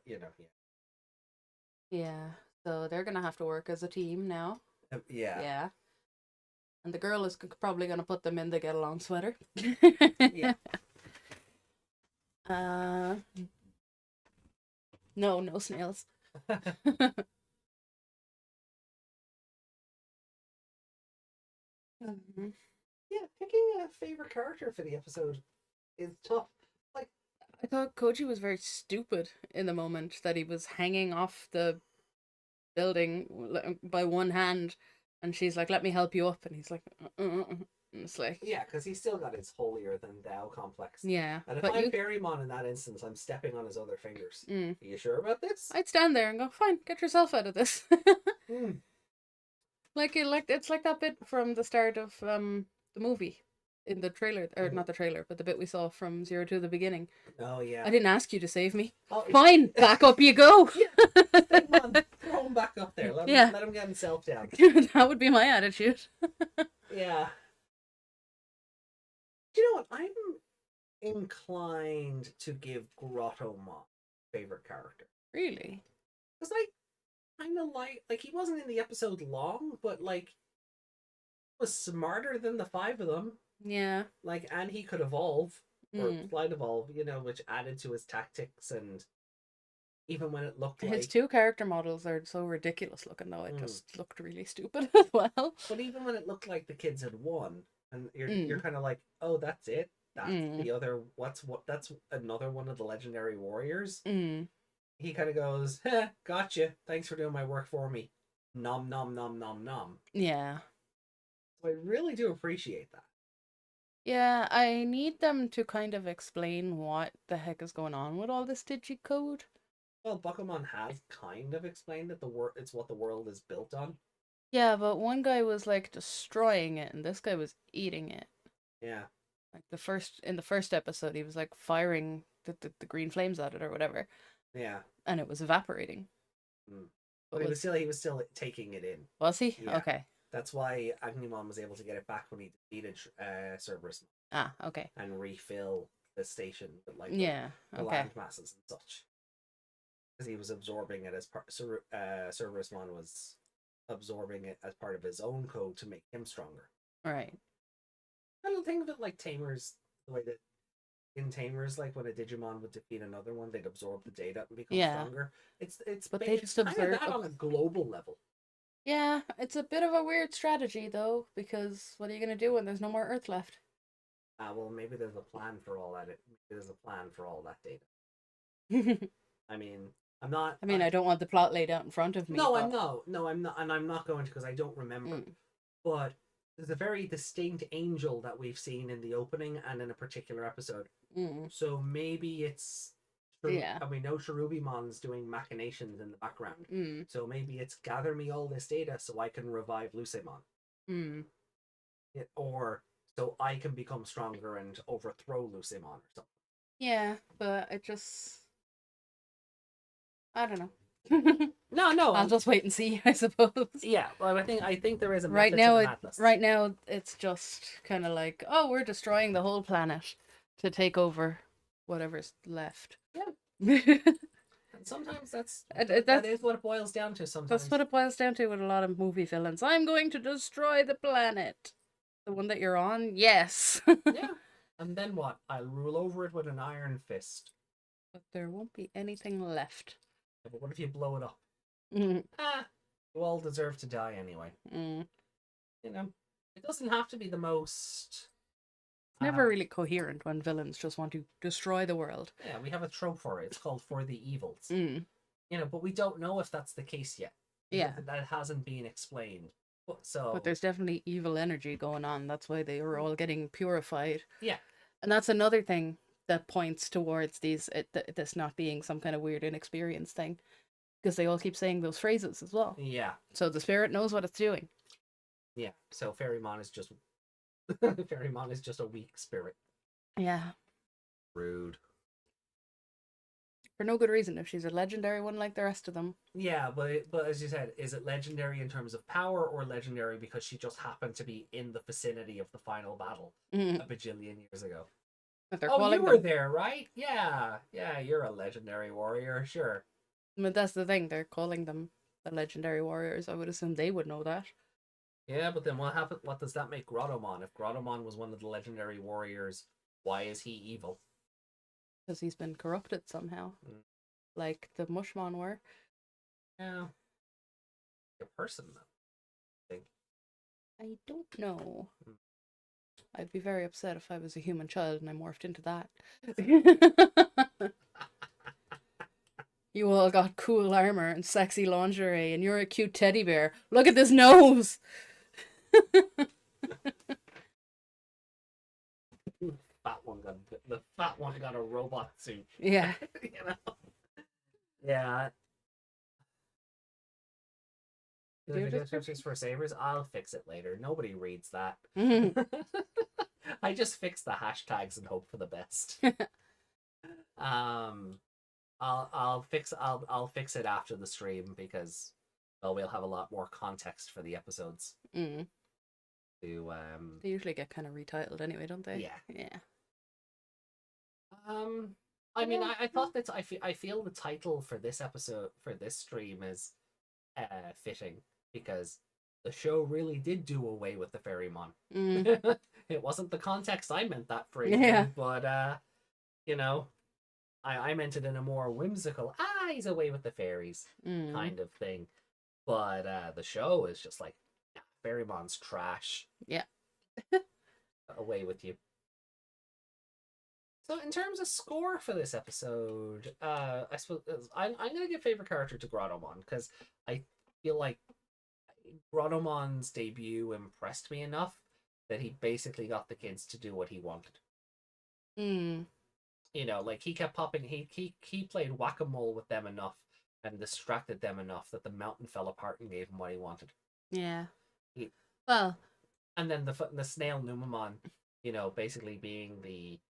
Yeah. So they're gonna have to work as a team now. Yeah. Yeah. And the girl is probably going to put them in the get along sweater. Yeah. No snails. Mhm. Yeah, picking a favorite character for the episode is tough. Like, I thought Koji was very stupid in the moment that he was hanging off the building by one hand, and she's like, "Let me help you up," and he's like, And it's like, yeah, because he's still got his holier than thou complex. yeah. And if But I'm Fairymon in that instance, I'm stepping on his other fingers. Mm. Are you sure about this? I'd stand there and go, "Fine, get yourself out of this." Mm. It's like that bit from the start of the movie in the trailer, or not the trailer, but the bit we saw from Zero to the beginning. Oh, yeah. I didn't ask you to save me. Oh, Fine, back up you go. Come on, throw him back up there. Let him get himself down. That would be my attitude. Yeah. Do you know what? I'm inclined to give Grottomon favorite character. Really? Because I kind of like he wasn't in the episode long, but like was smarter than the five of them. Yeah. Like, and he could evolve or Mm. slight evolve, which added to his tactics. And even when it looked His like, two character models are so ridiculous looking, though. It Mm. just looked really stupid as well. but even when it looked like the kids had won, and you're kind of like, oh, that's it. That's the other. That's another one of the legendary warriors. Mm. He kind of goes, gotcha. Thanks for doing my work for me. Nom nom nom nom nom. Yeah. So I really do appreciate that. Yeah, I need them to kind of explain what the heck is going on with all this digicode. Well, Bakuman has kind of explained that it's what the world is built on. Yeah, but one guy was like destroying it, and this guy was eating it. Yeah. Like in the first episode, he was like firing the green flames at it or whatever, Yeah. and it was evaporating. Mm. But he was still taking it in. Was he? Yeah. Okay. That's why Agumon was able to get it back when he defeated Cerberus Ah, okay. and refill the station with like Yeah. the Okay. land masses and such. Because he was absorbing it as part. Cerberusmon was absorbing it as part of his own code to make him stronger. Right. I don't think of it like Tamers, the way that in Tamers, like when a Digimon would defeat another one, they'd absorb the data and become stronger. It's But they just kind of observe that on a global level. Yeah, it's a bit of a weird strategy though, because what are you gonna do when there's no more Earth left? Well, maybe there's a plan for all that. Maybe there's a plan for all that data. I mean, I'm not. I mean, I don't want the plot laid out in front of me. No, but... I'm not, and I'm not going to because I don't remember. But there's a very distinct angel that we've seen in the opening and in a particular episode. So maybe it's. Yeah. And we know Cherubimon's doing machinations in the background. So maybe it's gather me all this data so I can revive Lucemon. Or so I can become stronger and overthrow Lucemon or something. Yeah, but it just... I don't know. No, I'll just wait and see, I suppose. Yeah, well, I think there is a right method now. to the madness. Right now, it's just kind of like, oh, we're destroying the whole planet to take over whatever's left. Yeah. And sometimes that is what it boils down to. Sometimes That's what it boils down to with a lot of movie villains. I'm going to destroy the planet. The one that you're on, yes. Yeah. And then what? I'll rule over it with an iron fist. But there won't be anything left. Yeah, but what if you blow it up? Mm. You all deserve to die anyway. Mm. It doesn't have to be the most. Never really coherent when villains just want to destroy the world. Yeah, we have a trope for it. It's called For the Evils. Mm. But we don't know if that's the case yet. Yeah. That hasn't been explained. But there's definitely evil energy going on. That's why they were all getting purified. Yeah. And that's another thing that points towards this not being some kind of weird inexperienced thing. Because they all keep saying those phrases as well. Yeah. So the spirit knows what it's doing. Yeah. So Fairymon is just Fairymon is just a weak spirit. Yeah. Rude. For no good reason if she's a legendary one like the rest of them. Yeah, but as you said, is it legendary in terms of power or legendary because she just happened to be in the vicinity of the final battle a bajillion years ago? You were there, right? Yeah, you're a legendary warrior, sure. But that's the thing, they're calling them the legendary warriors. I would assume they would know that. Yeah, but then what happened? What does that make Grottomon? If Grottomon was one of the legendary warriors, why is he evil? Because he's been corrupted somehow. Mm. Like the Mushmon were. Yeah. A person, though. I think. I don't know. Mm. I'd be very upset if I was a human child and I morphed into that. You all got cool armor and sexy lingerie, and you're a cute teddy bear. Look at this nose! The fat one got a robot suit. Yeah. You know? Yeah. Did you just- Descriptions for sabers? I'll fix it later. Nobody reads that. Mhm. I just fix the hashtags and hope for the best. I'll fix it after the stream because we'll have a lot more context for the episodes. Mm. To They usually get kind of retitled anyway, don't they? Yeah. Yeah. I mean, I thought that I feel the title for this episode for this stream is fitting because the show really did do away with the Fairymon. Mm. It wasn't the context I meant that phrase Yeah. in, but you know, I meant it in a more whimsical, he's away with the fairies Mm. kind of thing. But the show is just like, nah, Fairymon's trash. Yeah. Away with you. So in terms of score for this episode, I suppose I'm gonna give favorite character to Grottomon because I feel like Grottomon's debut impressed me enough that he basically got the kids to do what he wanted. Mm. You know, like he kept popping. He played whack-a-mole with them enough and distracted them enough that the mountain fell apart and gave him what he wanted. Yeah. He- Well. And then the snail Numamon, you know, basically being the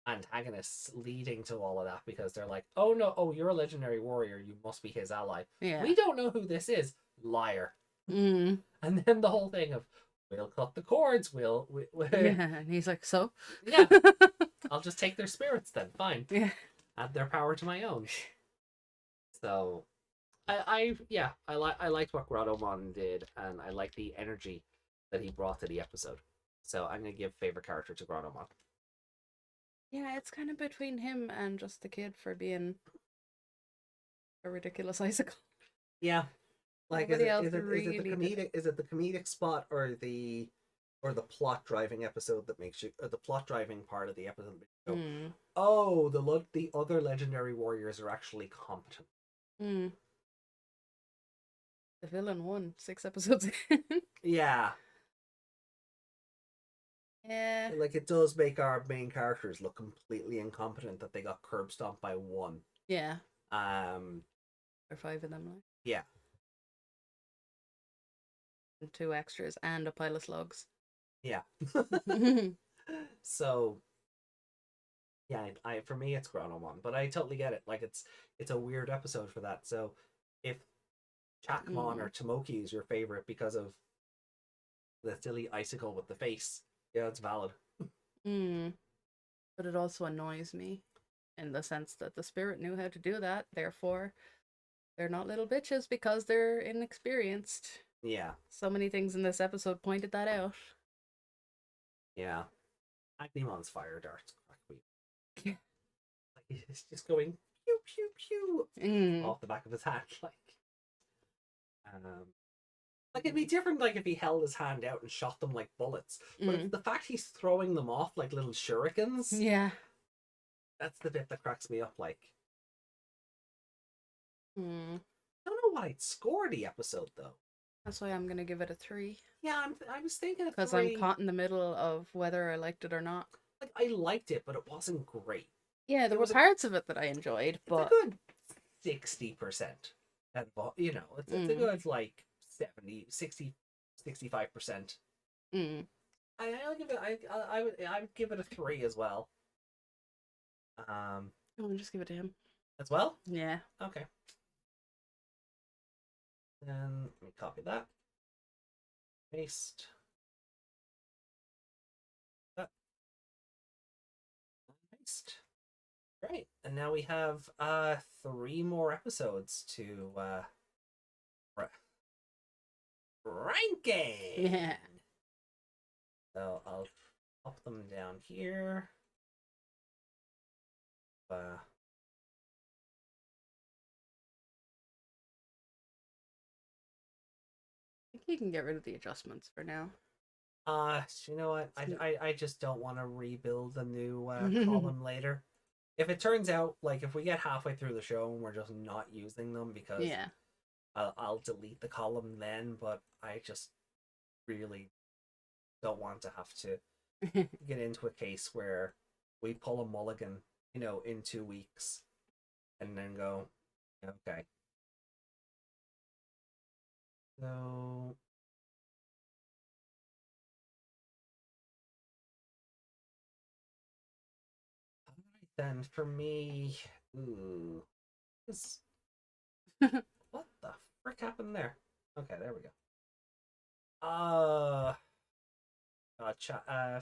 antagonists leading to all of that because they're like, oh no, oh, you're a legendary warrior, you must be his ally. Yeah. We don't know who this is. Liar. Mm. And then the whole thing of we'll cut the cords, we'll Yeah. And he's like, so? yeah, I'll just take their spirits then, fine. Yeah. Add their power to my own. So I liked what Grottomon did, and I like the energy that he brought to the episode. So I'm gonna give favorite character to Grottomon. Yeah, it's kind of between him and just the kid for being a ridiculous icicle. Yeah, like Nobody is else it the really comedic spot or the plot driving episode that makes you, or the plot driving part of the episode that makes you go, Mm. oh, the other legendary warriors are actually competent. Mm. The villain won 6 episodes in. Yeah, Yeah. like it does make our main characters look completely incompetent that they got curb stomped by one. Yeah. Um, Or 5 of them, like. yeah, And 2 extras and a pile of slugs. yeah. So, yeah, I for me it's Grottomon, but I totally get it. Like it's a weird episode for that. So, if Chakmon or Tomoki is your favorite because of the silly icicle with the face, yeah, it's valid. Mm. But it also annoys me in the sense that the spirit knew how to do that. Therefore, they're not little bitches because they're inexperienced. Yeah, So many things in this episode pointed that out. yeah. Agnimon's fire darts crack me. Yeah. Like he's just going pew pew pew Mm. off the back of his hand, like it'd be different like if he held his hand out and shot them like bullets. But it's the fact he's throwing them off like little shurikens, Yeah. that's the bit that cracks me up. Like, Mm. I don't know what I'd score the episode though. That's why I'm gonna give it a 3. Yeah, I was thinking of Because I'm caught in the middle of whether I liked it or not. Like I liked it, but it wasn't great. Yeah, there It were was a- parts of it that I enjoyed, It's but a good 60%. And you know, it's a Mm. good like 70, 60, 65%. I'll give it. I would give it a 3 as well. I'll just give it to him. As well. Yeah. Okay. Then let me copy that. Paste. That. Paste. Great. And now we have 3 more episodes to ranking. Yeah. So I'll pop them down here. I think you can get rid of the adjustments for now. You know what? I just don't want to rebuild a new column later. If it turns out, like, if we get halfway through the show and we're just not using them because Yeah. I'll delete the column then, but I just really don't want to have to get into a case where we pull a mulligan, in 2 weeks and then go, okay. So then for me, what the frick happened there? Okay, there we go.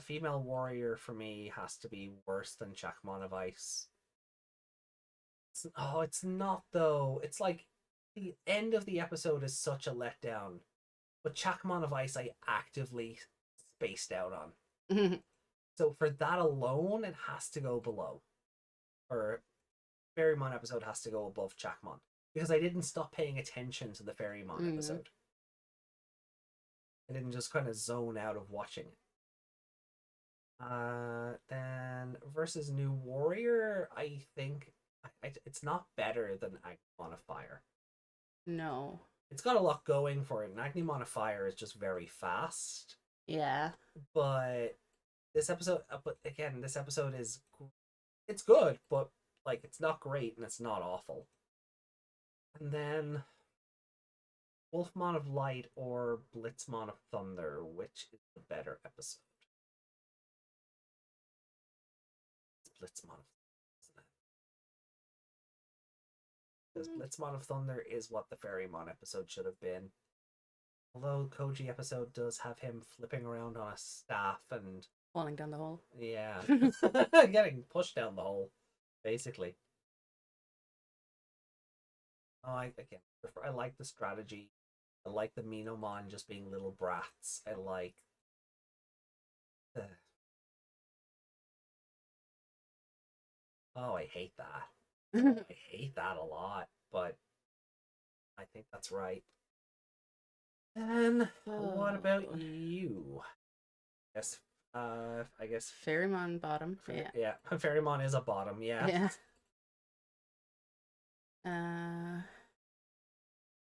Female warrior for me has to be worse than Chakmon of Ice. It's not though. It's like the end of the episode is such a letdown. But Chakmon of Ice I actively spaced out on. So for that alone, it has to go below. Or Fairymon episode has to go above Chakmon. Because I didn't stop paying attention to the Fairymon episode. I didn't just kind of zone out of watching it. Then versus New Warrior, I think it's not better than Agnemon of Fire. No. It's got a lot going for it, and Agnemon of Fire is just very fast. Yeah. But this episode, is it's good, but like it's not great and it's not awful. And then Wolfmon of Light or Blitzmon of Thunder, which is the better episode? It's Blitzmon of Thunder, isn't it? Because Blitzmon of Thunder is what the Fairymon episode should have been. Although Koji episode does have him flipping around on a staff and falling down the hole. Yeah. Getting pushed down the hole, basically. I like the strategy. I like the Minomon just being little brats. I like the... Oh, I hate that. I hate that a lot, but I think that's right. And what about you? I guess Fairymon bottom. Yeah. Fairymon is a bottom, yeah. Yeah.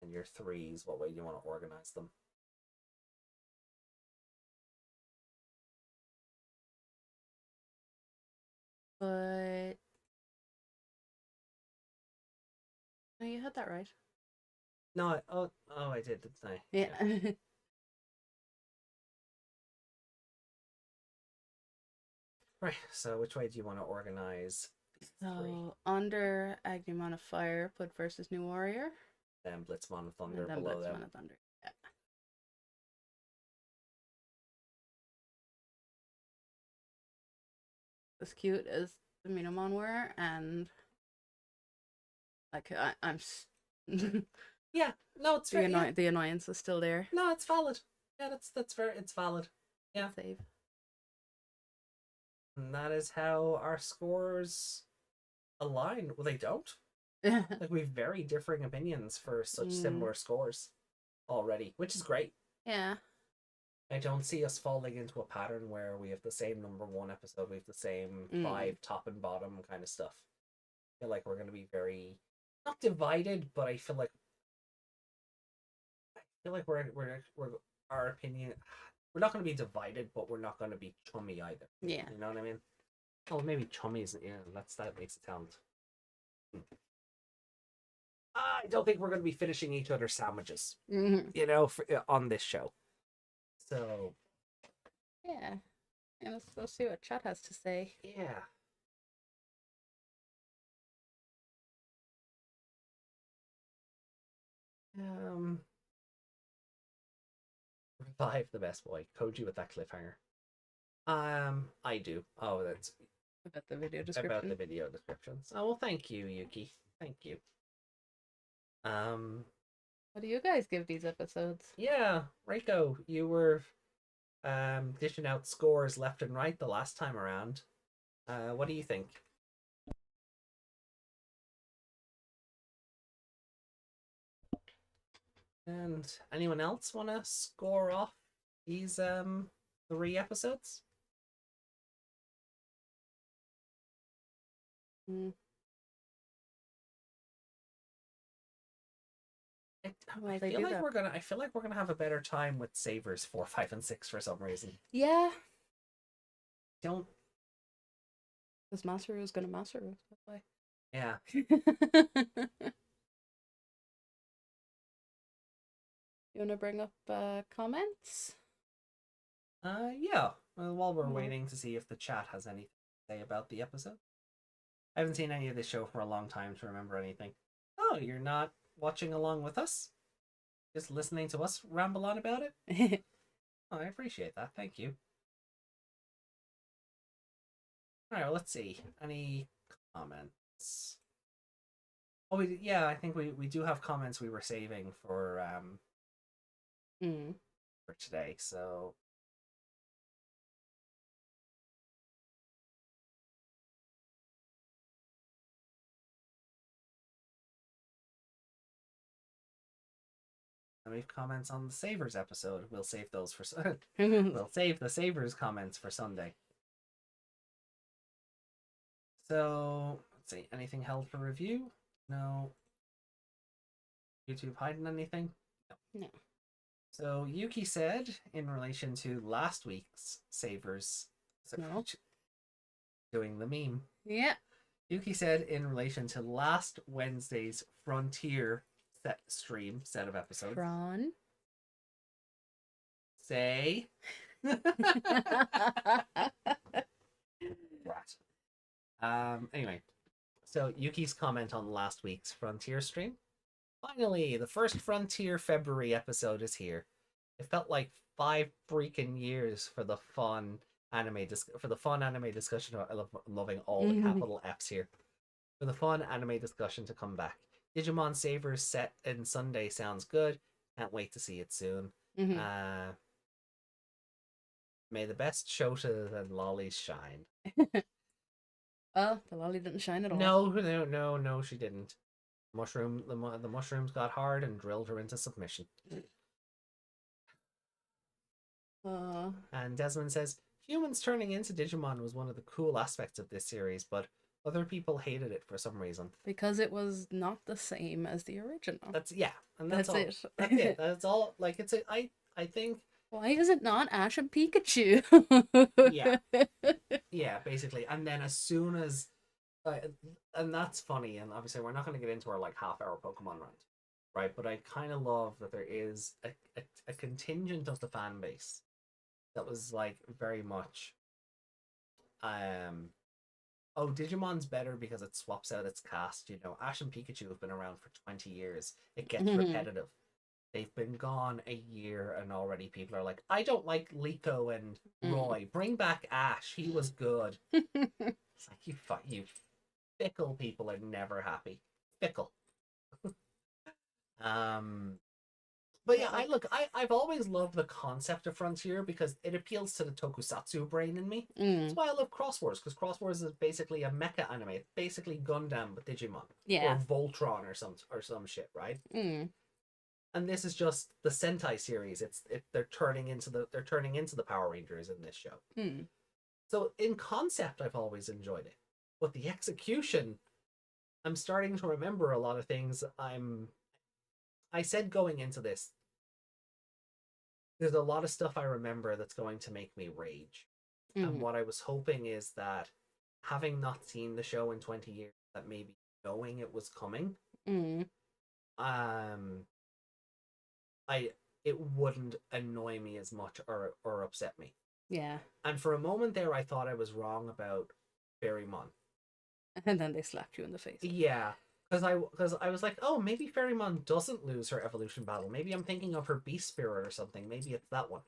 And your threes, what way do you want to organize them? But no, you had that right. No, I did, didn't I? Yeah. Right, so which way do you want to organize these three? So under Agnemon of Fire, put versus New Warrior. Then Blitzmon of Thunder And then below Blitzmon them. of Thunder. Yeah. As cute as the Minomon were, and like I'm Yeah, no, it's fair. the annoyance is still there. No, it's valid. Yeah, it's valid. Yeah. Save. And that is how our scores align. Well, they don't. Yeah. Like, we have very differing opinions for such similar scores already, which is great. Yeah. I don't see us falling into a pattern where we have the same number one episode, we have the same 5 top and bottom kind of stuff. I feel like we're going to be very, not divided, but I feel like we're our opinion, we're not going to be divided, but we're not going to be chummy either. Yeah. You know what I mean? Oh, maybe chummy isn't, yeah, that makes it sound. I don't think we're going to be finishing each other's sandwiches, on this show. So, yeah. And let's see what chat has to say. Yeah. Revive the best boy. Koji with that cliffhanger. I do. Oh, that's About the video description. about the video descriptions. Oh, well, thank you, Yuki. Thank you. What do you guys give these episodes? Yeah, Reiko, you were dishing out scores left and right the last time around. What do you think? And anyone else want to score off these 3 episodes? Mm. Well, I they feel do like that. I feel like we're gonna have a better time with Savers 4, 5, and 6 for some reason. Yeah. Don't. Because Masaru is gonna Masaru. That's why. Yeah. You wanna bring up comments? Yeah. Well, while we're Mhm. waiting to see if the chat has anything to say about the episode. I haven't seen any of this show for a long time to remember anything. Oh, you're not watching along with us? Just listening to us ramble on about it? Oh, I appreciate that. Thank you. All right, well, let's see. Any comments? Oh, yeah, I think we do have comments we were saving for for today. So and we have comments on the Savers episode. We'll save those for we'll save the Savers comments for Sunday. So let's see. Anything held for review? No. YouTube hiding anything? No. So Yuki said in relation to last week's Savers, No. doing the meme. Yeah. Yuki said in relation to last Wednesday's Frontier set of episodes. Ron. Say. Right. Anyway, so Yuki's comment on last week's Frontier stream. Finally, the first Frontier February episode is here. It felt like 5 freaking years for the fun anime discussion. I love loving all the capital F's here. For the fun anime discussion to come back. Digimon Savers set in Sunday sounds good. Can't wait to see it soon. May the best Shotas and lollies shine. Oh, the lolly didn't shine at all. No, she didn't. The mushrooms got hard and drilled her into submission. And Desmond says, humans turning into Digimon was one of the cool aspects of this series, but other people hated it for some reason. Because it was not the same as the original. That's all. it. That's it. That's all. Like I think. Why is it not Ash and Pikachu? Yeah, basically. And then as soon as, and that's funny. And obviously, we're not going to get into our like half-hour Pokemon rant, right? But I kind of love that there is a contingent of the fan base that was like very much, oh, Digimon's better because it swaps out its cast. You know, Ash and Pikachu have been around for 20 years. It gets repetitive. They've been gone a year and already people are like, I don't like Liko and Roy. Bring back Ash. He was good. It's like, you fickle people are never happy. Fickle. But yeah, I've always loved the concept of Frontier because it appeals to the tokusatsu brain in me. That's why I love Cross Wars, because Cross Wars is basically a mecha anime. It's basically Gundam with Digimon. Yeah. Or Voltron or some shit, right? And this is just the Sentai series. They're turning into the Power Rangers in this show. So in concept, I've always enjoyed it, but the execution, I'm starting to remember a lot of things. I said going into this, there's a lot of stuff I remember that's going to make me rage, and what I was hoping is that, having not seen the show in 20 years, that maybe knowing it was coming, it wouldn't annoy me as much or upset me. Yeah. And for a moment there, I thought I was wrong about Fairymon. And then they slapped you in the face. Yeah, because I was like, oh, maybe Fairymon doesn't lose her evolution battle. Maybe I'm thinking of her Beast Spirit or something. Maybe it's that one.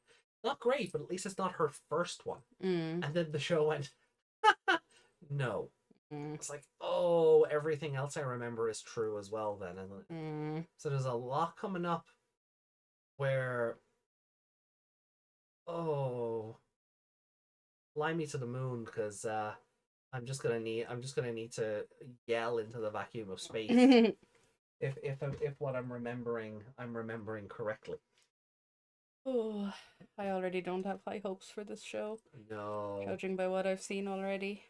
Not great, but at least it's not her first one. And then the show went, no, It's like, oh, everything else I remember is true as well then. And so there's a lot coming up where, oh, fly me to the moon, because I'm just gonna need to yell into the vacuum of space if what I'm remembering correctly. Oh, I already don't have high hopes for this show, No, judging by what I've seen already.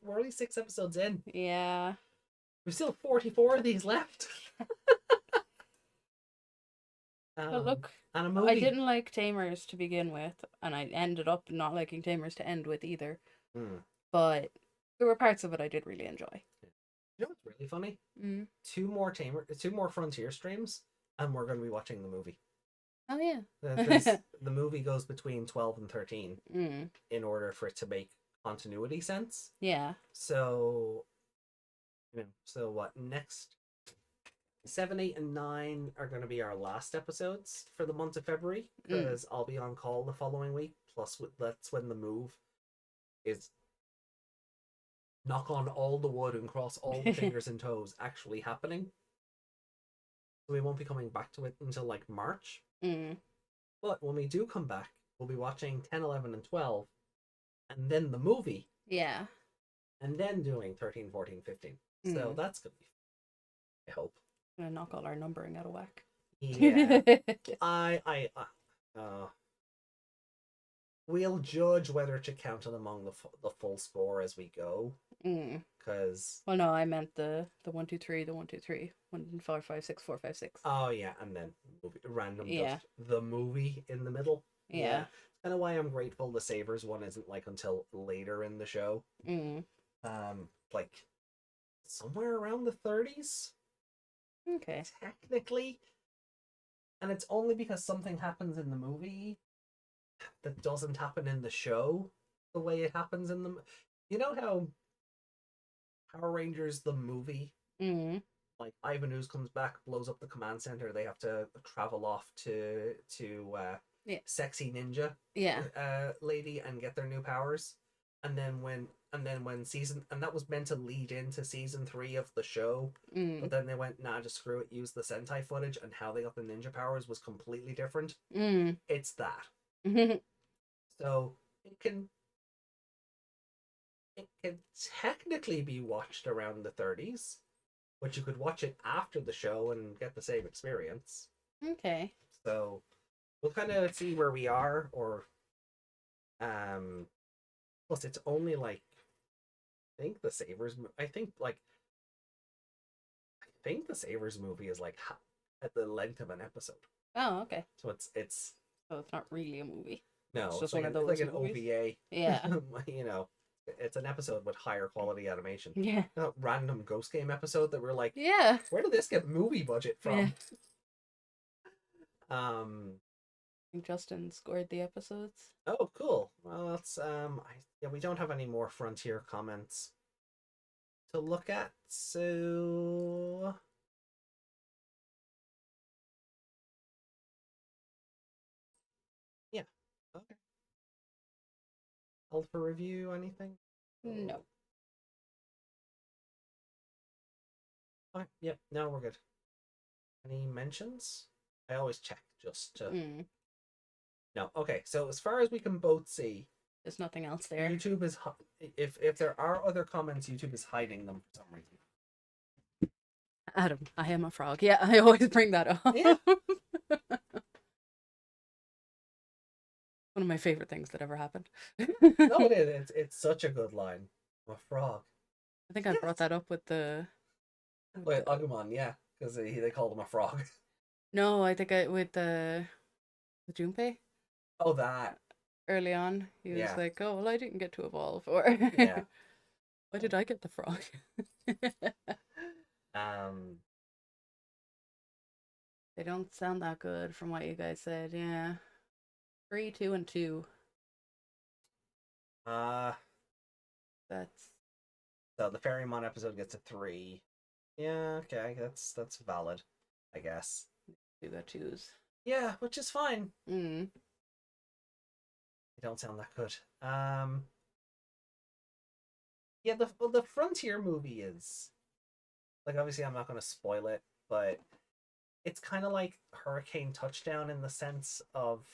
we're only 6 episodes in. Yeah. We've still 44 of these left. But look, and a movie. I didn't like Tamers to begin with, and I ended up not liking Tamers to end with either. But there were parts of it I did really enjoy. You know what's really funny? 2 more Frontier streams, and we're going to be watching the movie. Oh yeah. The movie goes between 12 and 13 in order for it to make continuity sense. Yeah. So, so what next? 7, 8, and 9 are going to be our last episodes for the month of February, because I'll be on call the following week. Plus, that's when the move is, knock on all the wood and cross all the fingers and toes, actually happening. So we won't be coming back to it until like March. But when we do come back, we'll be watching 10, 11, and 12, and then the movie. Yeah. And then doing 13, 14, 15. So that's going to be fun, I hope. I'm gonna knock all our numbering out of whack. Yeah. We'll judge whether to count it among the full score as we go. Because well, no, I meant the 1, 2, 3, the 1, 2, 3, 1, 4, 5, 6, 4, 5, 6. Oh yeah, and then just the movie in the middle. Yeah. Kind of why I'm grateful the Savers one isn't like until later in the show. Like somewhere around the 30s. Okay. Technically. And it's only because something happens in the movie that doesn't happen in the show the way it happens in the... You know how Power Rangers, the movie, like Ivan Ooze comes back, blows up the command center, they have to travel off to Sexy Ninja lady and get their new powers. And then when season, and that was meant to lead into season 3 of the show, but then they went, nah, just screw it, use the Sentai footage, and how they got the ninja powers was completely different. It's that. So it can technically be watched around the 30s, but you could watch it after the show and get the same experience. Okay. So we'll kind of see where we are, or plus it's only like, I think the Savers movie is like at the length of an episode. Oh, okay. So it's so it's not really a movie. No, it's just like, one of those like an movies. OVA. Yeah. It's an episode with higher quality animation. Yeah. Not random Ghost Game episode that we're like, yeah, where did this get movie budget from? Yeah. I think Justin scored the episodes. Oh, cool. Well, that's we don't have any more Frontier comments to look at, so yeah. Okay. Hold for review, anything? No. Okay, yep, no, we're good. Any mentions? I always check just to... No, okay, so as far as we can both see, there's nothing else there. YouTube is... If there are other comments, YouTube is hiding them for some reason. Adam, I am a frog. Yeah, I always bring that up. Yeah. One of my favorite things that ever happened. No, it is. It's such a good line. I'm a frog. I think I brought that up with the... Wait, Agumon, yeah, because they called him a frog. No, I think with Junpei. Oh, that. Early on, he was like, "Oh, well, I didn't get to evolve." Or, yeah. Why did I get the frog? They don't sound that good from what you guys said. Yeah, 3, 2, and 2. That's so the Fairymon episode gets a 3. Yeah, okay, that's valid, I guess. You got 2s. Yeah, which is fine. They don't sound that good. Yeah, the Frontier movie is like, obviously I'm not going to spoil it, but it's kind of like Hurricane Touchdown in the sense of,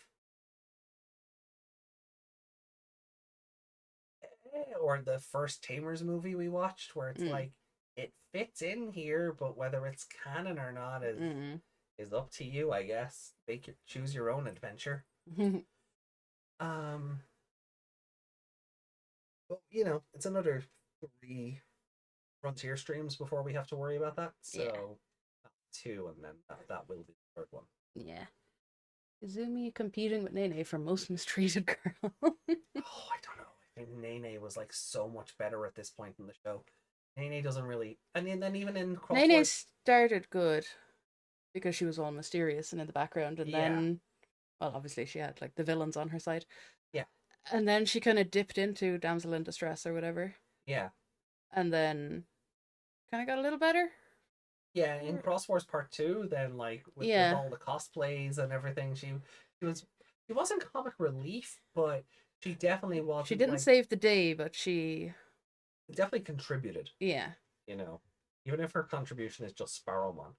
or the first Tamers movie we watched, where it's like it fits in here, but whether it's canon or not is up to you, I guess. Choose your own adventure. Um, but it's another 3 Frontier streams before we have to worry about that. So 2, and then that will be the third one. Yeah. Izumi competing with Nene for most mistreated girl. Oh, I don't know. I think Nene was like so much better at this point in the show. Nene doesn't really, and then even in Crossword, Nene started good because she was all mysterious and in the background, and then, well, obviously she had like the villains on her side. Yeah. And then she kind of dipped into damsel in distress or whatever. Yeah. And then kind of got a little better. Yeah, in Cross Wars Part 2, then like with all the cosplays and everything, she wasn't comic relief, but she definitely was. She didn't save the day, but she definitely contributed. Yeah. Even if her contribution is just Fairymon.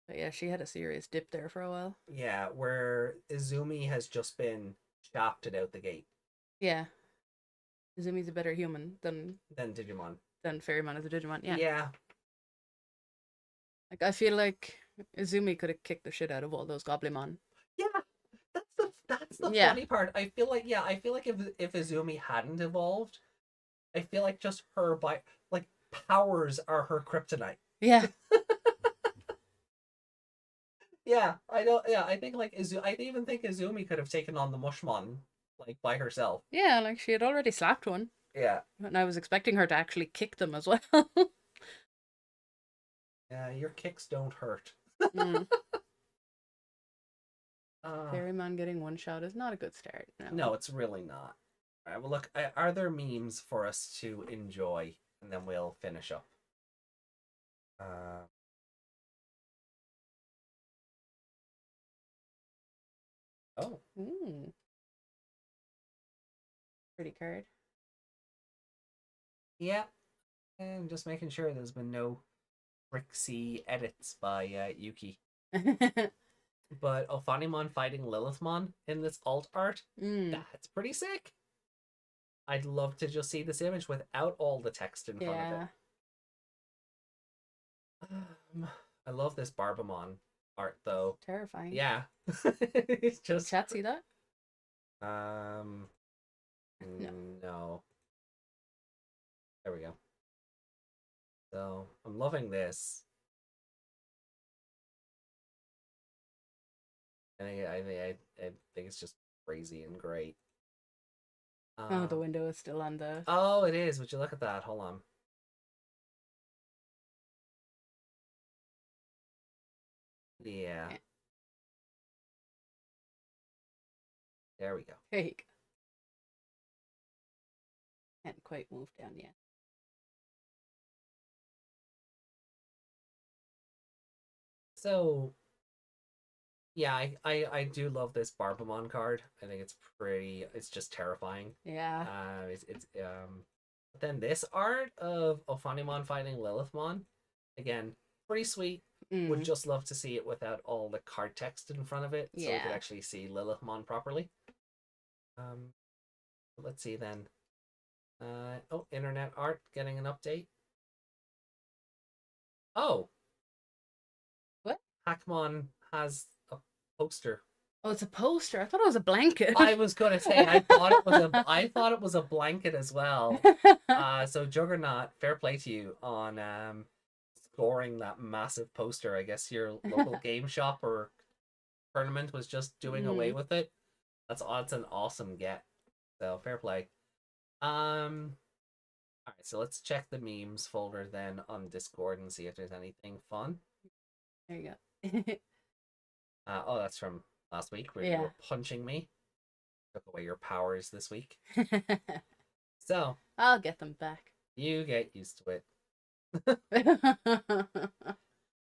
But yeah, she had a serious dip there for a while. Yeah, where Izumi has just been shafted out the gate. Yeah. Izumi's a better human than Digimon. Than Fairymon is a Digimon, yeah. Yeah. Like, I feel like Izumi could have kicked the shit out of all those Goblimon. Yeah, that's the funny part. I feel like if Izumi hadn't evolved, I feel like just her powers are her kryptonite. Yeah. Yeah, I know. Yeah, I think I even think Izumi could have taken on the Mushmon by herself. Yeah, like she had already slapped one. Yeah. And I was expecting her to actually kick them as well. Yeah, your kicks don't hurt. Fairymon getting one shot is not a good start. No, it's really not. All right, well, look, are there memes for us to enjoy? And then we'll finish up. Oh. Pretty card. Yeah. And just making sure there's been no Brixie edits by Yuki. But Ophanimon fighting Lilithmon in this alt art, that's pretty sick. I'd love to just see this image without all the text in front of it. I love this Barbamon art, though. Terrifying. Yeah. It's just... Chat, see that? No. There we go. So, I'm loving this. I think it's just crazy and great. The window is still on the... Oh, it is. Would you look at that? Hold on. Yeah. There we go. There you go. Can't quite move down yet. So, yeah, I do love this Barbamon card. I think it's just terrifying. Yeah. But then this art of Ophanimon fighting Lilithmon, again, pretty sweet. Would just love to see it without all the card text in front of it, so we could actually see Lilithmon properly. Let's see then. Internet art getting an update. Oh. What? Hackmon has a poster. Oh, it's a poster. I thought it was a blanket. I was gonna say I thought it was a blanket as well. So Juggernaut, fair play to you on scoring that massive poster. I guess your local game shop or tournament was just doing away with it. That's an awesome get. So fair play. Alright, so let's check the memes folder then on Discord and see if there's anything fun. There you go. Oh, that's from last week where you were punching me. Took away your powers this week. So I'll get them back. You get used to it.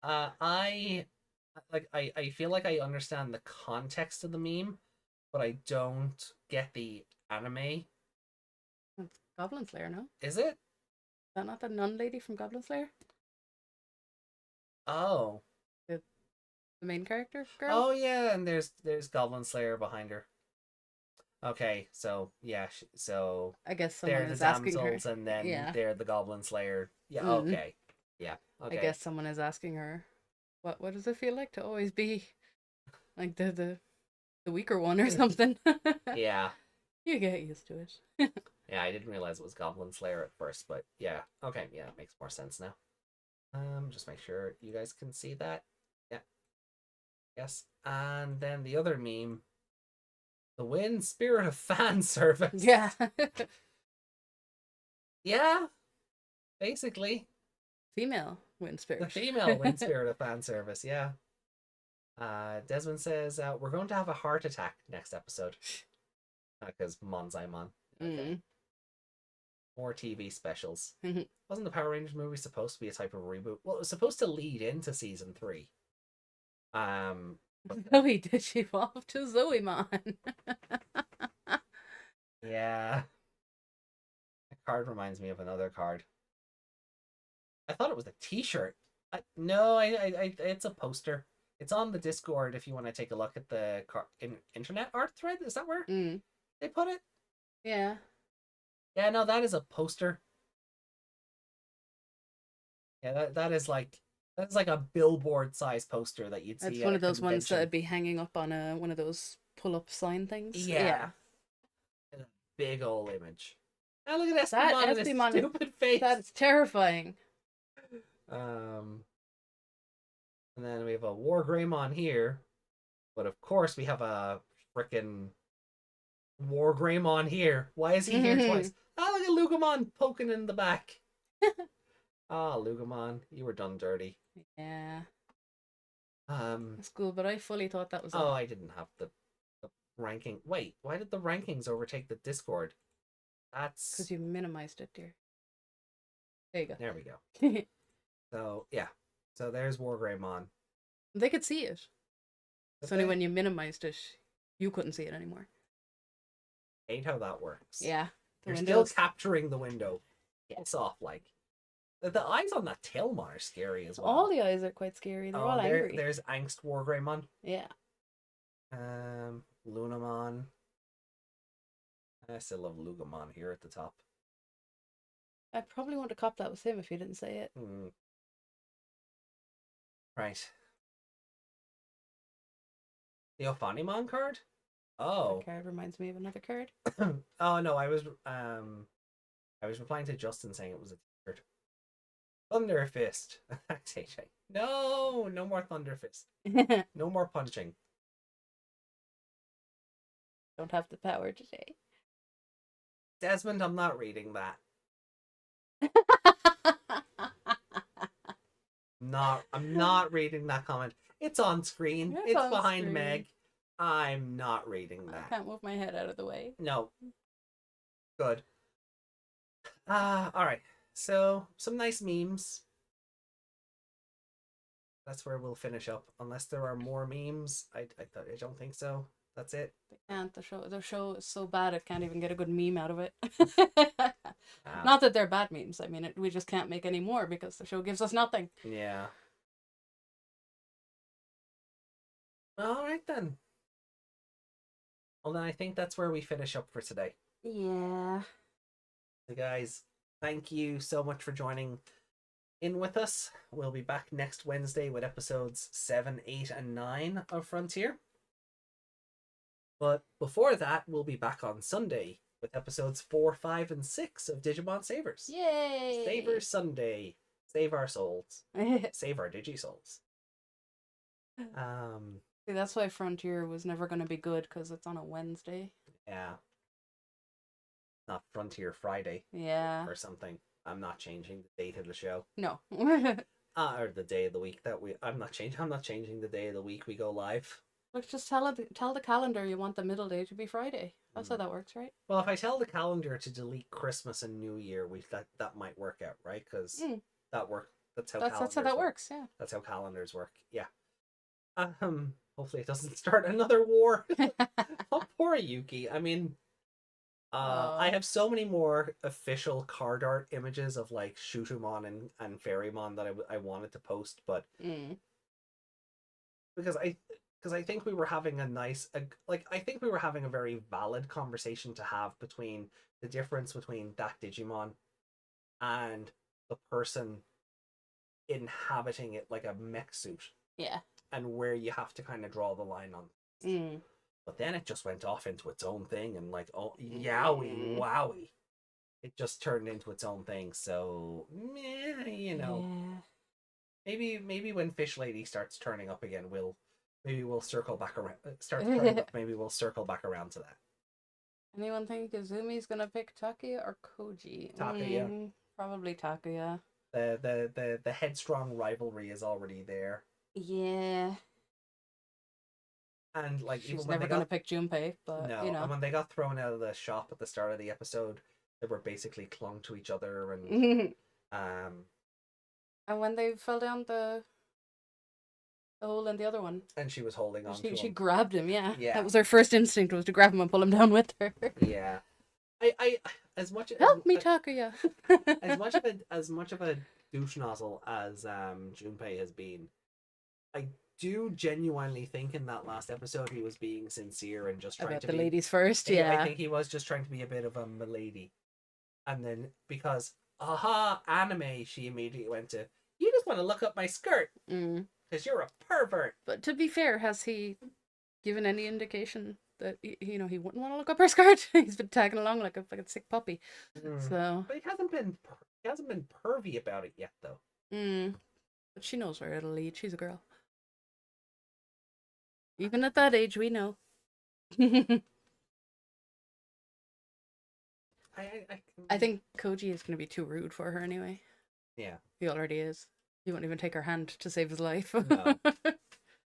I feel like I understand the context of the meme, but I don't get the anime. It's Goblin Slayer, no? Is it? Is that not the nun lady from Goblin Slayer? Oh. The main character girl? Oh yeah, and there's Goblin Slayer behind her. Okay, so yeah, so I guess someone they're the is asking her. damsels, and then Yeah. they're the Goblin Slayer. Yeah, Mhm. okay, yeah, okay. I guess someone is asking her, what does it feel like to always be like the weaker one or something? Yeah, You get used to it. yeah. I didn't realize it was Goblin Slayer at first, but yeah, okay, yeah, it makes more sense now. Just make sure you guys can see that. Yeah, yes, and then the other meme. The wind spirit of fan service. Yeah. Yeah. Basically. Female wind The spirit. female wind spirit of fan service, yeah. Desmond says, we're going to have a heart attack next episode. Because Monzaimon. Okay. More TV specials. Wasn't the Power Rangers movie supposed to be a type of reboot? Well, it was supposed to lead into season 3. Zoe did she evolve to Zoemon? Yeah. That card reminds me of another card. I thought it was a t-shirt. No, it's a poster. It's on the Discord if you want to take a look at the internet art thread. Is that where they put it? Yeah. Yeah, no, that is a poster. Yeah, that is like a billboard size poster that you'd see. It's one of those ones convention. that'd be hanging up on one of those pull-up sign things. Yeah. A big old image. Now look at That Espimon and his Espimon, stupid face. That's terrifying. And then we have a War Greymon here, but of course we have a frickin' War Greymon here. Why is he here twice? Oh, look at Lugamon poking in the back. Oh, Lugamon, you were done dirty. Yeah. That's cool, but I fully thought that was. Oh, I didn't have the ranking. Wait, why did the rankings overtake the Discord? That's because you minimized it, dear. There you go. There we go. So yeah, so there's War Greymon. They could see it. It's only they? when you minimized it, you couldn't see it anymore. Ain't how that works. Yeah. You're still capturing the window. Yeah. It's off like. The eyes on that Tailmon are scary as well. All the eyes are quite scary. They're all angry. There's Angst War Greymon. Yeah. Lunamon. I still love Lugamon here at the top. I probably want to cop that with him if you didn't say it. Right. The Ophanimon card? Oh. That card reminds me of another card. Oh no, I was replying to Justin saying it was a t-shirt. Thunder Fist. Thanks, AJ. No more Thunder Fist. No more punching. Don't have the power today. Desmond, I'm not reading that. I'm not reading that comment. It's on screen. It's behind screen. Meg. I'm not reading that. I can't move my head out of the way. No. Good. Alright. So, some nice memes. That's where we'll finish up. Unless there are more memes. I don't think so. That's it. They can't. The show is so bad it can't even get a good meme out of it. Not that they're bad memes. I mean, we just can't make any more because the show gives us nothing. Yeah. Alright then. Well then I think that's where we finish up for today. Yeah. So guys, thank you so much for joining in with us. We'll be back next Wednesday with episodes 7, 8, and 9 of Frontier. But before that, we'll be back on Sunday with episodes 4, 5, and 6 of Digimon Savers. Yay! Savers Sunday. Save our souls. Save our Digi-souls. See, that's why Frontier was never going to be good, because it's on a Wednesday. Yeah. Not Frontier Friday. Yeah. Or something. I'm not changing the date of the show. No. Or the day of the week that I'm not changing the day of the week we go live. Look, just tell the calendar you want the middle day to be Friday. That's how that works, right? Well, if I tell the calendar to delete Christmas and New Year, that might work out, right? Because that work. That's how that works. Yeah. That's how calendars work. Yeah. Hopefully it doesn't start another war. Oh, poor Yuki. I mean, I have so many more official card art images of like Shutumon and Fairymon that I wanted to post, but because I think we were having I think we were having a very valid conversation to have between the difference between that Digimon and the person inhabiting it like a mech suit. Yeah. And where you have to kind of draw the line on. But then it just went off into its own thing, and like, oh, yowie, wowie. It just turned into its own thing. So, you know, maybe when Fish Lady starts turning up again, we'll circle back around. Start turning up. Maybe we'll circle back around to that. Anyone think Izumi's gonna pick Takuya or Koji? Takuya. Probably Takuya. The headstrong rivalry is already there. Yeah. And like, she's never gonna pick Junpei, but no. You know. And when they got thrown out of the shop at the start of the episode, they were basically clung to each other, and and when they fell down the hole in the other one, and she was holding on to him. She grabbed him. Yeah. Yeah. That was her first instinct, was to grab him and pull him down with her. Yeah. I as much help me, Takuya. as much of a douche nozzle as Junpei has been, I do genuinely think in that last episode he was being sincere and just trying about to the be ladies first. Yeah, I think he was just trying to be a bit of a milady, and then because anime, she immediately went to, you just want to look up my skirt because you're a pervert. But to be fair, has he given any indication that he wouldn't want to look up her skirt? He's been tagging along like a fucking sick puppy. So, but he hasn't been pervy about it yet, though. But she knows where it'll lead. She's a girl. Even at that age, we know. I think Koji is going to be too rude for her anyway. Yeah. He already is. He won't even take her hand to save his life. No.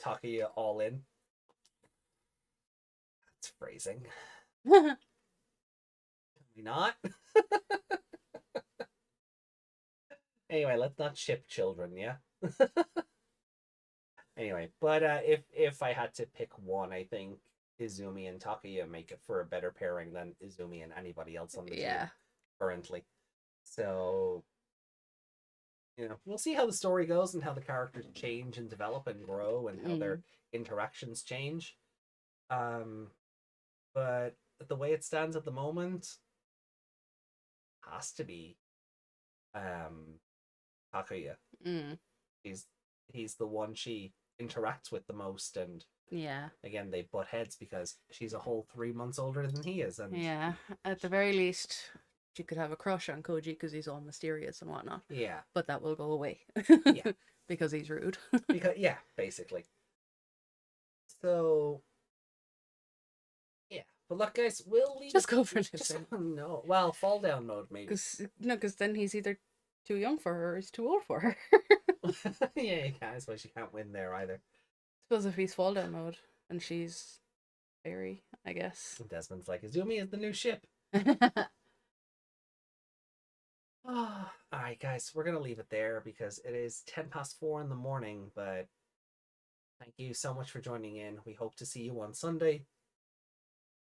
Takuya all in. That's phrasing. Can we not? Anyway, let's not ship children, yeah? Anyway, but if I had to pick one, I think Izumi and Takuya make it for a better pairing than Izumi and anybody else on the team currently. So, we'll see how the story goes and how the characters change and develop and grow and how their interactions change. But the way it stands at the moment, has to be Takuya. He's the one she interacts with the most, and again, they butt heads because she's a whole 3 months older than he is, and at the very least she could have a crush on Koji because he's all mysterious and whatnot, but that will go away because he's rude. Because basically. So but look, guys, we'll leave just go for this. No, well, fall down mode maybe. Because then he's either too young for her or he's too old for her. Yeah, I suppose she can't win there either. I suppose if he's fall down mode and she's fairy, I guess. Desmond's like, Izumi is the new ship. Alright, guys, we're going to leave it there because it is 4:10 in the morning, but thank you so much for joining in. We hope to see you on Sunday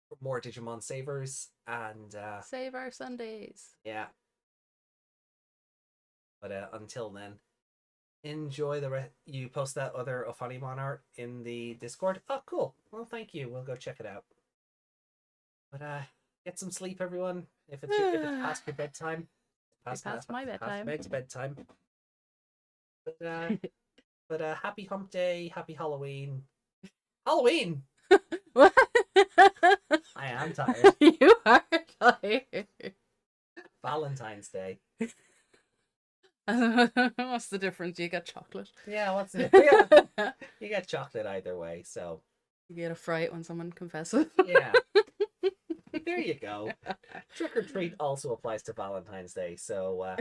for more Digimon Savers, and save our Sundays. Yeah. But until then, enjoy you post that other Fairymon art in the Discord. Oh, cool. Well, thank you. We'll go check it out. But get some sleep, everyone. If it's past your bedtime, past my bedtime. Past bedtime. But happy Hump Day, happy Halloween. Halloween. What? I am tired. You are tired. Valentine's Day. What's the difference? You get chocolate. Yeah, what's it? Yeah. You get chocolate either way, so you get a fright when someone confesses. Yeah. There you go. Trick or treat also applies to Valentine's Day, so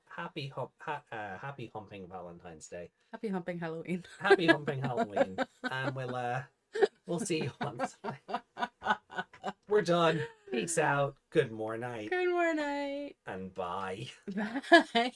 happy humping Valentine's Day. Happy humping Halloween. Happy humping Halloween. And we'll see you on Sunday. We're done. Peace out. Good morning. Good morning. And bye. Bye.